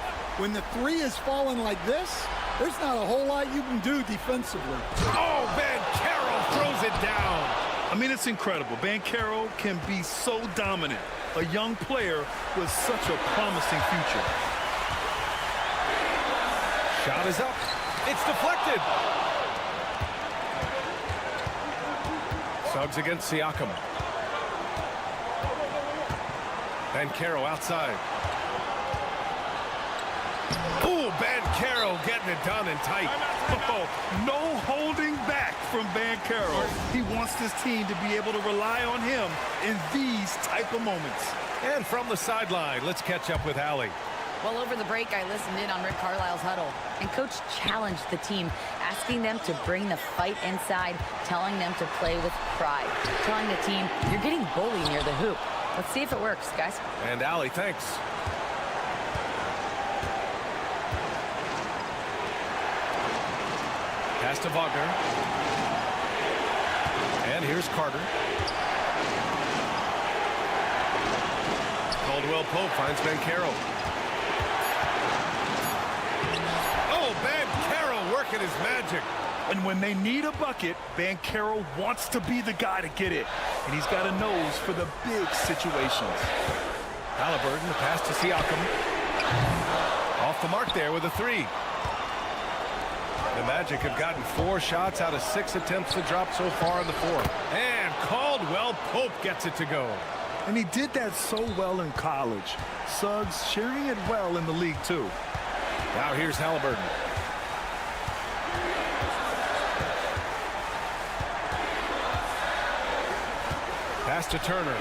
when the 3 is falling like this, there's not a whole lot you can do defensively. Oh, Banchero throws it down. I mean, it's incredible. Banchero can be so dominant. A young player with such a promising future. Shot is up. It's deflected. Suggs against Siakam. Banchero outside. Ooh, Banchero getting it done and tight. Oh, no holding back from Banchero. He wants this team to be able to rely on him in these type of moments. And from the sideline, let's catch up with Allie. Well, over the break, I listened in on Rick Carlisle's huddle, and Coach challenged the team, asking them to bring the fight inside, telling them to play with pride, telling the team, you're getting bullied near the hoop. Let's see if it works, guys. And Allie, thanks. Pass to Wagner. And here's Carter. Caldwell Pope finds Banchero. Banchero working his magic. And when they need a bucket, Banchero wants to be the guy to get it. And he's got a nose for the big situations. Halliburton, the pass to Siakam. Off the mark there with a 3. The Magic have gotten 4 shots out of 6 attempts to drop so far in the fourth. And Caldwell Pope gets it to go. And he did that so well in college. Suggs sharing it well in the league, too. Now here's Halliburton. Pass to Turner.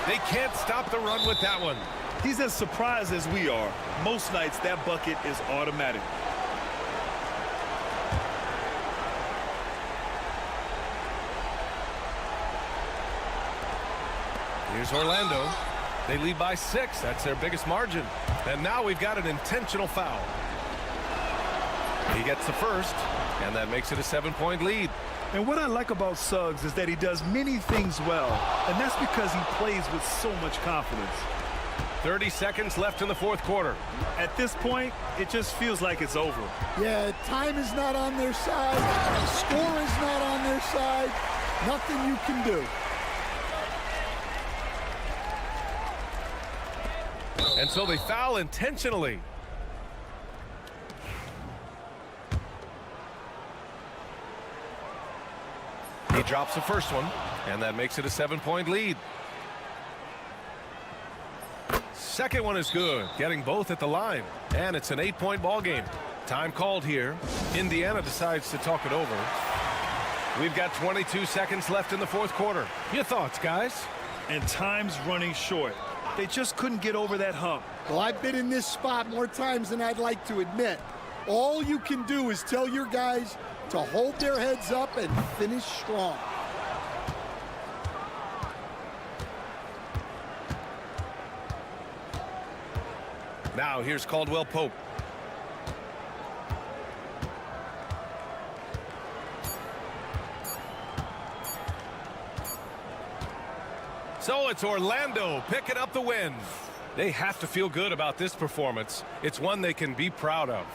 They can't stop the run with that one. He's as surprised as we are. Most nights, that bucket is automatic. Here's Orlando. They lead by 6. That's their biggest margin. And now we've got an intentional foul. He gets the first, and that makes it a 7-point lead. And what I like about Suggs is that he does many things well, and that's because he plays with so much confidence. 30 seconds left in the fourth quarter. At this point, it just feels like it's over. Yeah, time is not on their side. The score is not on their side. Nothing you can do. And so they foul intentionally. He drops the first one, and that makes it a 7-point lead. Second one is good, getting both at the line, and it's an 8-point ball game. Time called here. Indiana decides to talk it over. We've got 22 seconds left in the fourth quarter. Your thoughts, guys? And time's running short. They just couldn't get over that hump. Well, I've been in this spot more times than I'd like to admit. All you can do is tell your guys to hold their heads up and finish strong. Now here's Caldwell Pope. So it's Orlando picking up the win. They have to feel good about this performance. It's one they can be proud of.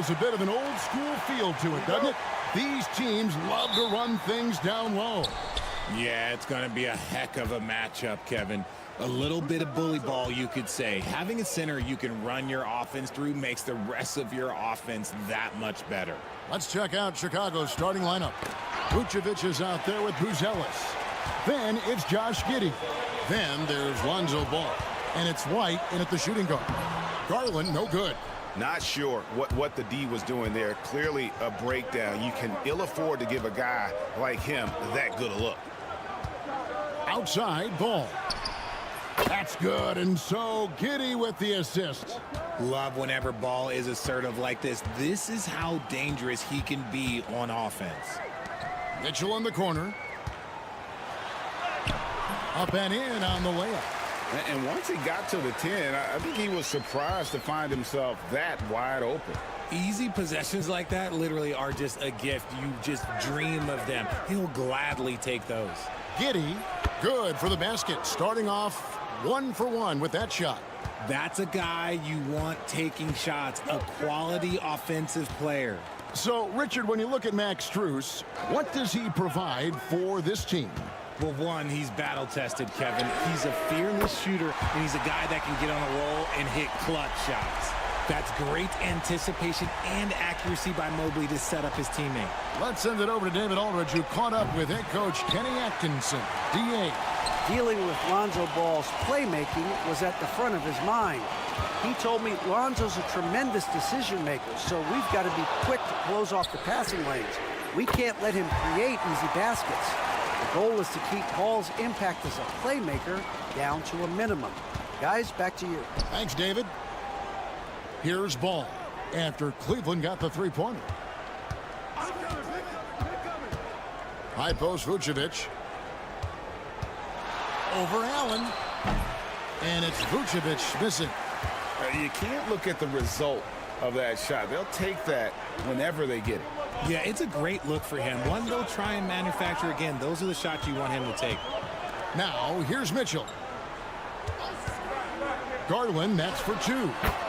A bit of an old school feel to it, doesn't it? These teams love to run things down low. Yeah, it's going to be a heck of a matchup, Kevin. A little bit of bully ball, you could say. Having a center you can run your offense through makes the rest of your offense that much better. Let's check out Chicago's starting lineup. Vucevic is out there with Buzelis. Then it's Josh Giddey. Then there's Lonzo Ball. And it's White in at the shooting guard. Garland, no good. Not sure what the D was doing there. Clearly a breakdown. You can ill afford to give a guy like him that good a look. Outside Ball. That's good, and so Giddey with the assist. Love whenever Ball is assertive like this. This is how dangerous he can be on offense. Mitchell in the corner. Up and in on the layup. And once he got to the 10, I think he was surprised to find himself that wide open. Easy possessions like that literally are just a gift. You just dream of them. He'll gladly take those. Giddey, good for the basket. Starting off 1 for 1 with that shot. That's a guy you want taking shots, a quality offensive player. So, Richard, when you look at Max Strus, what does he provide for this team? Well, one, he's battle-tested, Kevin. He's a fearless shooter, and he's a guy that can get on a roll and hit clutch shots. That's great anticipation and accuracy by Mobley to set up his teammate. Let's send it over to David Aldridge, who caught up with head coach Kenny Atkinson, DA. Dealing with Lonzo Ball's playmaking was at the front of his mind. He told me Lonzo's a tremendous decision maker, so we've got to be quick to close off the passing lanes. We can't let him create easy baskets. The goal is to keep Ball's impact as a playmaker down to a minimum. Guys, back to you. Thanks, David. Here's Ball after Cleveland got the three-pointer. High post Vucevic. Over Allen. And it's Vucevic missing. You can't look at the result of that shot. They'll take that whenever they get it. Yeah, it's a great look for him. One they'll try and manufacture again. Those are the shots you want him to take. Now, here's Mitchell. Garland, that's for 2.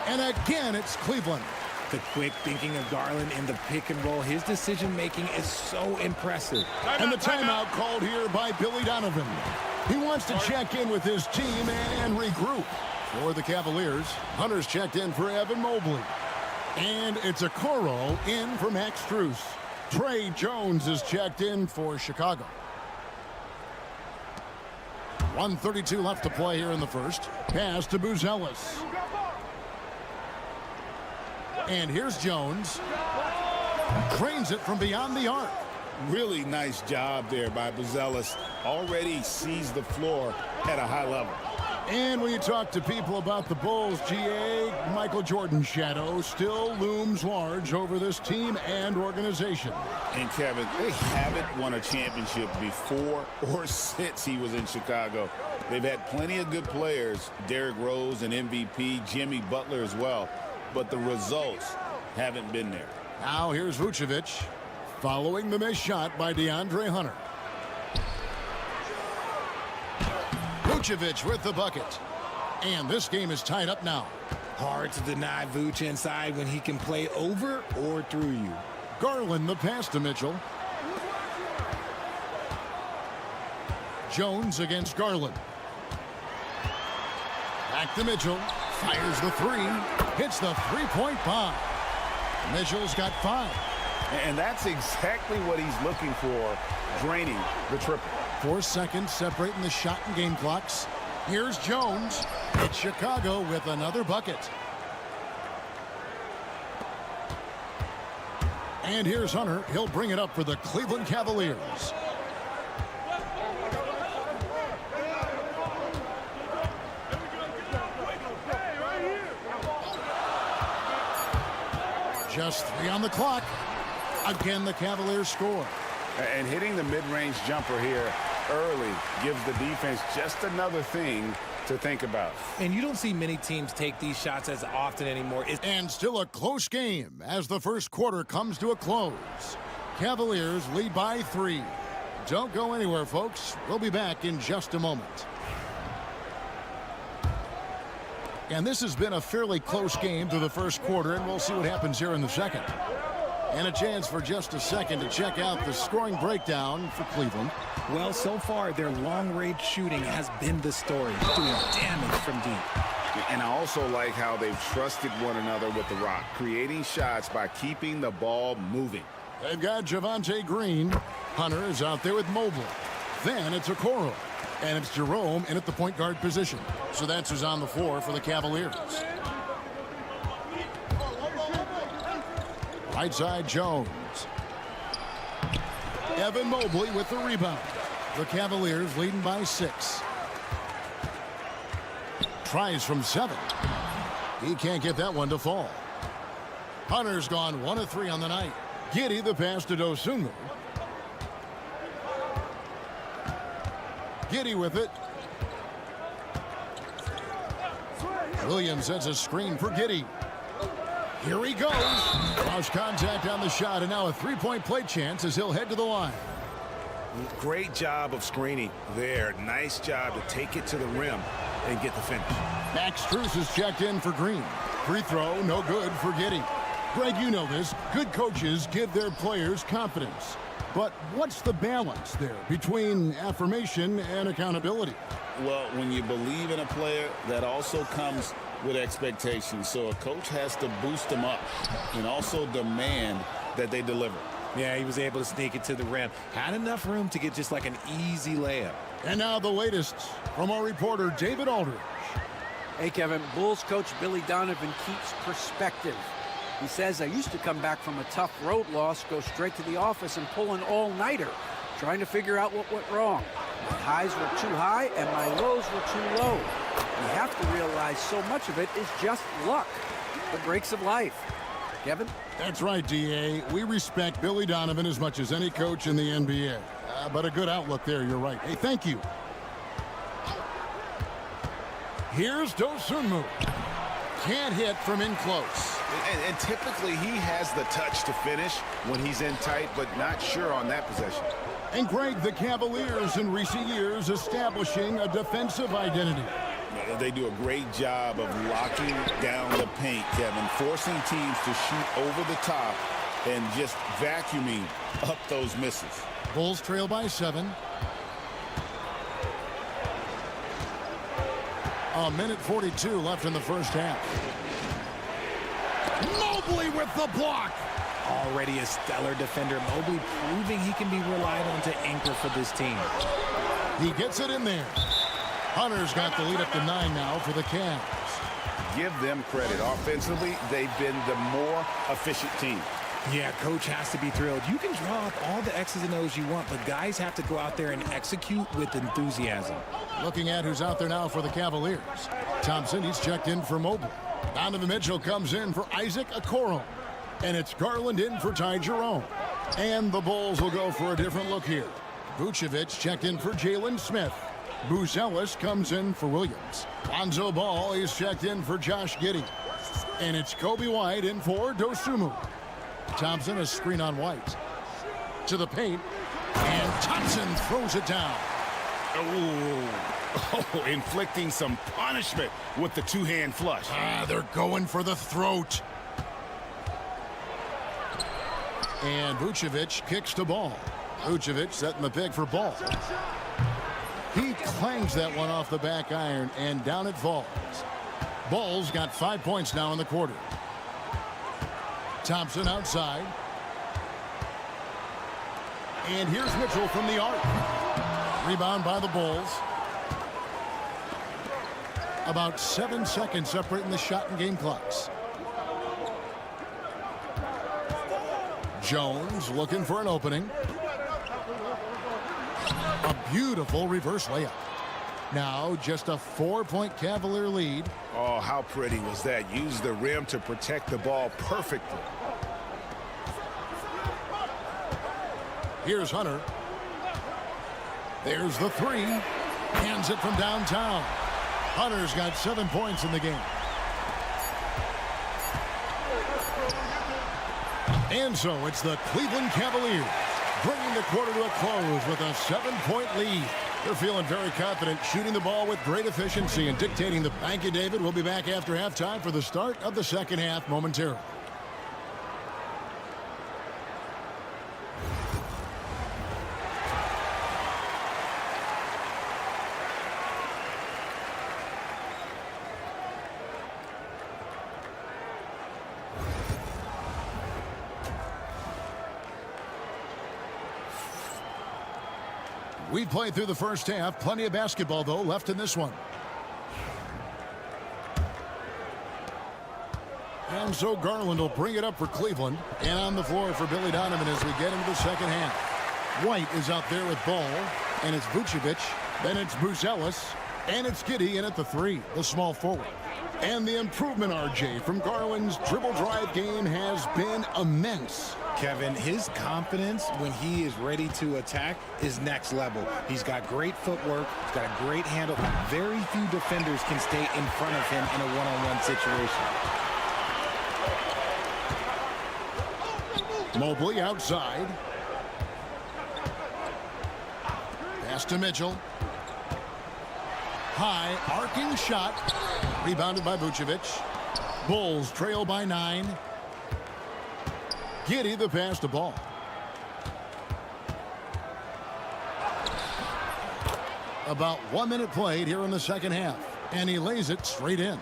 And again, it's Cleveland. The quick thinking of Garland in the pick and roll. His decision-making is so impressive. And the timeout called here by Billy Donovan. He wants to check in with his team and regroup. For the Cavaliers, Hunter's checked in for Evan Mobley. And it's Okoro in for Max Strus. Trey Jones is checked in for Chicago. 1:32 left to play here in the first. Pass to Buzelis. And here's Jones. Cranes it from beyond the arc. Really nice job there by Buzelis. Already sees the floor at a high level. And when you talk to people about the Bulls, GA, Michael Jordan's shadow still looms large over this team and organization. And Kevin, they haven't won a championship before or since he was in Chicago. They've had plenty of good players, Derrick Rose, an MVP, Jimmy Butler as well, but the results haven't been there. Now here's Vucevic following the missed shot by DeAndre Hunter. Vucevic with the bucket. And this game is tied up now. Hard to deny Vooch inside when he can play over or through you. Garland the pass to Mitchell. Jones against Garland. Back to Mitchell. Fires the three. Hits the three-point bomb. Mitchell's got 5. And that's exactly what he's looking for, draining the triple. 4 seconds separating the shot and game clocks. Here's Jones. It's Chicago with another bucket. And here's Hunter. He'll bring it up for the Cleveland Cavaliers. Just 3 on the clock. Again, the Cavaliers score. And hitting the mid-range jumper here early gives the defense just another thing to think about. And you don't see many teams take these shots as often anymore. And still a close game as the first quarter comes to a close. Cavaliers lead by 3. Don't go anywhere, folks. We'll be back in just a moment. And this has been a fairly close game through the first quarter, and we'll see what happens here in the second. And a chance for just a second to check out the scoring breakdown for Cleveland. Well, so far, their long-range shooting has been the story, doing damage from deep. And I also like how they've trusted one another with the rock, creating shots by keeping the ball moving. They've got Javonte Green. Hunter is out there with Mobley. Then it's Okoro. And it's Jerome in at the point guard position. So that's who's on the floor for the Cavaliers. Right side, Jones. Evan Mobley with the rebound. The Cavaliers leading by 6. Tries from 7. He can't get that one to fall. Hunter's gone 1 of 3 on the night. Giddey the pass to Dosunmu. Giddey with it. Williams sets a screen for Giddey. Here he goes. Lost contact on the shot, and now a three-point play chance as he'll head to the line. Great job of screening there. Nice job to take it to the rim and get the finish. Max Strus is checked in for Green. Free throw, no good for Giddey. Greg, you know this. Good coaches give their players confidence. But what's the balance there between affirmation and accountability? Well, when you believe in a player, that also comes with expectations. So a coach has to boost them up and also demand that they deliver. Yeah, he was able to sneak it to the rim. Had enough room to get just like an easy layup. And now the latest from our reporter, David Aldridge. Hey, Kevin, Bulls coach Billy Donovan keeps perspective. He says, I used to come back from a tough road loss, go straight to the office and pull an all-nighter, trying to figure out what went wrong. My highs were too high and my lows were too low. You have to realize so much of it is just luck, the breaks of life. Kevin? That's right, D.A. We respect Billy Donovan as much as any coach in the NBA. But a good outlook there, you're right. Hey, thank you. Here's Dosunmu. Can't hit from in close. And typically he has the touch to finish when he's in tight, but not sure on that possession. And Greg, the Cavaliers in recent years establishing a defensive identity. They do a great job of locking down the paint, Kevin, forcing teams to shoot over the top and just vacuuming up those misses. Bulls trail by 7. A minute 42 left in the first half. Mobley with the block. Already a stellar defender. Mobley proving he can be relied on to anchor for this team. He gets it in there. Hunter's got the lead up to 9 now for the Cavs. Give them credit. Offensively, they've been the more efficient team. Yeah, coach has to be thrilled. You can draw up all the X's and O's you want, but guys have to go out there and execute with enthusiasm. Looking at who's out there now for the Cavaliers. Thompson, he's checked in for Mobley. Donovan Mitchell comes in for Isaac Okoro. And it's Garland in for Ty Jerome. And the Bulls will go for a different look here. Vucevic checked in for Jalen Smith. Buzelis comes in for Williams. Lonzo Ball is checked in for Josh Giddey. And it's Kobe White in for Dosunmu. Thompson, a screen on White. To the paint. And Thompson throws it down. Oh, inflicting some punishment with the two-hand flush. They're going for the throat. And Vucevic kicks the ball. Vucevic setting the pick for Ball. He clangs that one off the back iron, and down it falls. Ball's got 5 points now in the quarter. Thompson outside. And here's Mitchell from the arc. Rebound by the Bulls. About 7 seconds separating the shot and game clocks. Jones looking for an opening. A beautiful reverse layup. Now just a 4-point Cavalier lead. Oh, how pretty was that? Use the rim to protect the ball perfectly. Here's Hunter. There's the three. Hands it from downtown. Hunter's got 7 points in the game. And so it's the Cleveland Cavaliers bringing the quarter to a close with a 7-point lead. They're feeling very confident, shooting the ball with great efficiency and dictating the. Thank you, David. We'll be back after halftime for the start of the second half momentarily. We played through the first half. Plenty of basketball, though, left in this one. And so Garland will bring it up for Cleveland. And on the floor for Billy Donovan as we get into the second half. White is out there with Ball. And it's Vucevic. Then it's Buzelis. And it's Giddey in at the three, the small forward. And the improvement, RJ, from Garland's dribble drive game has been immense. Kevin, his confidence when he is ready to attack is next level. He's got great footwork. He's got a great handle. Very few defenders can stay in front of him in a one-on-one situation. Mobley outside. Pass to Mitchell. High arcing shot. Rebounded by Vucevic. Bulls trail by 9. Giddey the pass to Ball. About 1 minute played here in the second half. And he lays it straight in.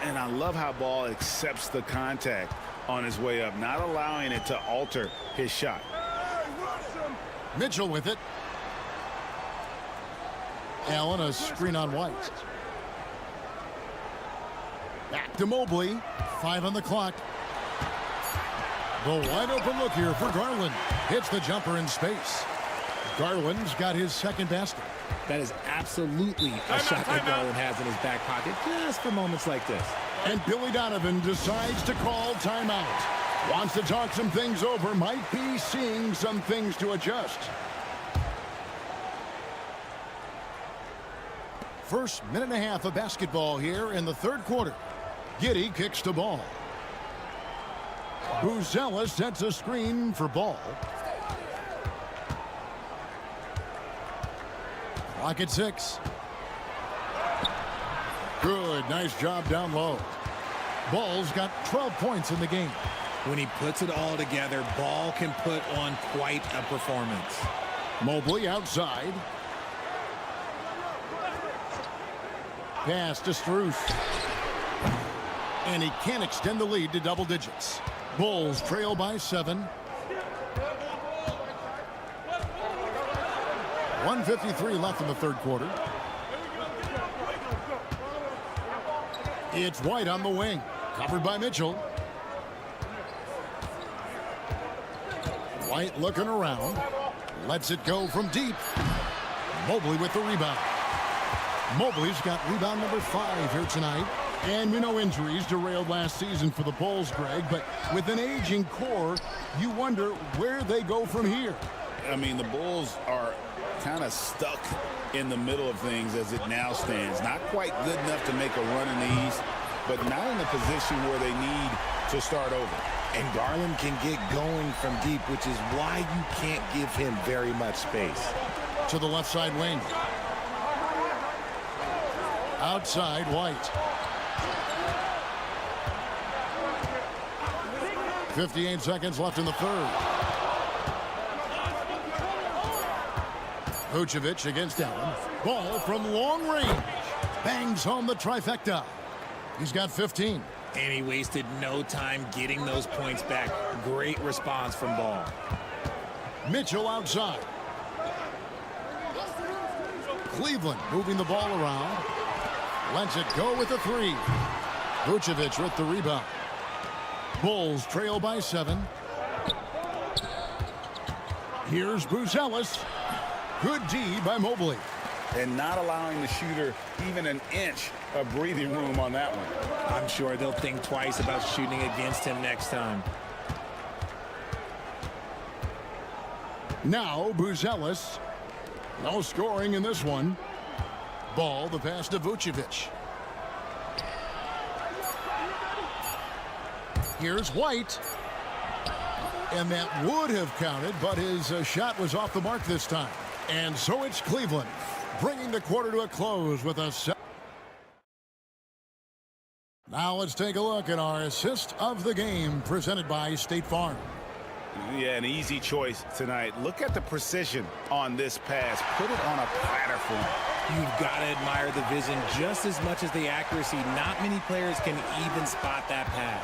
And I love how Ball accepts the contact on his way up, not allowing it to alter his shot. Mitchell with it. Allen, a screen on White. Back to Mobley. 5 on the clock. The wide open look here for Garland. Hits the jumper in space. Garland's got his second basket. That is absolutely a shot that Garland has in his back pocket just for moments like this. And Billy Donovan decides to call timeout. Wants to talk some things over. Might be seeing some things to adjust. First minute and a half of basketball here in the third quarter. Giddey kicks the ball. Buzelis sets a screen for Ball. Clock at 6. Good, nice job down low. Ball's got 12 points in the game. When he puts it all together, Ball can put on quite a performance. Mobley outside. Pass to Strus. And he can't extend the lead to double digits. Bulls trail by 7. 1:53 left in the third quarter. It's White on the wing. Covered by Mitchell. White looking around. Lets it go from deep. Mobley with the rebound. Mobley's got rebound number 5 here tonight. And we know injuries derailed last season for the Bulls, Greg, but with an aging core, you wonder where they go from here. I mean, the Bulls are kind of stuck in the middle of things as it now stands. Not quite good enough to make a run in the East, but not in a position where they need to start over. And Garland can get going from deep, which is why you can't give him very much space. To the left side wing. Outside, White. 58 seconds left in the third. Vucevic against Allen. Ball from long range. Bangs home the trifecta. He's got 15. And he wasted no time getting those points back. Great response from Ball. Mitchell outside. Cleveland moving the ball around. Lets it go with a 3. Vucevic with the rebound. Bulls trail by 7. Here's Bruce Ellis. Good D by Mobley. And not allowing the shooter even an inch of breathing room on that one. I'm sure they'll think twice about shooting against him next time. Now Bruce Ellis. No scoring in this one. Ball, the pass to Vucevic. Here's White. And that would have counted, but his shot was off the mark this time. And so it's Cleveland, bringing the quarter to a close with a 7. Now let's take a look at our assist of the game, presented by State Farm. Yeah, an easy choice tonight. Look at the precision on this pass. Put it on a platter for him. You've got to admire the vision just as much as the accuracy. Not many players can even spot that pass.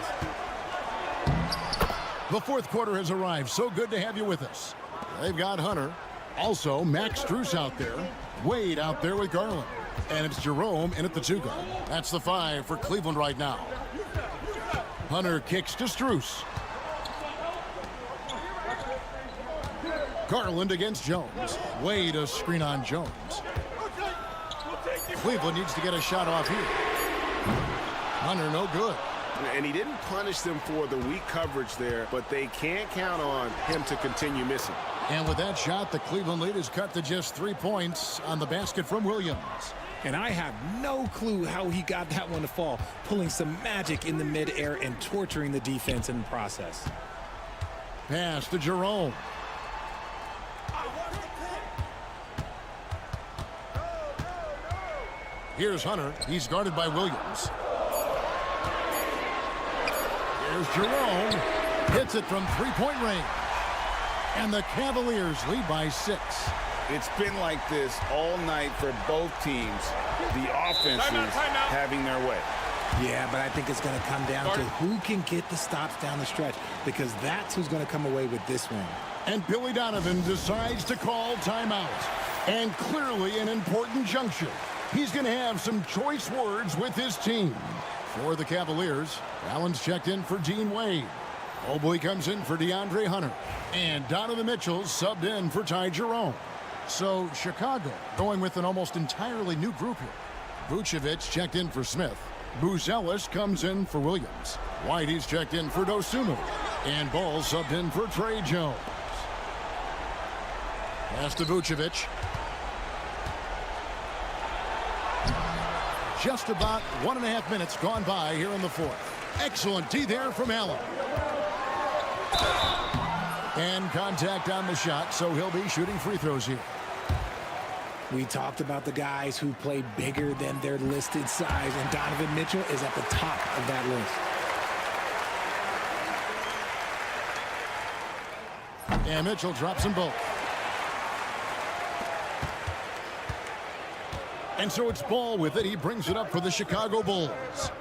The fourth quarter has arrived. So good to have you with us. They've got Hunter. Also, Max Strus out there. Wade out there with Garland. And it's Jerome in at the 2 guard. That's the 5 for Cleveland right now. Hunter kicks to Strus. Garland against Jones. Wade a screen on Jones. Cleveland needs to get a shot off here. Hunter no good. And he didn't punish them for the weak coverage there, but they can't count on him to continue missing. And with that shot, the Cleveland lead is cut to just 3 points on the basket from Williams. And I have no clue how he got that one to fall, pulling some magic in the midair and torturing the defense in the process. Pass to Jerome. Here's Hunter. He's guarded by Williams. Here's Jerome. Hits it from 3-point range. And the Cavaliers lead by 6. It's been like this all night for both teams. The offenses having their way. Yeah, but I think it's going to come down to who can get the stops down the stretch, because that's who's going to come away with this win. And Billy Donovan decides to call timeout. And clearly an important juncture. He's going to have some choice words with his team. For the Cavaliers, Allen's checked in for Dean Wade. Mobley comes in for DeAndre Hunter. And Donovan Mitchell subbed in for Ty Jerome. So Chicago going with an almost entirely new group here. Vucevic checked in for Smith. Bruce Ellis comes in for Williams. Whitey's checked in for Dosunmu. And Ball subbed in for Trey Jones. Pass to Vucevic. Just about 1.5 minutes gone by here in the fourth. Excellent D there from Allen. And contact on the shot, so he'll be shooting free throws here. We talked about the guys who play bigger than their listed size, and Donovan Mitchell is at the top of that list. And Mitchell drops them both. And so it's Ball with it. He brings it up for the Chicago Bulls.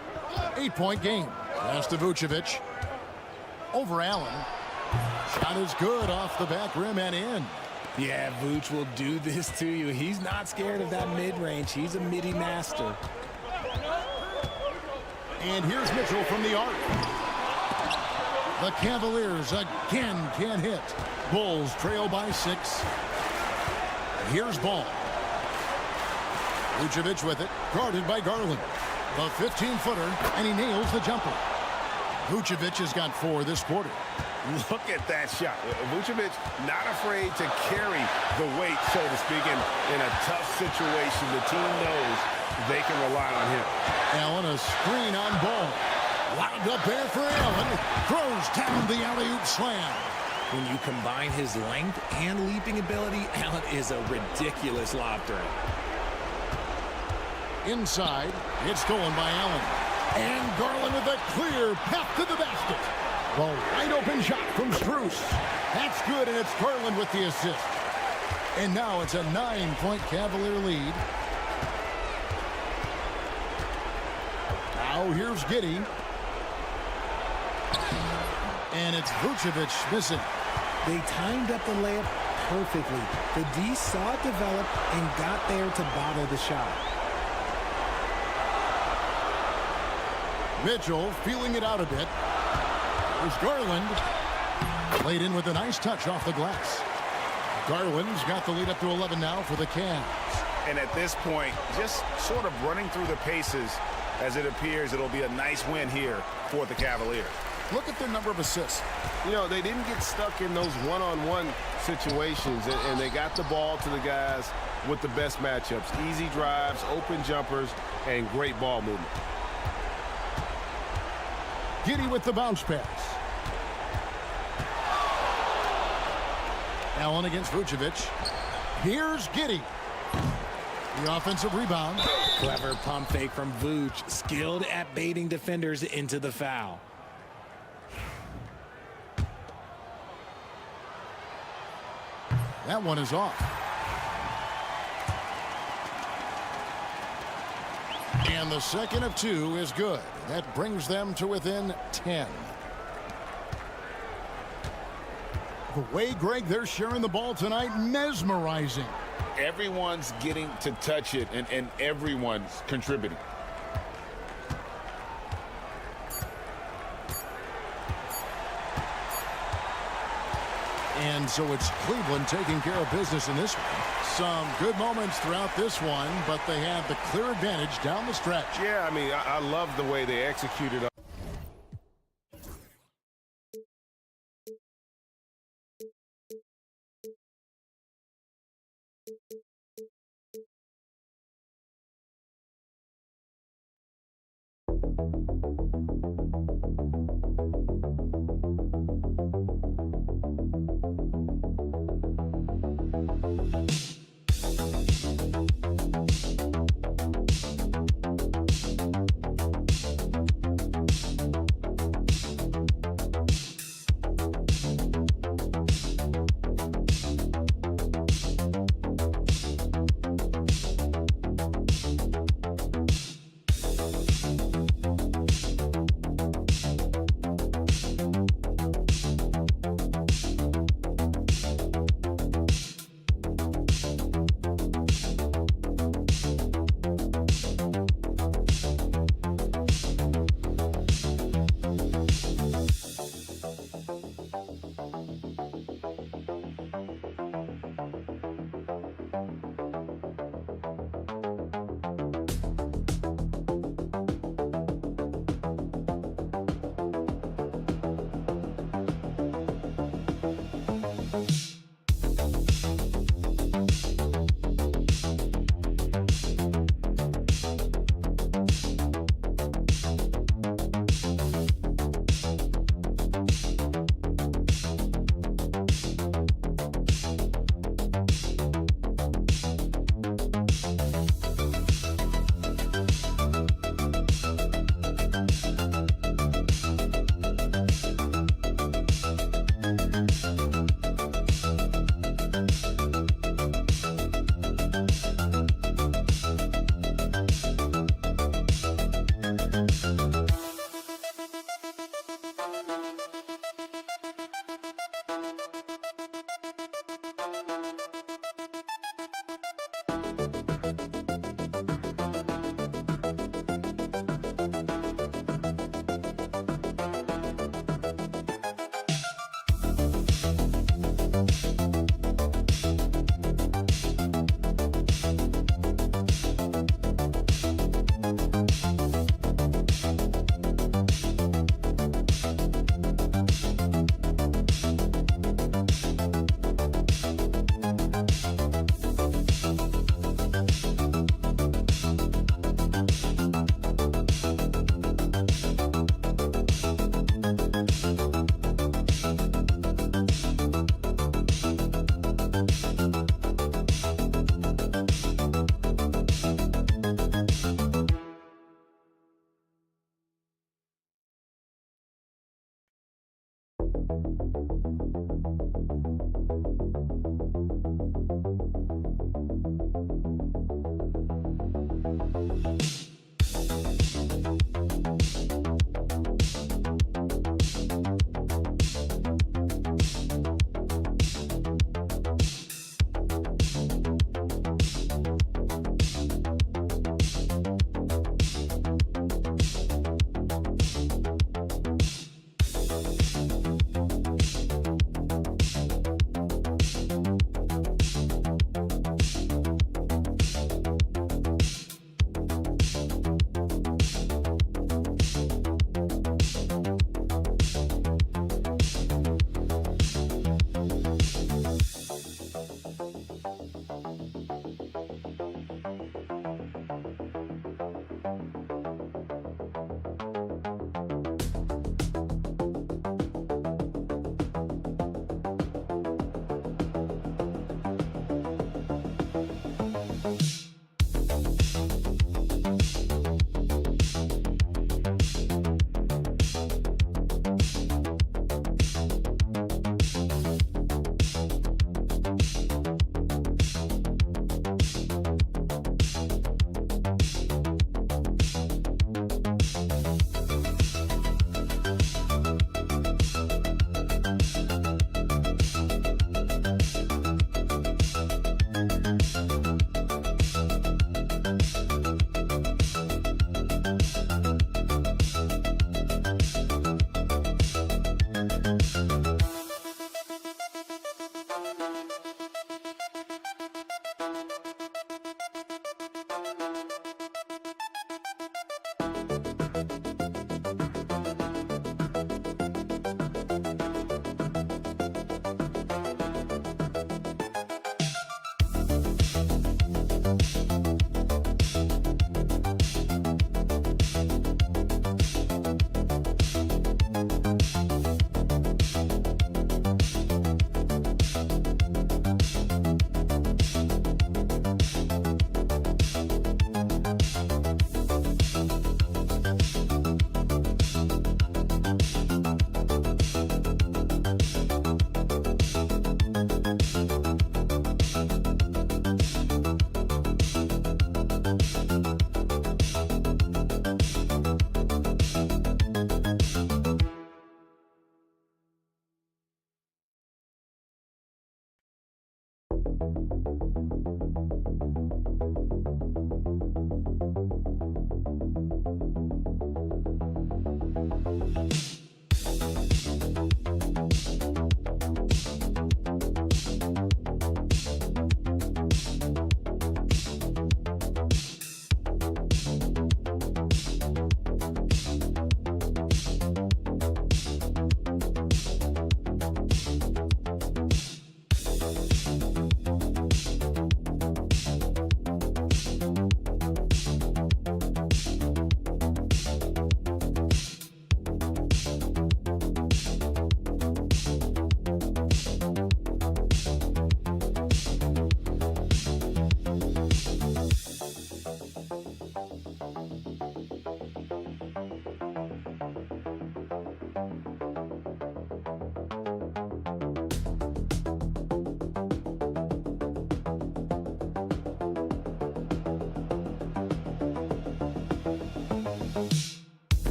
8-point game. Pass to Vucevic. Over Allen. Shot is good off the back rim and in. Yeah, Vooch will do this to you. He's not scared of that mid-range. He's a midi master. And here's Mitchell from the arc. The Cavaliers again can't hit. Bulls trail by 6. Here's ball. Vucevic with it, guarded by Garland. The 15-footer, and he nails the jumper. Vucevic has got 4 this quarter. Look at that shot. Vucevic not afraid to carry the weight, so to speak, in a tough situation. The team knows they can rely on him. Allen, a screen on ball. Lined up there for Allen. Throws down the alley-oop slam. When you combine his length and leaping ability, Allen is a ridiculous lob threat. Inside, it's stolen by Allen. And Garland with a clear path to the basket. The wide open shot from Strus. That's good, and it's Garland with the assist. And now it's a 9-point Cavalier lead. Now here's Giddey. And it's Vucevic missing. They timed up the layup perfectly. The D saw it develop and got there to bottle the shot. Mitchell feeling it out a bit. There's Garland. Played in with a nice touch off the glass. Garland's got the lead up to 11 now for the Cavs. And at this point, just sort of running through the paces as it appears it'll be a nice win here for the Cavaliers. Look at their number of assists. You know, they didn't get stuck in those one-on-one situations, and they got the ball to the guys with the best matchups. Easy drives, open jumpers, and great ball movement. Giddey with the bounce pass. Allen against Vucevic. Here's Giddey. The offensive rebound. Clever pump fake from Vooch, skilled at baiting defenders into the foul. That one is off. And the second of 2 is good. That brings them to within 10. The way, Greg, they're sharing the ball tonight, mesmerizing. Everyone's getting to touch it, and everyone's contributing. And so it's Cleveland taking care of business in this one. Some good moments throughout this one, but they have the clear advantage down the stretch. Yeah, I mean, I love the way they executed.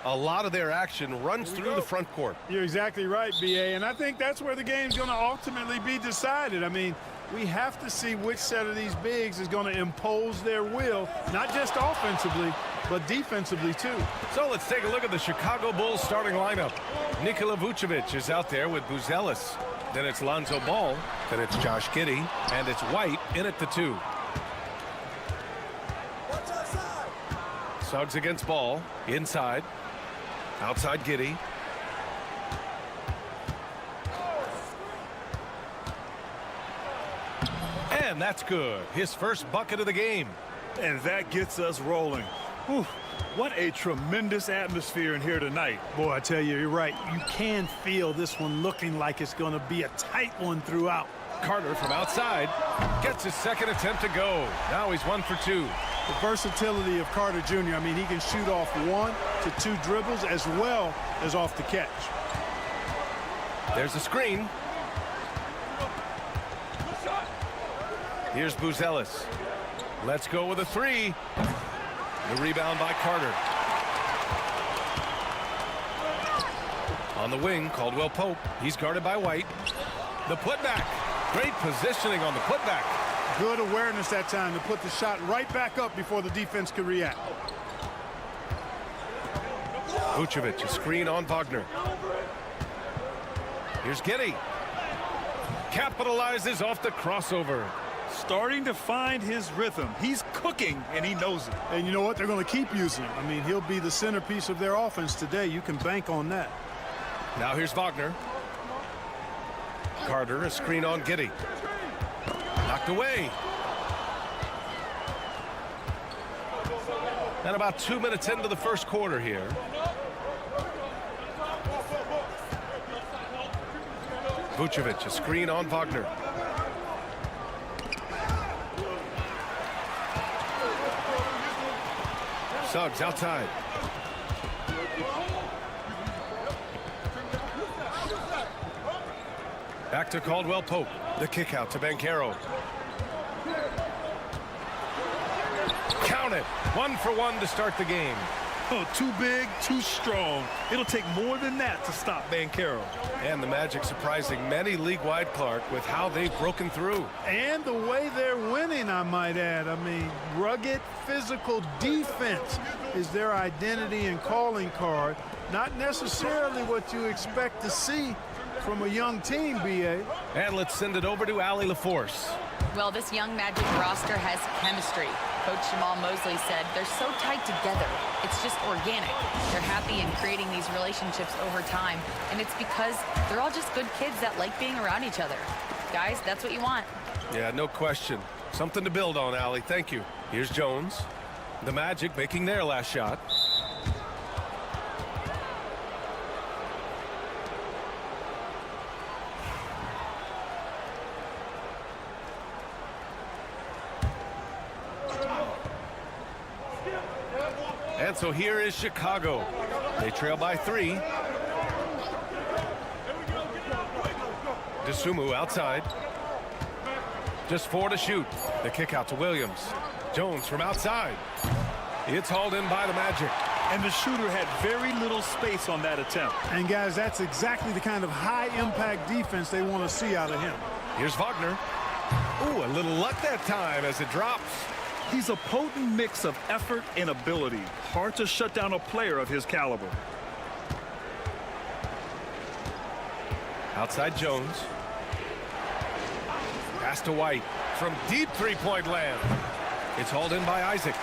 A lot of their action runs through the front court. You're exactly right, B.A., and I think that's where the game's going to ultimately be decided. I mean, we have to see which set of these bigs is going to impose their will, not just offensively, but defensively, too. So let's take a look at the Chicago Bulls starting lineup. Nikola Vucevic is out there with Buzelis. Then it's Lonzo Ball. Then it's Josh Giddey. And it's White in at the 2. Suggs against Ball. Inside. Outside Giddey. And that's good. His first bucket of the game. And that gets us rolling. Whew, what a tremendous atmosphere in here tonight. Boy, I tell you, you're right. You can feel this one looking like it's going to be a tight one throughout. Carter from outside gets his second attempt to go. Now he's 1 for 2. The versatility of Carter Jr. I mean, he can shoot off 1 to 2 dribbles as well as off the catch. There's the screen. Here's Buzelis. Let's go with a 3. The rebound by Carter. On the wing, Caldwell Pope. He's guarded by White. The putback. Great positioning on the putback. Good awareness that time to put the shot right back up before the defense could react. Vucevic, a screen on Wagner. Here's Giddey. Capitalizes off the crossover. Starting to find his rhythm. He's cooking, and he knows it. And you know what? They're going to keep using him. I mean, he'll be the centerpiece of their offense today. You can bank on that. Now here's Wagner. Carter, a screen on Giddey. Knocked away. And about 2 minutes into the first quarter here. Vucevic, a screen on Wagner. Suggs outside. Back to Caldwell Pope. The kick out to Banchero. Count it. 1 for 1 to start the game. Oh, too big, too strong. It'll take more than that to stop Banchero. And the Magic surprising many league-wide, Clark, with how they've broken through. And the way they're winning, I might add. I mean, rugged, physical defense is their identity and calling card. Not necessarily what you expect to see from a young team, B.A. And let's send it over to Allie LaForce. Well, this young Magic roster has chemistry. Coach Jamal Mosley said they're so tight together. It's just organic. They're happy in creating these relationships over time, and it's because they're all just good kids that like being around each other. Guys, that's what you want. Yeah, no question. Something to build on, Allie. Thank you. Here's Jones. The Magic making their last shot. And so here is Chicago. They trail by 3. DeSumo outside. Just 4 to shoot. The kick out to Williams. Jones from outside. It's hauled in by the Magic. And the shooter had very little space on that attempt. And guys, that's exactly the kind of high-impact defense they want to see out of him. Here's Wagner. Ooh, a little luck that time as it drops. He's a potent mix of effort and ability. Hard to shut down a player of his caliber. Outside Jones. Pass to White from deep three-point land. It's hauled in by Isaac.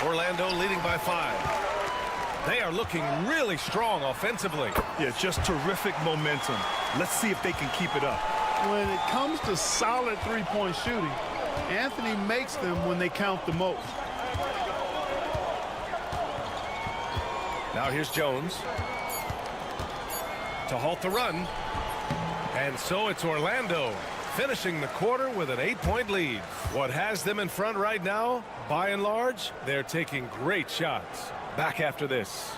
Orlando leading by 5. They are looking really strong offensively. Yeah, just terrific momentum. Let's see if they can keep it up. when it comes to solid three-point shooting, Anthony makes them when they count the most. Now here's Jones to halt the run. And so it's Orlando finishing the quarter with an 8-point lead. What has them in front right now, by and large, they're taking great shots. Back after this.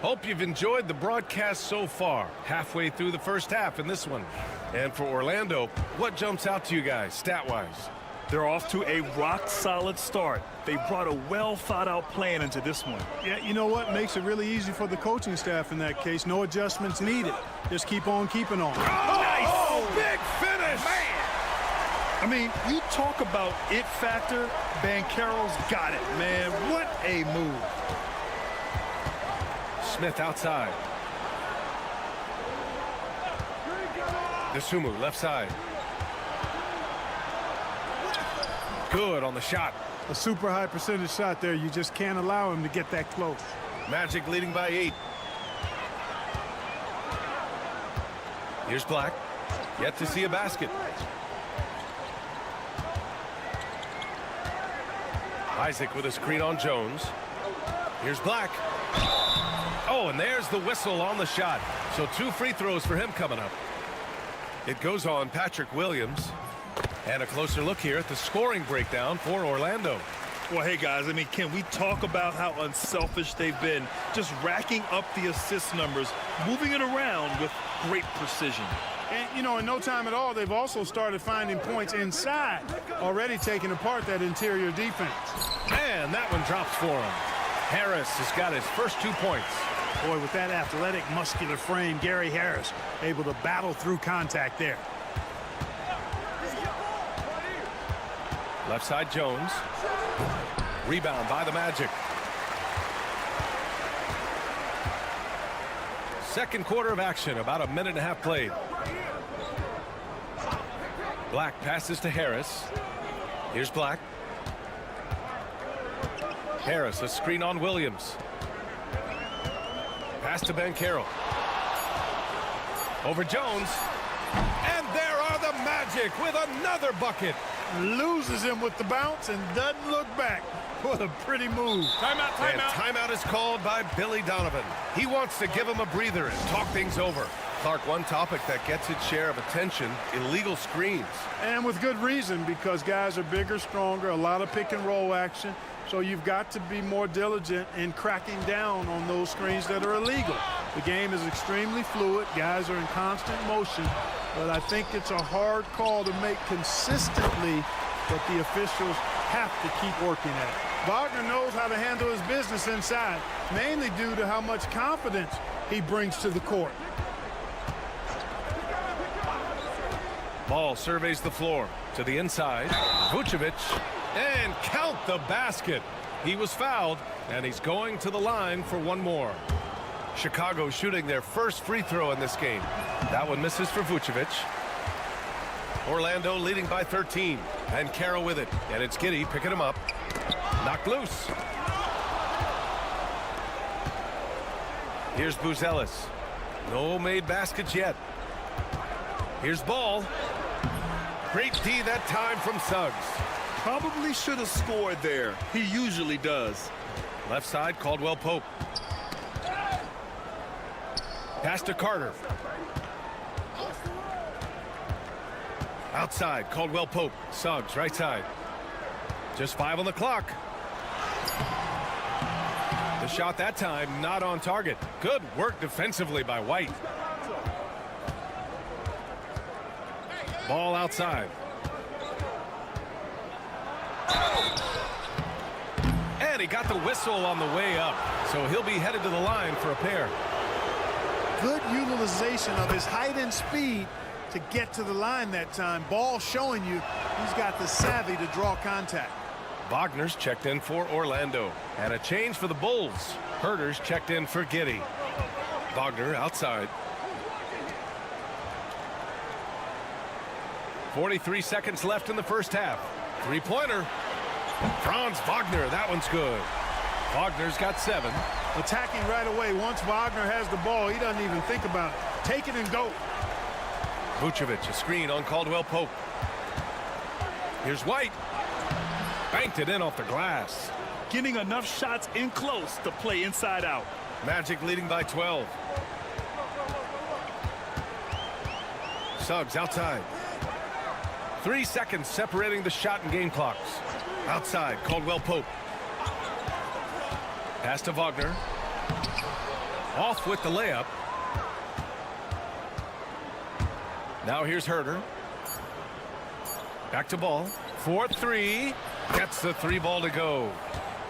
Hope you've enjoyed the broadcast so far. Halfway through the first half in this one. And for Orlando, what jumps out to you guys stat-wise? They're off to a rock-solid start. They brought a well-thought-out plan into this one. Yeah, you know what makes it really easy for the coaching staff in that case? No adjustments needed. Just keep on keeping on. Oh, nice! Big finish! Man! I mean, you talk about it factor, Banchero's got it, man. What a move. Smith outside. Dosunmu left side. Good on the shot. A super high percentage shot there. You just can't allow him to get that close. Magic leading by 8. Here's Black. Yet to see a basket. Isaac with a screen on Jones. Here's Black. Oh, and there's the whistle on the shot. So 2 free throws for him coming up. It goes on Patrick Williams. And a closer look here at the scoring breakdown for Orlando. Well, hey, guys, I mean, can we talk about how unselfish they've been? Just racking up the assist numbers, moving it around with great precision. And, you know, in no time at all, they've also started finding points inside, already taking apart that interior defense. And that one drops for him. Harris has got his first 2 points. Boy, with that athletic, muscular frame, Gary Harris able to battle through contact there. Left side Jones. Rebound by the Magic. Second quarter of action, about a minute and a half played. Black passes to Harris. Here's Black. Harris, a screen on Williams. Pass to Banchero. Over Jones. And there are the Magic with another bucket. Loses him with the bounce and doesn't look back. What a pretty move. Timeout, timeout. And timeout is called by Billy Donovan. He wants to give him a breather and talk things over. Clark, one topic that gets its share of attention, illegal screens. And with good reason, because guys are bigger, stronger, a lot of pick and roll action. So you've got to be more diligent in cracking down on those screens that are illegal. The game is extremely fluid. Guys are in constant motion. But I think it's a hard call to make consistently, but the officials have to keep working at it. Wagner knows how to handle his business inside, mainly due to how much confidence he brings to the court. Ball surveys the floor to the inside. Vucevic, and count the basket. He was fouled, and he's going to the line for one more. Chicago shooting their first free throw in this game. That one misses for Vucevic. Orlando leading by 13. And Carroll with it. And it's Giddey picking him up. Knocked loose. Here's Buzelis. No made baskets yet. Here's Ball. Great D that time from Suggs. Probably should have scored there. He usually does. Left side, Caldwell Pope. Pass to Carter. Outside, Caldwell Pope. Suggs, right side. Just 5 on the clock. The shot that time, not on target. Good work defensively by White. Ball outside. And he got the whistle on the way up. So he'll be headed to the line for a pair. Good utilization of his height and speed to get to the line that time. Ball showing you he's got the savvy to draw contact. Wagner's checked in for Orlando. And a change for the Bulls. Herter's checked in for Giddey. Wagner outside. 43 seconds left in the first half. Three-pointer. Franz Wagner, that one's good. Wagner's got 7. Attacking right away. Once Wagner has the ball, he doesn't even think about it. Take it and go. Vucevic, a screen on Caldwell Pope. Here's White. Banked it in off the glass. Getting enough shots in close to play inside out. Magic leading by 12. Suggs outside. 3 seconds separating the shot and game clocks. Outside, Caldwell Pope. Pass to Wagner. Off with the layup. Now here's Herter. Back to Ball. 4-3. Gets the 3 ball to go.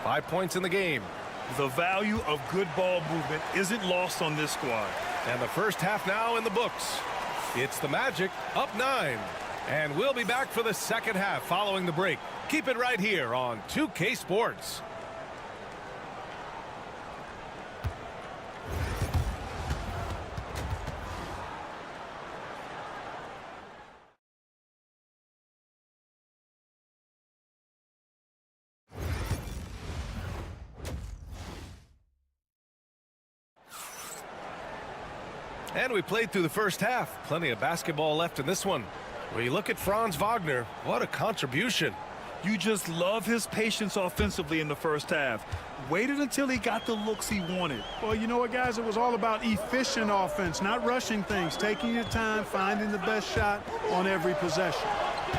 5 points in the game. The value of good ball movement isn't lost on this squad. And the first half now in the books. It's the Magic up 9. And we'll be back for the second half following the break. Keep it right here on 2K Sports. And we played through the first half. Plenty of basketball left in this one. When you look at Franz Wagner, what a contribution. You just love his patience offensively in the first half. Waited until he got the looks he wanted. Well, you know what, guys? It was all about efficient offense, not rushing things, taking your time, finding the best shot on every possession.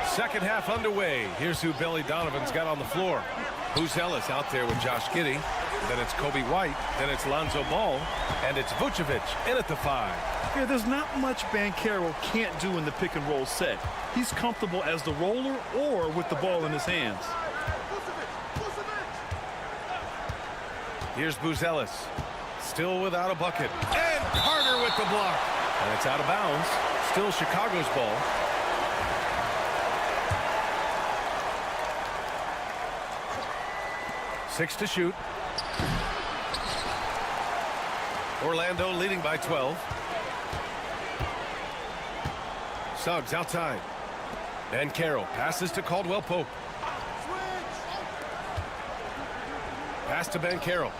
Second half underway. Here's who Billy Donovan's got on the floor. Buzelis out there with Josh Giddey. Then it's Kobe White. Then it's Lonzo Ball. And it's Vucevic in at the 5. Yeah, there's not much Banchero can't do in the pick and roll set. He's comfortable as the roller or with the ball in his hands. Here's Buzelis. Still without a bucket. And Carter with the block. And it's out of bounds. Still Chicago's ball. Six to shoot. Orlando leading by 12. Suggs outside. Banchero passes to Caldwell Pope. Pass to Banchero.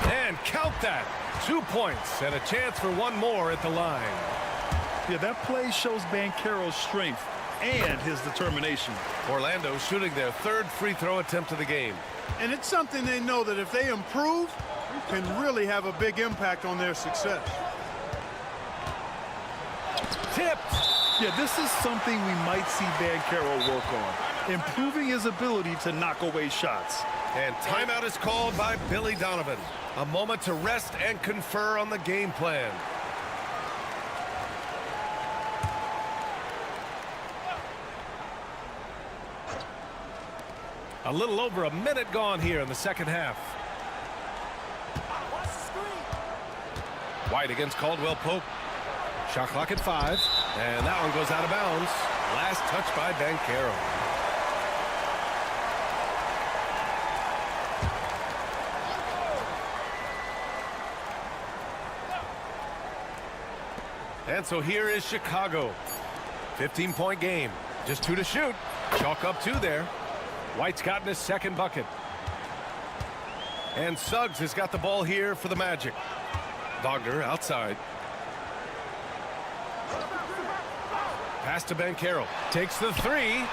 And count that. 2 points and a chance for one more at the line. Yeah, that play shows Banchero's strength and his determination. Orlando shooting their 3rd free throw attempt of the game. And it's something they know that if they improve, can really have a big impact on their success. Tipped. Yeah, this is something we might see Banchero work on. Improving his ability to knock away shots. And timeout is called by Billy Donovan. A moment to rest and confer on the game plan. A little over a minute gone here in the second half. White against Caldwell Pope. Shot clock at 5. And that one goes out of bounds. Last touch by Banchero. And so here is Chicago. 15-point game. Just 2 to shoot. Chalk up 2 there. White's gotten his 2nd bucket. And Suggs has got the ball here for the Magic. Wagner outside. Pass to Banchero. Takes the 3.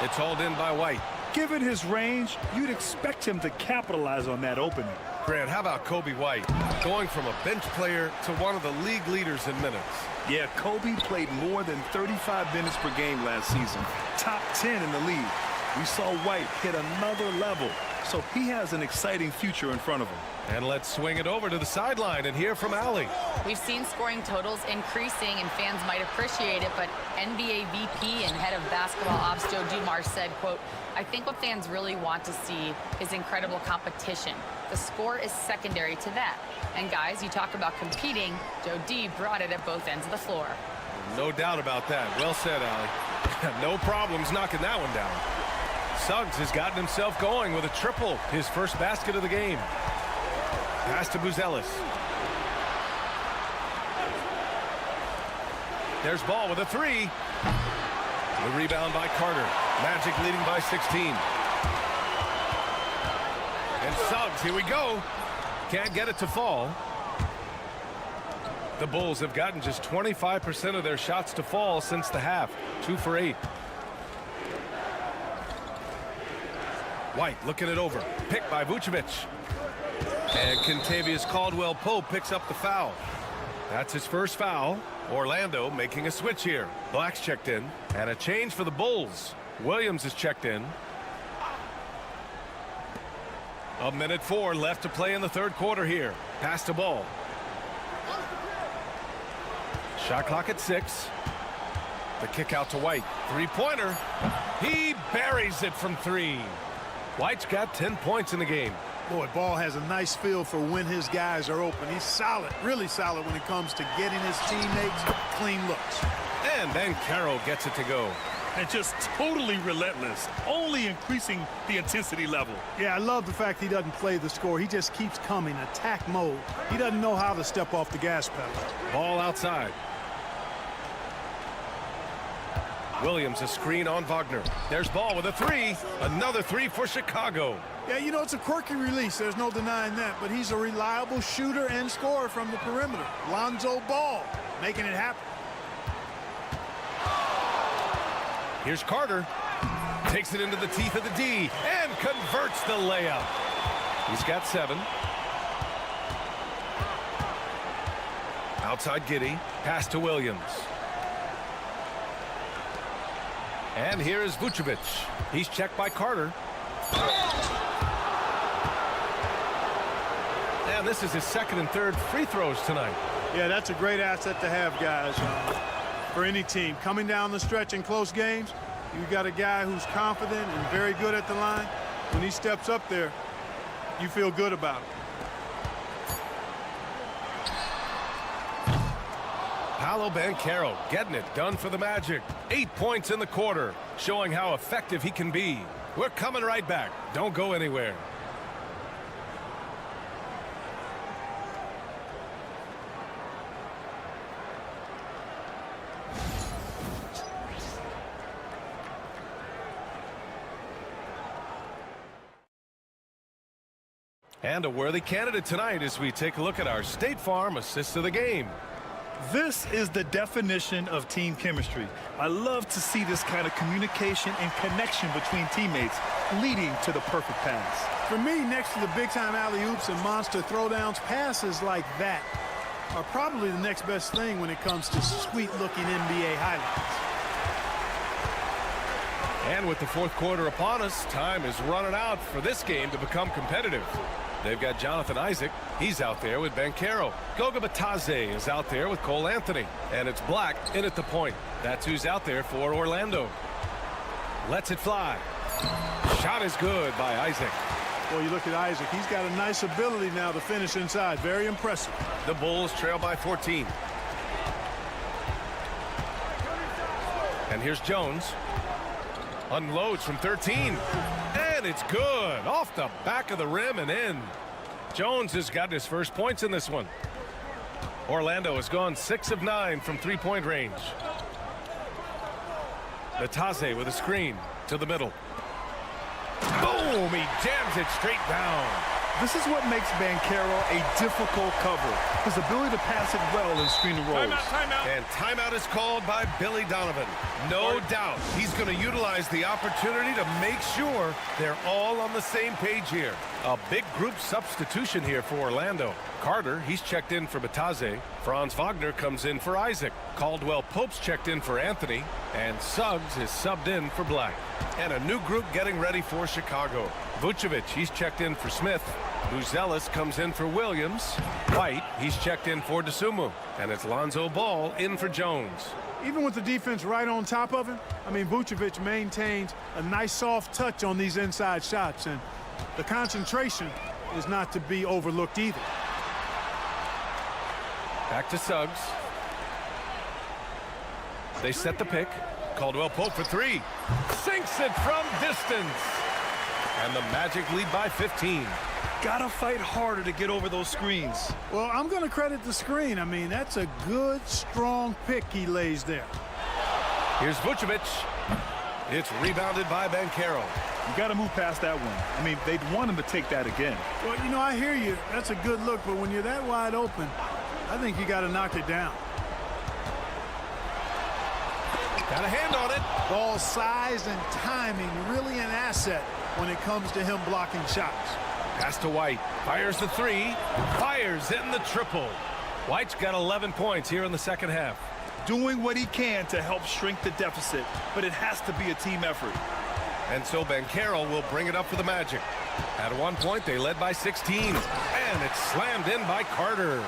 It's hauled in by White. Given his range, you'd expect him to capitalize on that opening. Grant, how about Kobe White? Going from a bench player to one of the league leaders in minutes. Yeah, Kobe played more than 35 minutes per game last season. Top 10 in the league. We saw White hit another level, so he has an exciting future in front of him. And let's swing it over to the sideline and hear from Allie. We've seen scoring totals increasing, and fans might appreciate it, but NBA VP and head of basketball ops Joe Dumars said, quote, "I think what fans really want to see is incredible competition. The score is secondary to that. And guys, you talk about competing, Joe D brought it at both ends of the floor." No doubt about that. Well said, Allie. No problems knocking that one down. Suggs has gotten himself going with a triple, his first basket of the game. Pass to Buzelis. There's Ball with a three. The rebound by Carter. Magic leading by 16. And Suggs, here we go. Can't get it to fall. The Bulls have gotten just 25% of their shots to fall since the half. 2 for 8. White looking it over. Picked by Vucevic. And Kentavious Caldwell-Pope picks up the foul. That's his first foul. Orlando making a switch here. Black's checked in. And a change for the Bulls. Williams is checked in. 1:04 left to play in the third quarter here. Pass to Ball. Shot clock at 6. The kick out to White. Three-pointer. He buries it from 3. White's got 10 points in the game. Boy, Ball has a nice feel for when his guys are open. He's solid, really solid when it comes to getting his teammates clean looks. And Banchero gets it to go. And just totally relentless, only increasing the intensity level. Yeah, I love the fact he doesn't play the score. He just keeps coming, attack mode. He doesn't know how to step off the gas pedal. Ball outside. Williams a screen on Wagner. There's Ball with a three. Another three for Chicago. Yeah, you know, it's a quirky release. There's no denying that. But he's a reliable shooter and scorer from the perimeter. Lonzo Ball making it happen. Here's Carter. Takes it into the teeth of the D and converts the layup. He's got 7. Outside Giddey. Pass to Williams. And here is Vucevic. He's checked by Carter. And this is his second and third free throws tonight. Yeah, that's a great asset to have, guys, for any team. Coming down the stretch in close games, you got a guy who's confident and very good at the line. When he steps up there, you feel good about it. Paolo Banchero getting it done for the Magic. 8 points in the quarter, showing how effective he can be. We're coming right back. Don't go anywhere. And a worthy candidate tonight as we take a look at our State Farm assist of the game. This is the definition of team chemistry. I love to see this kind of communication and connection between teammates leading to the perfect pass. For me, next to the big-time alley-oops and monster throwdowns, passes like that are probably the next best thing when it comes to sweet-looking NBA highlights. And with the fourth quarter upon us, time is running out for this game to become competitive. They've got Jonathan Isaac. He's out there with Banchero. Goga Bitadze is out there with Cole Anthony. And it's Black in at the point. That's who's out there for Orlando. Lets it fly. Shot is good by Isaac. Well, you look at Isaac. He's got a nice ability now to finish inside. Very impressive. The Bulls trail by 14. And here's Jones. Unloads from 13. And it's good. Off the back of the rim and in. Jones has got his first points in this one. Orlando has gone 6 of 9 from three-point range. Bitadze with a screen to the middle. Boom! He jams it straight down. This is what makes Banchero a difficult cover. His ability to pass it well in screen and rolls. Timeout. And timeout is called by Billy Donovan. No doubt he's going to utilize the opportunity to make sure they're all on the same page here. A big group substitution here for Orlando. Carter, he's checked in for Bitadze. Franz Wagner comes in for Isaac. Caldwell-Pope's checked in for Anthony. And Suggs is subbed in for Black. And a new group getting ready for Chicago. Vucevic, he's checked in for Smith. Buzelis comes in for Williams. White, he's checked in for DeSumo. And it's Lonzo Ball in for Jones. Even with the defense right on top of him, I mean, Vucevic maintains a nice soft touch on these inside shots, and the concentration is not to be overlooked either. Back to Suggs. They set the pick. Caldwell-Pope for 3. Sinks it from distance. And the Magic lead by 15. Gotta fight harder to get over those screens. Well, I'm going to credit the screen. I mean, that's a good, strong pick he lays there. Here's Vucevic. It's rebounded by Banchero. You got to move past that one. I mean, they'd want him to take that again. Well, you know, I hear you. That's a good look, but when you're that wide open, I think you got to knock it down. Got a hand on it. Ball size and timing, really an asset when it comes to him blocking shots. Pass to White. Fires the three. Fires in the triple. White's got 11 points here in the second half. Doing what he can to help shrink the deficit, but it has to be a team effort. And so Banchero will bring it up for the Magic. At one point, they led by 16. And it's slammed in by Carter.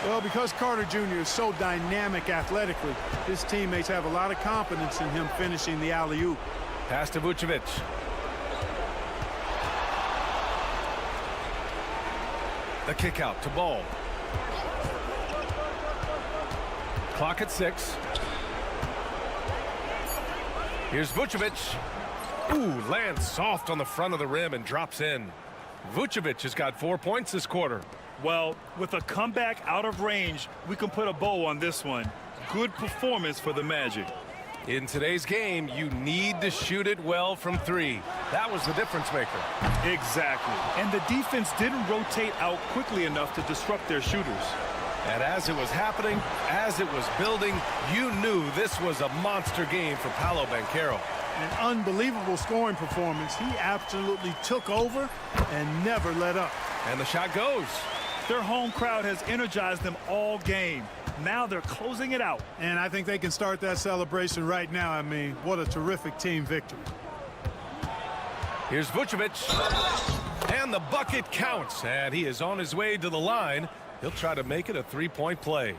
Well, because Carter Jr. is so dynamic athletically, his teammates have a lot of confidence in him finishing the alley-oop. Pass to Vucevic. The kick out to Ball. Clock at 6. Here's Vucevic. Ooh, lands soft on the front of the rim and drops in. Vucevic has got 4 points this quarter. Well, with a comeback out of range, we can put a bow on this one. Good performance for the Magic. In today's game, you need to shoot it well from 3. That was the difference maker. Exactly. And the defense didn't rotate out quickly enough to disrupt their shooters. And as it was happening, as it was building, you knew this was a monster game for Paolo Banchero. An unbelievable scoring performance. He absolutely took over and never let up. And the shot goes. Their home crowd has energized them all game. Now they're closing it out. And I think they can start that celebration right now. I mean, what a terrific team victory. Here's Vucevic. And the bucket counts. And he is on his way to the line. He'll try to make it a 3-point play.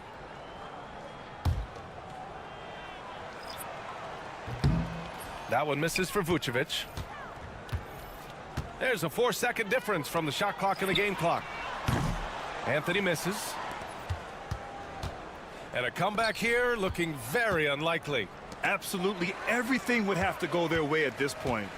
That one misses for Vucevic. There's a 4-second difference from the shot clock and the game clock. Anthony misses. And a comeback here looking very unlikely. Absolutely everything would have to go their way at this point.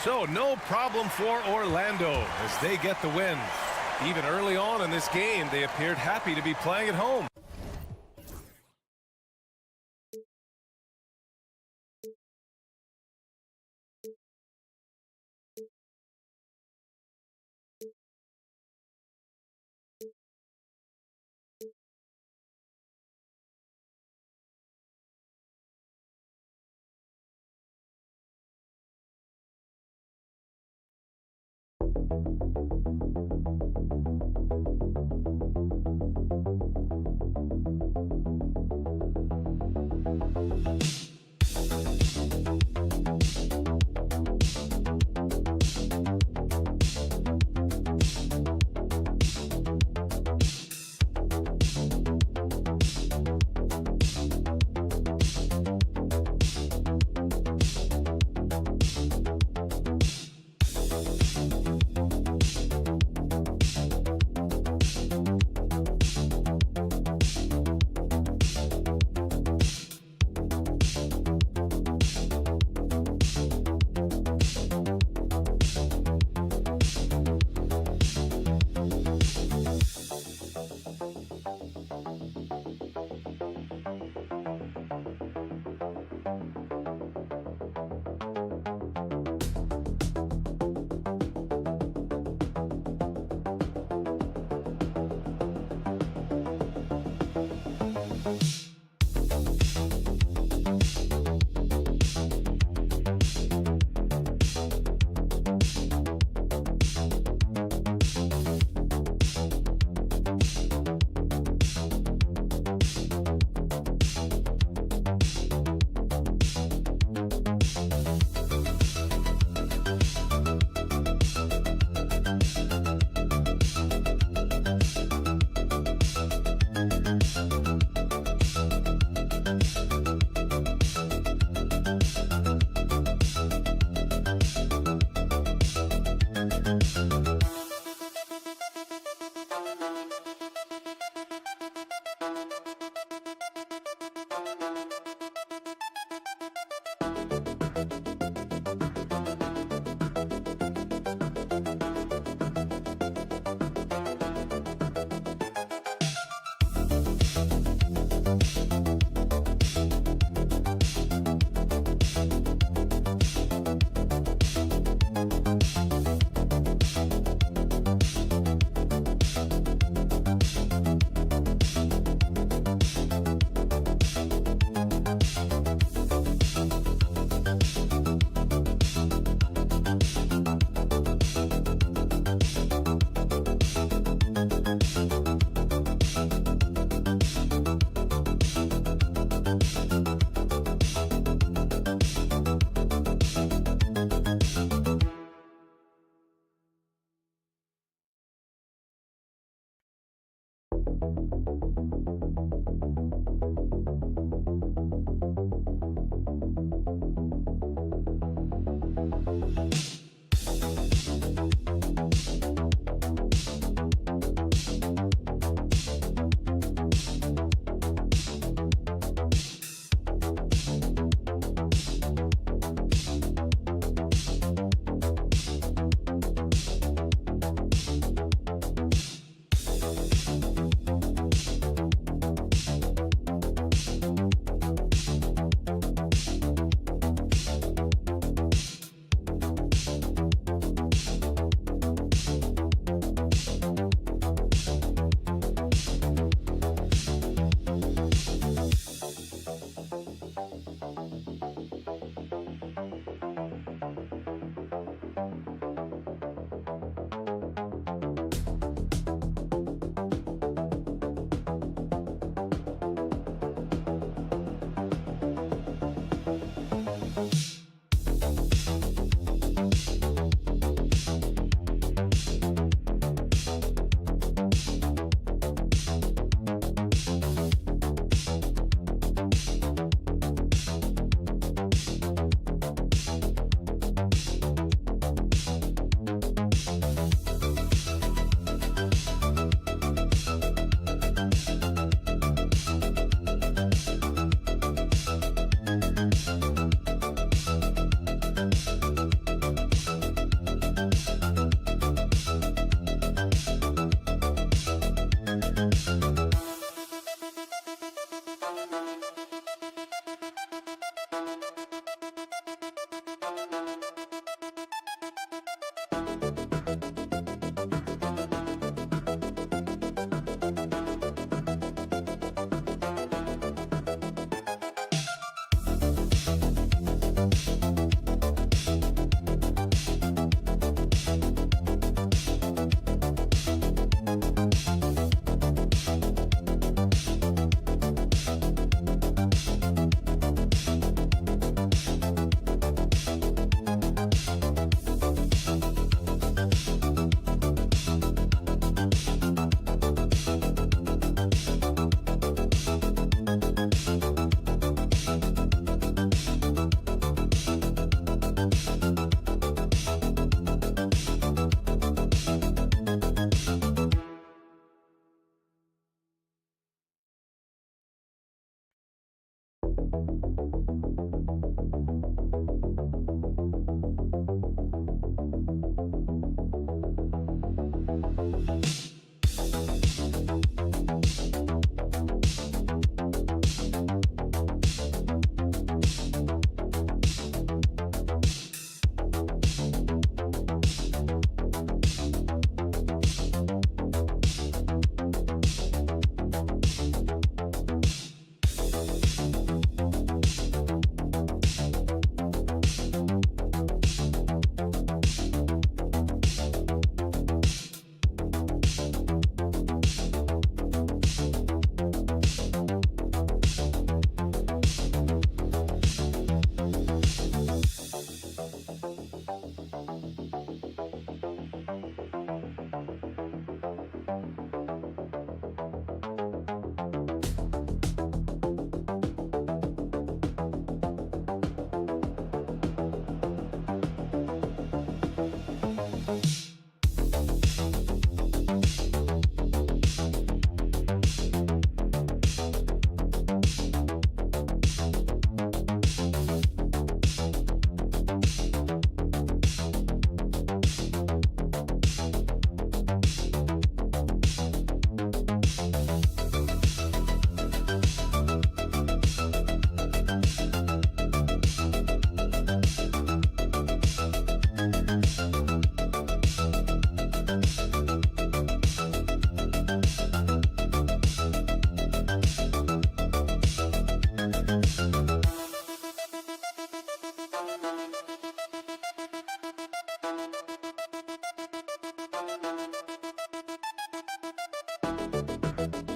So no problem for Orlando as they get the win. Even early on in this game, they appeared happy to be playing at home.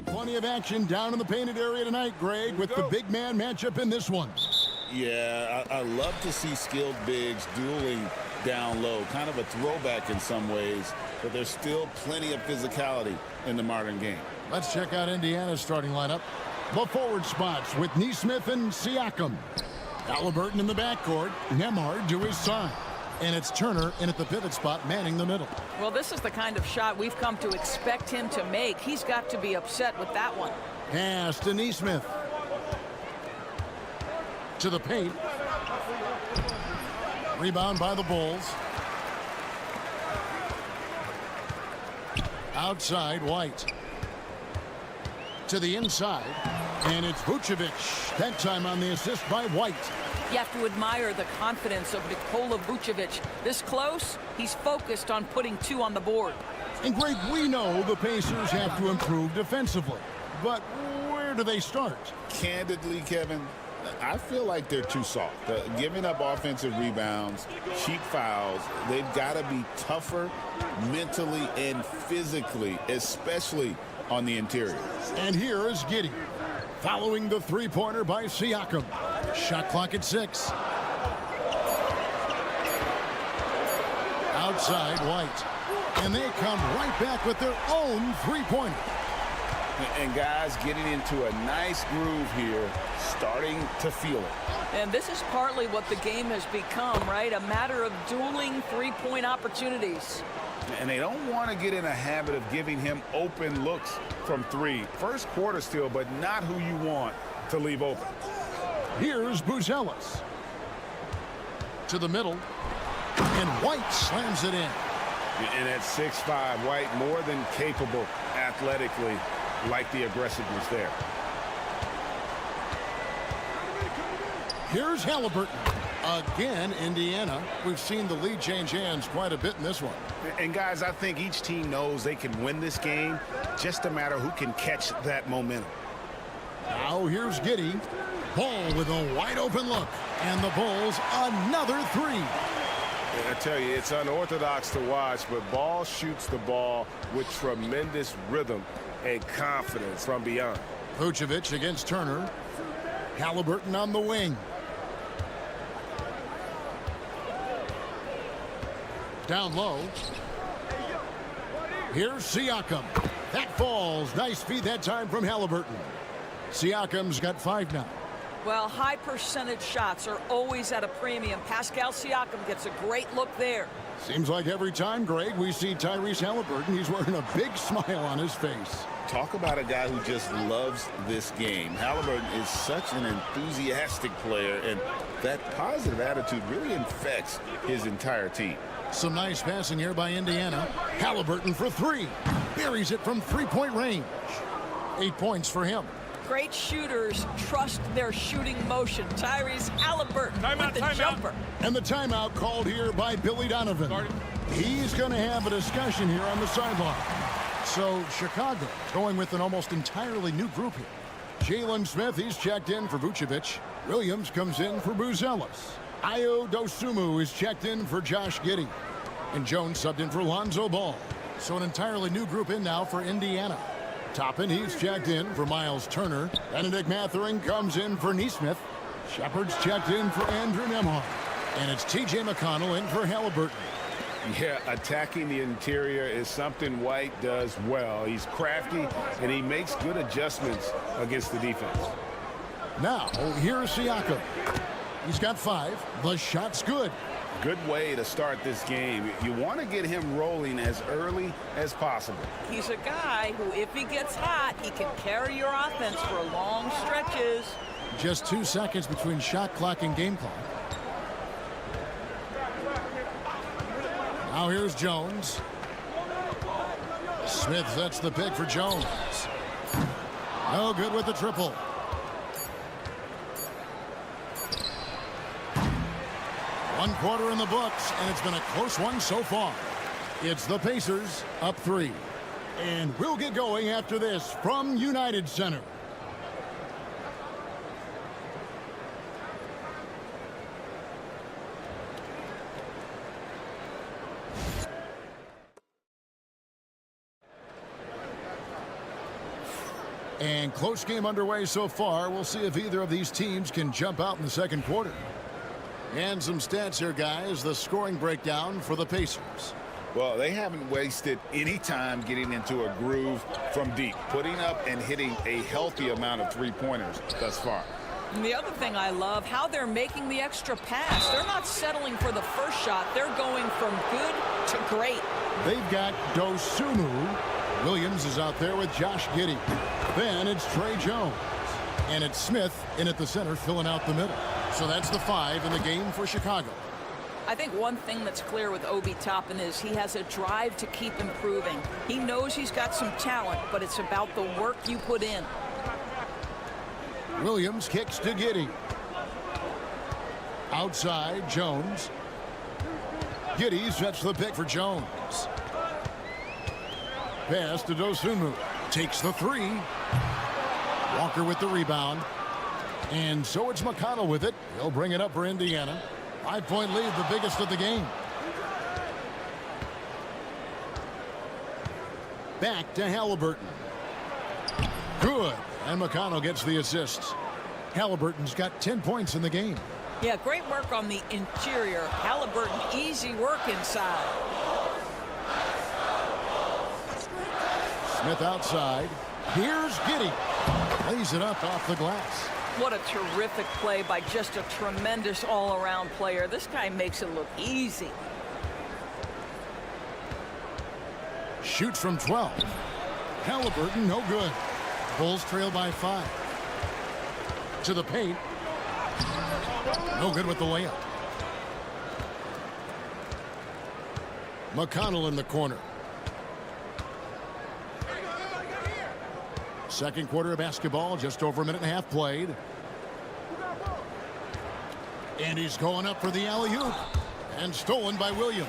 Plenty of action down in the painted area tonight, Greg, with the big man matchup in this one. Yeah, I love to see skilled bigs dueling down low. Kind of a throwback in some ways but there's still plenty of physicality in the modern game. Let's check out Indiana's starting lineup. The forward spots with Neesmith and Siakam. Halliburton in the backcourt. Nembhard to his side. And it's Turner in at the pivot spot, manning the middle. Well, this is the kind of shot we've come to expect him to make. He's got to be upset with that one. Pass to Neesmith. To the paint. Rebound by the Bulls. Outside, White. To the inside. And it's Vucevic. That time on the assist by White. You have to admire the confidence of Nikola Vucevic. This close, he's focused on putting 2 on the board. And Greg, we know the Pacers have to improve defensively. But where do they start? Candidly, Kevin, I feel like they're too soft. Giving up offensive rebounds, cheap fouls, they've got to be tougher mentally and physically, especially on the interior. And here is Giddey. Following the three-pointer by Siakam. Shot clock at 6. Outside, White. And they come right back with their own three-pointer. And guys getting into a nice groove here, starting to feel it. And this is partly what the game has become, right? A matter of dueling three-point opportunities. And they don't want to get in a habit of giving him open looks from 3. First quarter still, but not who you want to leave open. Here's Buzelis. To the middle. And White slams it in. And at 6'5", White more than capable athletically, like the aggressiveness there. Here's Halliburton. Again, Indiana. We've seen the lead change hands quite a bit in this one. And guys, I think each team knows they can win this game. Just a matter who can catch that momentum. Now here's Giddey. Ball with a wide open look. And the Bulls another 3. I tell you, it's unorthodox to watch, but Ball shoots the ball with tremendous rhythm and confidence from beyond. Vucevic against Turner. Halliburton on the wing. Down low. Here's Siakam. That falls. Nice feed that time from Halliburton. Siakam's got 5 now. Well, high percentage shots are always at a premium. Pascal Siakam gets a great look there. Seems like every time, Greg, we see Tyrese Halliburton, he's wearing a big smile on his face. Talk about a guy who just loves this game. Halliburton is such an enthusiastic player, and that positive attitude really infects his entire team. Some nice passing here by Indiana. Halliburton for 3. Buries it from three-point range. 8 points for him. Great shooters trust their shooting motion. Tyrese Halliburton with the jumper. And the timeout called here by Billy Donovan. He's going to have a discussion here on the sideline. So Chicago going with an almost entirely new group here. Jalen Smith, he's checked in for Vucevic. Williams comes in for Buzelis. Ayo Dosunmu is checked in for Josh Giddey. And Jones subbed in for Lonzo Ball. So an entirely new group in now for Indiana. Toppin, he's checked in for Miles Turner. Benedict Mathurin comes in for Neesmith. Shepard's checked in for Andrew Nembhard. And it's T.J. McConnell in for Halliburton. Yeah, attacking the interior is something White does well. He's crafty, and he makes good adjustments against the defense. Now, here's Siakam. He's got 5. The shot's good. Good way to start this game. You want to get him rolling as early as possible. He's a guy who, if he gets hot, he can carry your offense for long stretches. Just 2 seconds between shot clock and game clock. Now here's Jones. Smith sets the pick for Jones. No good with the triple. One quarter in the books, and it's been a close one so far. It's the Pacers up 3. And we'll get going after this from United Center. And close game underway so far. We'll see if either of these teams can jump out in the second quarter. And some stats here, guys. The scoring breakdown for the Pacers. Well, they haven't wasted any time getting into a groove from deep, putting up and hitting a healthy amount of three-pointers thus far. And the other thing I love, how they're making the extra pass. They're not settling for the first shot. They're going from good to great. They've got Dosunmu. Williams is out there with Josh Giddey. Then it's Trey Jones. And it's Smith in at the center, filling out the middle. So that's the 5 in the game for Chicago. I think one thing that's clear with Obi Toppin is he has a drive to keep improving. He knows he's got some talent, but it's about the work you put in. Williams kicks to Giddey. Outside, Jones. Giddey sets the pick for Jones. Pass to Dosunmu. Takes the 3. Walker with the rebound. And so it's McConnell with it. He'll bring it up for Indiana. 5-point lead, the biggest of the game. Back to Halliburton. Good. And McConnell gets the assist. Halliburton's got 10 points in the game. Yeah, great work on the interior. Halliburton, easy work inside. Smith outside. Here's Giddey. Lays it up off the glass. What a terrific play by just a tremendous all-around player. This guy makes it look easy. Shoots from 12. Halliburton, no good. Bulls trail by 5. To the paint. No good with the layup. McConnell in the corner. Second quarter of basketball, just over a minute and a half played. And he's going up for the alley-oop. And stolen by Williams.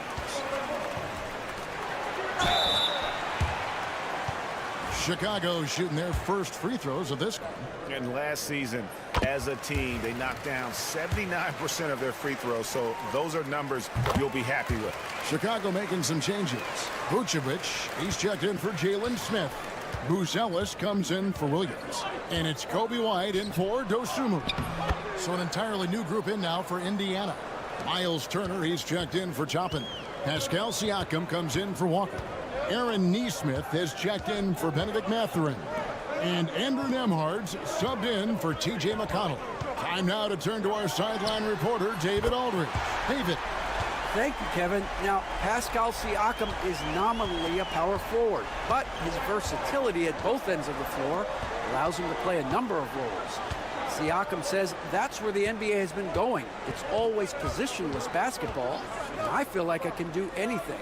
Chicago shooting their first free throws of this one. And last season, as a team, they knocked down 79% of their free throws, so those are numbers you'll be happy with. Chicago making some changes. Vucevic, he's checked in for Jalen Smith. Buzelis comes in for Williams. And it's Kobe White in for Dosunmu. So an entirely new group in now for Indiana. Miles Turner, he's checked in for Toppin. Pascal Siakam comes in for Walker. Aaron Nesmith has checked in for Benedict Mathurin. And Andrew Nemhard's subbed in for T.J. McConnell. Time now to turn to our sideline reporter, David Aldridge. David. Thank you, Kevin. Now, Pascal Siakam is nominally a power forward, but his versatility at both ends of the floor allows him to play a number of roles. Siakam says that's where the NBA has been going. It's always positionless basketball, and I feel like I can do anything.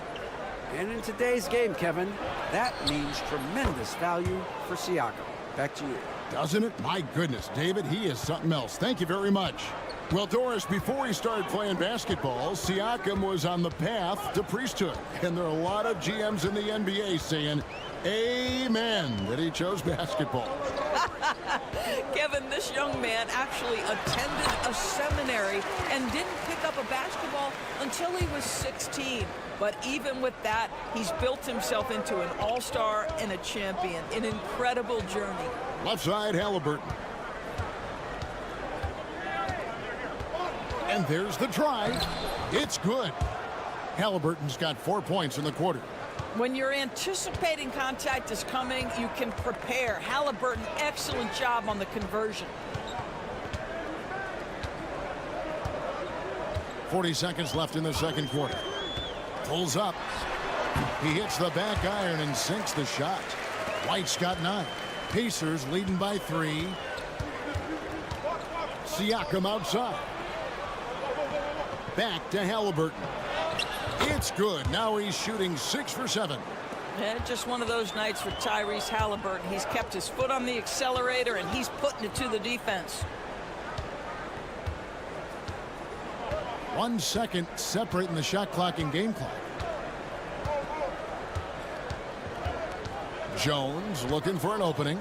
And in today's game, Kevin, that means tremendous value for Siakam. Back to you. Doesn't it? My goodness, David, he is something else. Thank you very much. Well, Doris, before he started playing basketball, Siakam was on the path to priesthood. And there are a lot of GMs in the NBA saying, amen, that he chose basketball. Kevin, this young man actually attended a seminary and didn't pick up a basketball until he was 16. But even with that, he's built himself into an all-star and a champion. An incredible journey. Left side, Halliburton. And there's the drive. It's good. Halliburton's got 4 points in the quarter. When you're anticipating contact is coming, you can prepare. Halliburton, excellent job on the conversion. 40 seconds left in the second quarter. Pulls up. He hits the back iron and sinks the shot. White's got 9. Pacers leading by 3. Siakam outside. Back to Halliburton. It's good. Now he's shooting 6 for 7. Yeah, just one of those nights for Tyrese Halliburton. He's kept his foot on the accelerator, and he's putting it to the defense. 1 second separating the shot clock and game clock. Jones looking for an opening.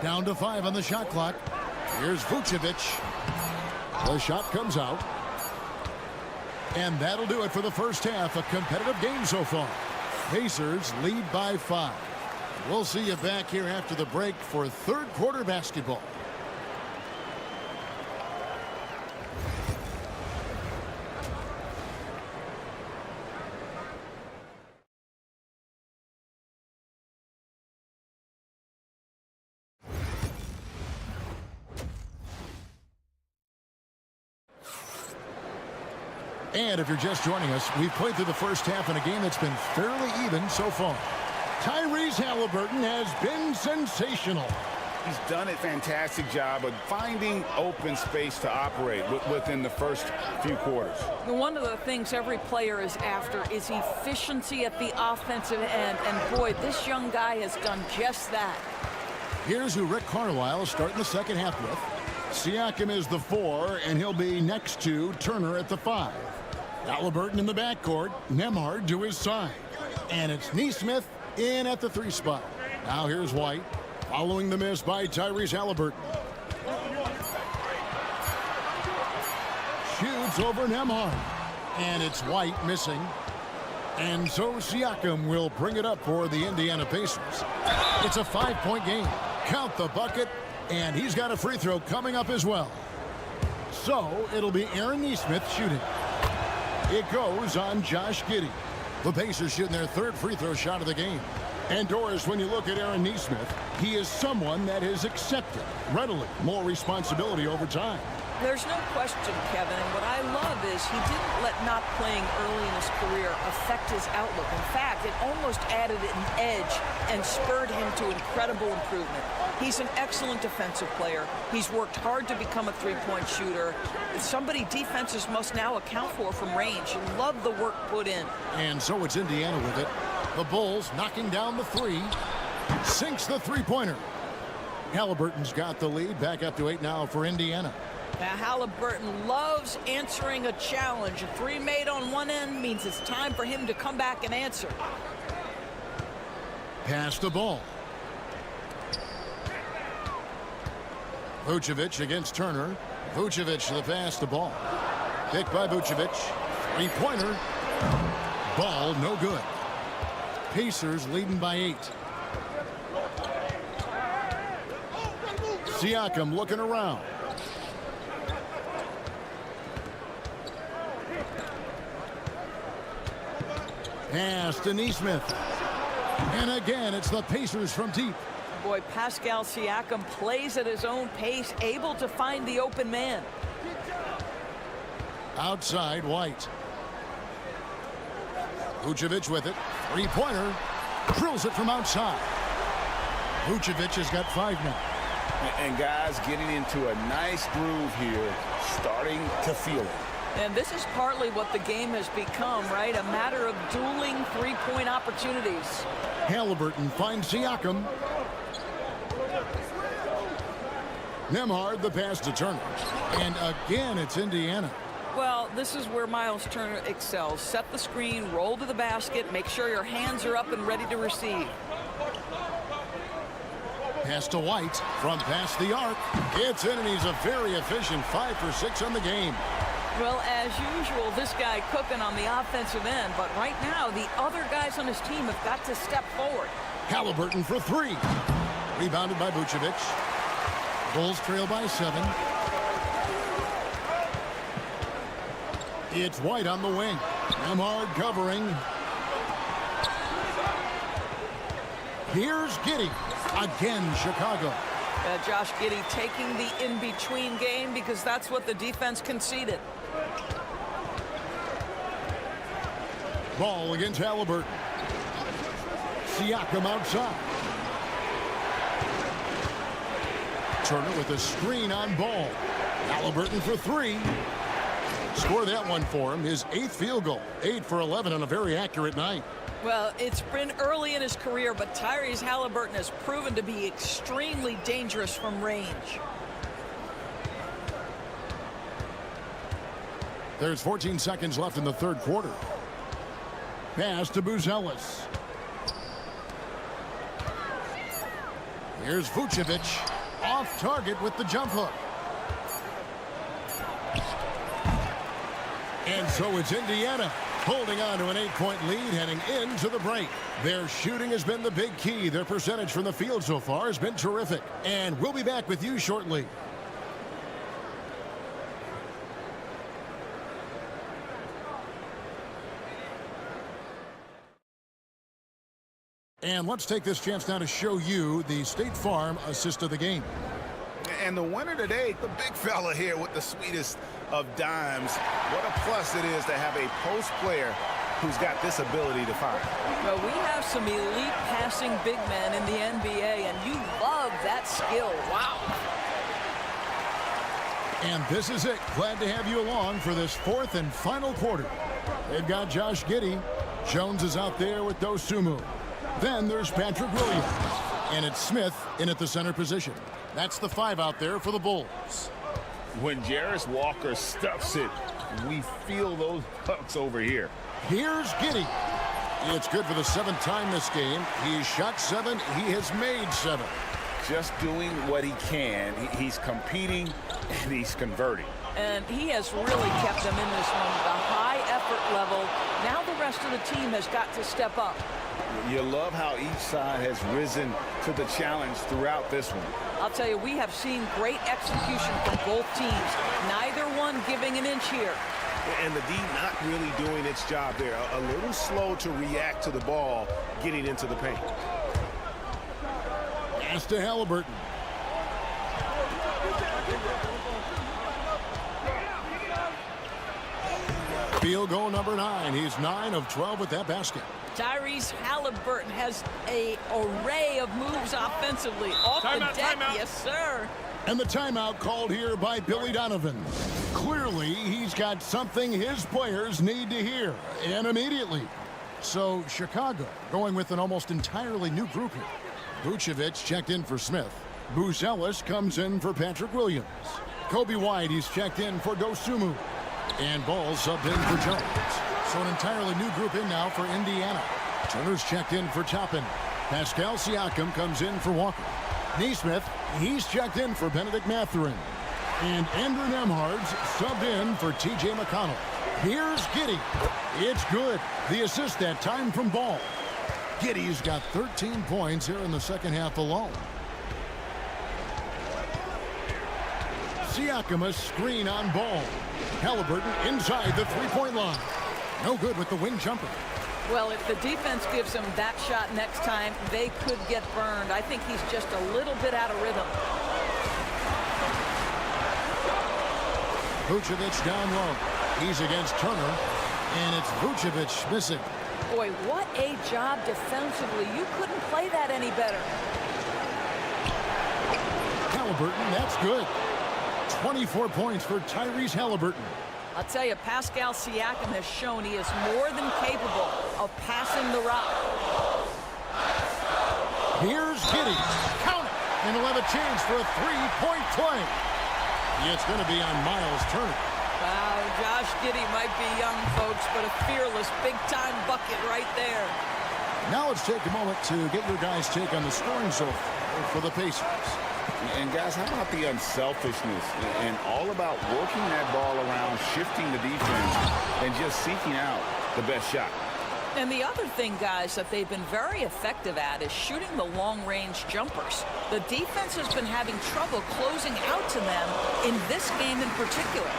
Down to 5 on the shot clock. Here's Vucevic. The shot comes out. And that'll do it for the first half. A competitive game so far. Pacers lead by 5. We'll see you back here after the break for third quarter basketball. And if you're just joining us, we've played through the first half in a game that's been fairly even so far. Tyrese Halliburton has been sensational. He's done a fantastic job of finding open space to operate within the first few quarters. One of the things every player is after is efficiency at the offensive end. And boy, this young guy has done just that. Here's who Rick Carlisle is starting the second half with. Siakam is the 4, and he'll be next to Turner at the 5. Halliburton in the backcourt, Nembhard to his side. And it's Nesmith in at the 3 spot. Now here's White, following the miss by Tyrese Halliburton. Shoots over Nembhard. And it's White missing. And so Siakam will bring it up for the Indiana Pacers. It's a 5-point game. Count the bucket. And he's got a free throw coming up as well. So it'll be Aaron Nesmith shooting. It goes on Josh Giddey. The Pacers shooting their 3rd free throw shot of the game. And Doris, when you look at Aaron Nesmith, he is someone that has accepted readily more responsibility over time. There's no question, Kevin, and what I love is he didn't let not playing early in his career affect his outlook. In fact, it almost added an edge and spurred him to incredible improvement. He's an excellent defensive player. He's worked hard to become a three-point shooter. It's somebody defenses must now account for from range. And love the work put in. And so it's Indiana with it. The Bulls knocking down the 3. Sinks the three-pointer. Halliburton's got the lead. Back up to 8 now for Indiana. Now, Halliburton loves answering a challenge. A 3 made on one end means it's time for him to come back and answer. Pass the ball. Vucevic against Turner. Vucevic to the pass the ball. Picked by Vucevic. 3-pointer. Ball no good. Pacers leading by 8. Siakam looking around. Pass to Nesmith. And again, it's the Pacers from deep. Boy, Pascal Siakam plays at his own pace, able to find the open man. Outside, White. Vucevic with it. 3-pointer. Drills it from outside. Vucevic has got 5 now. And guys getting into a nice groove here, starting to feel it. And this is partly what the game has become, right? A matter of dueling three-point opportunities. Halliburton finds Siakam. Nembhard, the pass to Turner. And again, it's Indiana. Well, this is where Miles Turner excels. Set the screen, roll to the basket, make sure your hands are up and ready to receive. Pass to White from past the arc. It's in, and he's a very efficient 5 for 6 on the game. Well, as usual, this guy cooking on the offensive end, but right now the other guys on his team have got to step forward. Halliburton for 3. Rebounded by Vucevic. Bulls trail by 7. It's White on the wing. Nembhard covering. Here's Giddey. Again, Chicago. Josh Giddey taking the in-between game because that's what the defense conceded. Ball against Halliburton. Siakam outside. Turner with a screen on Ball. Halliburton for 3. Score that one for him. His 8th field goal. 8 for 11 on a very accurate night. Well, it's been early in his career, but Tyrese Halliburton has proven to be extremely dangerous from range. There's 14 seconds left in the 3rd quarter. Pass to Buzelis. Here's Vucevic. Off target with the jump hook. And so it's Indiana holding on to an 8-point lead heading into the break. Their shooting has been the big key. Their percentage from the field so far has been terrific. And we'll be back with you shortly. And let's take this chance now to show you the State Farm assist of the game. And the winner today, the big fella here with the sweetest of dimes. What a plus it is to have a post player who's got this ability to fire. Well, we have some elite passing big men in the NBA, and you love that skill. Wow. And this is it. Glad to have you along for this fourth and final quarter. They've got Josh Giddey. Jones is out there with Dosunmu. Then there's Patrick Williams. And it's Smith in at the center position. That's the 5 out there for the Bulls. When Jarris Walker stuffs it, we feel those pucks over here. Here's Giddey. It's good for the 7th time this game. He's shot 7. He has made 7. Just doing what he can. He's competing and he's converting. And he has really kept them in this one. The high effort level. Now the rest of the team has got to step up. You love how each side has risen to the challenge throughout this one. I'll tell you, we have seen great execution from both teams. Neither one giving an inch here. And the D not really doing its job there. A little slow to react to the ball getting into the paint. Pass to Halliburton. Field goal number 9. He's 9 of 12 with that basket. Tyrese Halliburton has an array of moves offensively. Off the deck, yes, sir. And the timeout called here by Billy Donovan. Clearly, he's got something his players need to hear, and immediately. So, Chicago going with an almost entirely new group here. Vucevic checked in for Smith. Buzelis comes in for Patrick Williams. Kobe White, he's checked in for Dosunmu. And Ball subbed in for Jones. So an entirely new group in now for Indiana. Turner's checked in for Toppin. Pascal Siakam comes in for Walker. Neesmith, he's checked in for Benedict Mathurin. And Andrew Nembhard's subbed in for T.J. McConnell. Here's Giddey. It's good. The assist that time from Ball. Giddey's got 13 points here in the second half alone. Siakam a screen on Ball. Halliburton inside the three-point line. No good with the wing jumper. Well, if the defense gives him that shot next time, they could get burned. I think he's just a little bit out of rhythm. Vucevic down low. He's against Turner, and it's Vucevic missing. Boy, what a job defensively. You couldn't play that any better. Halliburton, that's good. 24 points for Tyrese Halliburton. I'll tell you, Pascal Siakam has shown he is more than capable of passing the rock. Here's Giddey. Count it. And he'll have a chance for a three-point play. It's going to be on Miles Turner. Wow, Josh Giddey might be young, folks, but a fearless big-time bucket right there. Now let's take a moment to get your guys' take on the scoring so far for the Pacers. And guys, how about the unselfishness and all about working that ball around, shifting the defense, and just seeking out the best shot. And the other thing, guys, that they've been very effective at is shooting the long-range jumpers. The defense has been having trouble closing out to them in this game in particular.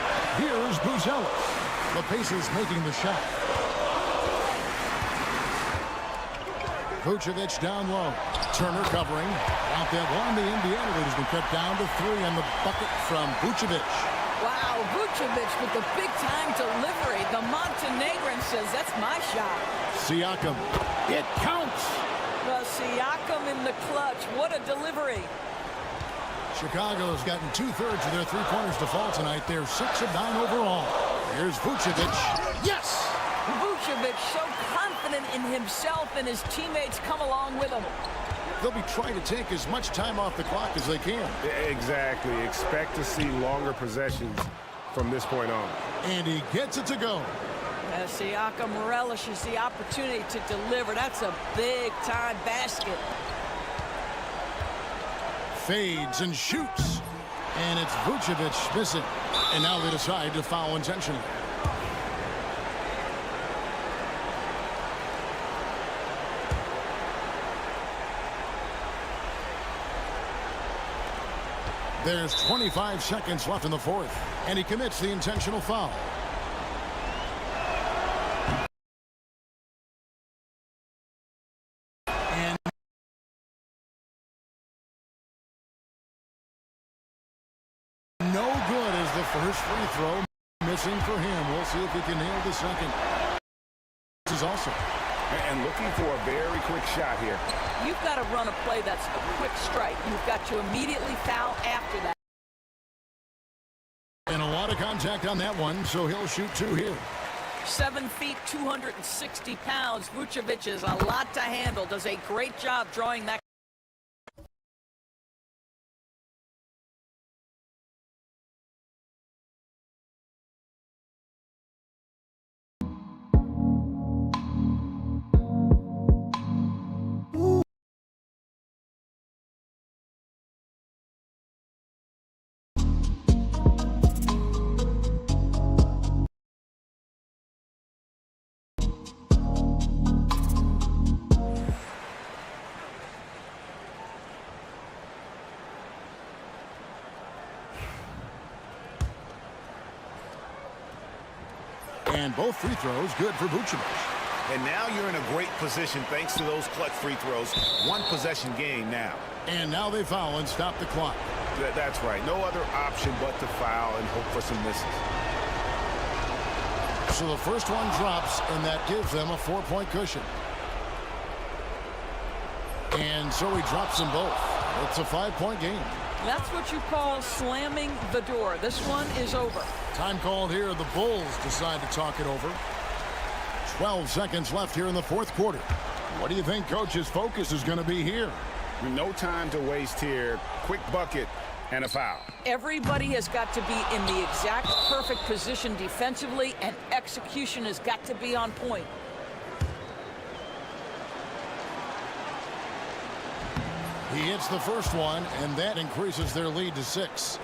Here's Buzelis. The Pacers making the shot. Vucevic down low. Turner covering. Out that one. The Indiana lead has been cut down to 3 on the bucket from Vucevic. Wow, Vucevic with the big-time delivery. The Montenegrin says, that's my shot. Siakam. It counts. The Siakam in the clutch. What a delivery. Chicago has gotten 2/3 of their three-pointers to fall tonight. They're 6 of 9 overall. Here's Vucevic. Yes! Vucevic so confident in himself, and his teammates come along with him. They'll be trying to take as much time off the clock as they can. Exactly. Expect to see longer possessions from this point on. And he gets it to go. Siakam relishes the opportunity to deliver. That's a big-time basket. Fades and shoots. And it's Vucevic missing. And now they decide to foul intentionally. There's 25 seconds left in the fourth, and he commits the intentional foul. the first free throw. Missing for him. We'll see if he can nail the second. This is also. And looking for a very quick shot here. You've got to run a play that's a quick strike. You've got to immediately foul after that. And a lot of contact on that one, so he'll shoot 2 here. 7 feet, 260 pounds. Vucevic is a lot to handle. Does a great job drawing that. And both free throws good for Vucevic. And now you're in a great position thanks to those clutch free throws. 1 possession game now. And now they foul and stop the clock. That's right. No other option but to foul and hope for some misses. So the first one drops, and that gives them a 4-point cushion. And so he drops them both. It's a 5-point game. That's what you call slamming the door. This one is over. Time called here. The Bulls decide to talk it over. 12 seconds left here in the fourth quarter. What do you think Coach's focus is going to be here? No time to waste here. Quick bucket and a foul. Everybody has got to be in the exact perfect position defensively, and execution has got to be on point. He hits the first one, and that increases their lead to 6.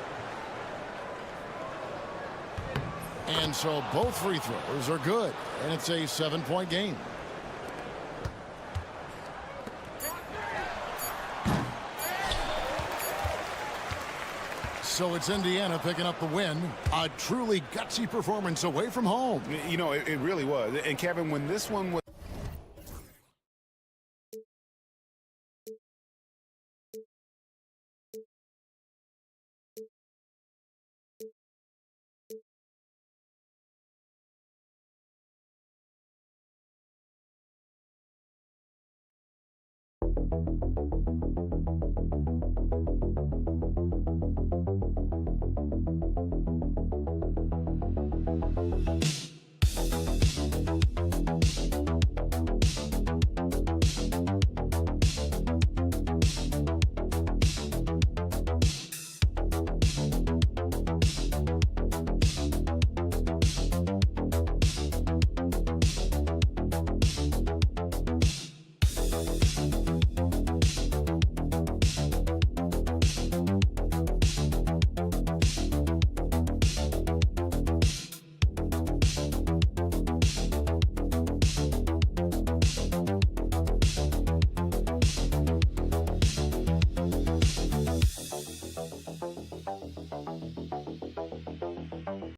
And so both free throws are good, and it's a 7-point game. So it's Indiana picking up the win. A truly gutsy performance away from home. You know, it really was. And Kevin, when this one was